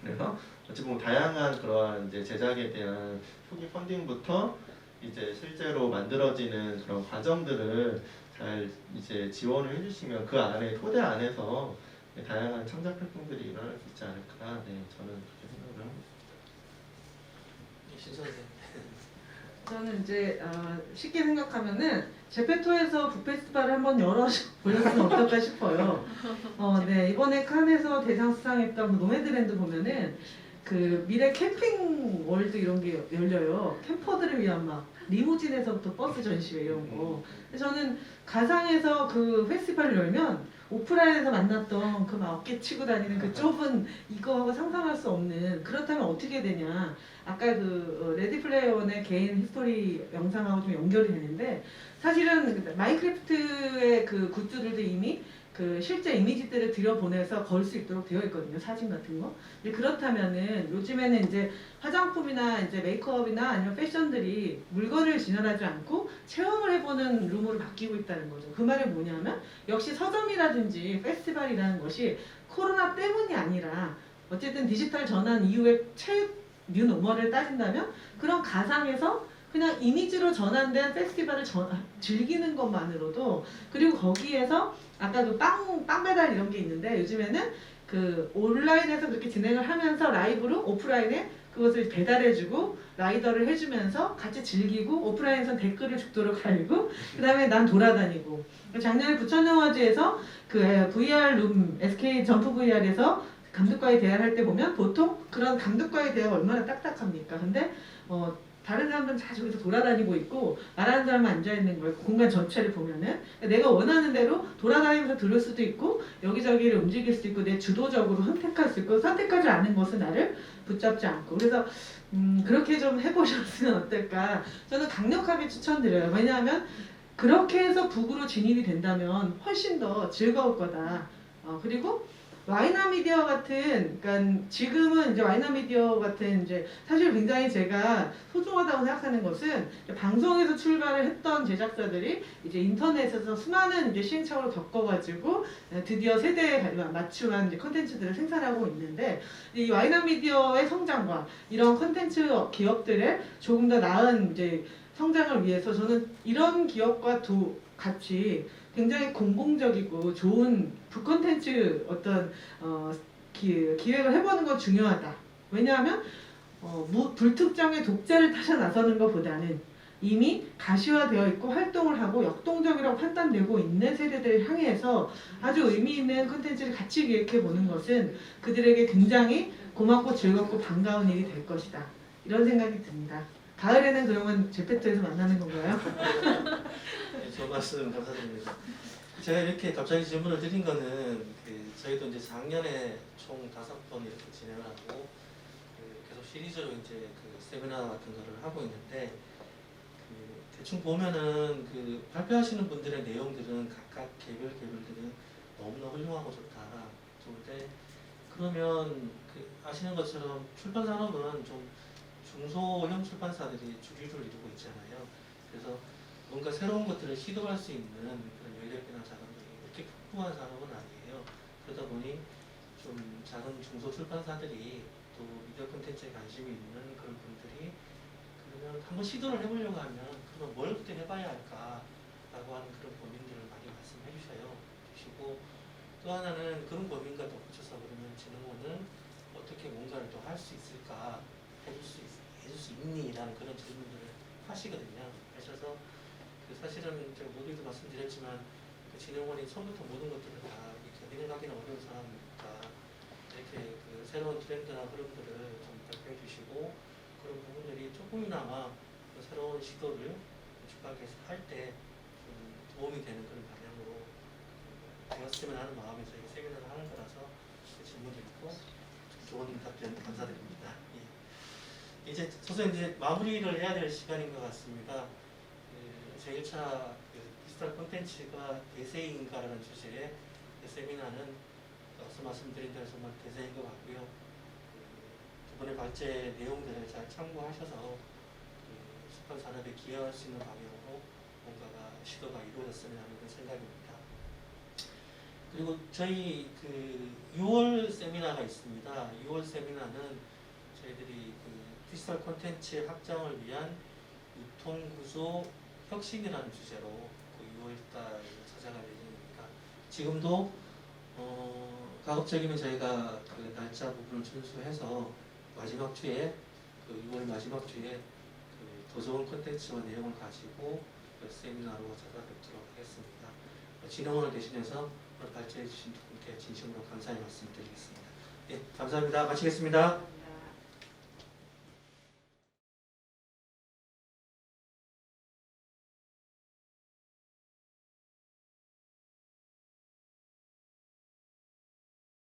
그래서 어찌 보면 다양한 그러한 이제 제작에 대한 초기 펀딩부터 이제 실제로 만들어지는 그런 과정들을 잘 이제 지원을 해주시면 그 안에 토대 안에서 다양한 창작 활동들이 일어날 수 있지 않을까. 네, 저는 그렇게 생각을 합니다. 신 선생. 저는 이제 쉽게 생각하면은 제페토에서 북페스티벌을 한번 열어보셨으면 어떨까 싶어요. 네, 이번에 칸에서 대상 수상했던 그 노매드랜드 보면은 그 미래 캠핑 월드 이런 게 열려요. 캠퍼들을 위한 막 리무진에서부터 버스 전시회 이런 거. 근데 저는 가상에서 그 페스티벌을 열면 오프라인에서 만났던 그 막 어깨 치고 다니는 그 좁은 이거하고 상상할 수 없는 그렇다면 어떻게 되냐. 아까 그 레디 플레이어 원의 개인 히스토리 영상하고 좀 연결이 되는데 사실은 마인크래프트의 그 굿즈들도 이미 그 실제 이미지들을 들여보내서 걸 수 있도록 되어 있거든요. 사진 같은 거. 근데 그렇다면은 요즘에는 이제 화장품이나 이제 메이크업이나 아니면 패션들이 물건을 진열하지 않고 체험을 해보는 룸으로 바뀌고 있다는 거죠. 그 말은 뭐냐면 역시 서점이라든지 페스티벌이라는 것이 코로나 때문이 아니라 어쨌든 디지털 전환 이후에 뉴노멀을 따진다면 그런 가상에서 그냥 이미지로 전환된 페스티벌을 즐기는 것만으로도 그리고 거기에서 아까 그 빵 배달 이런 게 있는데 요즘에는 그 온라인에서 그렇게 진행을 하면서 라이브로 오프라인에 그것을 배달해주고 라이더를 해주면서 같이 즐기고 오프라인에서 댓글을 죽도록 달고 그 다음에 난 돌아다니고 작년에 부천영화제에서 그 VR 룸 SK 점프 VR에서 감독과의 대화를 할 때 보면 보통 그런 감독과의 대화가 얼마나 딱딱합니까? 근데 다른 사람들은 다 저기서 돌아다니고 있고 말하는 사람은 앉아있는 거예요. 공간 전체를 보면은 내가 원하는 대로 돌아다니면서 들을 수도 있고 여기저기를 움직일 수도 있고 내 주도적으로 선택할 수 있고 선택하지 않은 것은 나를 붙잡지 않고 그래서 그렇게 좀 해보셨으면 어떨까 저는 강력하게 추천드려요. 왜냐하면 그렇게 해서 북으로 진입이 된다면 훨씬 더 즐거울 거다. 그리고 와이나미디어 같은, 그러니까 지금은 이제 와이나미디어 같은 이제 사실 굉장히 제가 소중하다고 생각하는 것은 방송에서 출발을 했던 제작자들이 이제 인터넷에서 수많은 이제 시행착오를 겪어가지고 드디어 세대에 맞춤한 이제 컨텐츠들을 생산하고 있는데 이 와이나미디어의 성장과 이런 컨텐츠 기업들의 조금 더 나은 이제 성장을 위해서 저는 이런 기업과 같이 굉장히 공공적이고 좋은 북콘텐츠 어떤 기획을 해보는 건 중요하다. 왜냐하면 불특정의 독자를 타져 나서는 것보다는 이미 가시화되어 있고 활동을 하고 역동적이라고 판단되고 있는 세대들을 향해서 아주 의미 있는 콘텐츠를 같이 기획해 보는 것은 그들에게 굉장히 고맙고 즐겁고 반가운 일이 될 것이다. 이런 생각이 듭니다. 가을에는 그러면 제페토에서 만나는 건가요? 네, 좋은 말씀 감사드립니다. 제가 이렇게 갑자기 질문을 드린 거는 저희도 이제 작년에 총 5번 이렇게 진행을 하고 계속 시리즈로 이제 세미나 같은 거를 하고 있는데 대충 보면은 발표하시는 분들의 내용들은 각각 개별들은 너무나 훌륭하고 좋다. 좋은데 그러면 아시는 것처럼 출판 산업은 좀 중소형 출판사들이 주류를 이루고 있잖아요. 그래서 뭔가 새로운 것들을 시도할 수 있는 그런 연력이나 자금들이 이렇게 풍부한 산업은 아니에요. 그러다 보니 좀 작은 중소 출판사들이 또 미디어 콘텐츠에 관심이 있는 그런 분들이 그러면 한번 시도를 해보려고 하면 그러면 뭘부터 해봐야 할까라고 하는 그런 고민들을 많이 말씀해 주시고 또 하나는 그런 고민과 덧붙여서 그러면 진흥원은 어떻게 뭔가를 또 할 수 있을까 해줄 수 있니?라는 그런 질문들을 하시거든요. 하셔서 사실은 제가 모두에도 말씀드렸지만 진흥원이 처음부터 모든 것들을 다 견인해 가기는 어려운 상황이니까 이렇게 새로운 트렌드나 흐름들을 좀 발표해 주시고 그런 부분들이 조금이나마 새로운 시도를 주하게 할 때 도움이 되는 그런 방향으로 되었으면 하는 마음에서 이 세미나를 하는 거라서 질문드리고 좋은 답변 감사드립니다. 예. 이제 서서 이제 마무리를 해야 될 시간인 것 같습니다. 제1차 디지털 콘텐츠가 대세인가라는 주제의 세미나는 앞서 말씀드린 대로 정말 대세인 것 같고요. 두 분의 발제 내용들을 잘 참고하셔서 출판 산업에 기여할 수 있는 방향으로 뭔가가 시도가 이루어졌으면 하는 그런 생각입니다. 그리고 저희 6월 세미나가 있습니다. 6월 세미나는 저희들이 디지털 콘텐츠 확장을 위한 유통구조 혁신이라는 주제로 6월달 찾아갈 예정입니다. 지금도 가급적이면 저희가 날짜 부분을 준수해서 마지막 주에 6월 마지막 주에 더 좋은 콘텐츠와 내용을 가지고 세미나로 찾아뵙도록 하겠습니다. 진흥원을 대신해서 오늘 발제해 주신 두 분께 진심으로 감사의 말씀 드리겠습니다. 예, 감사합니다. 마치겠습니다.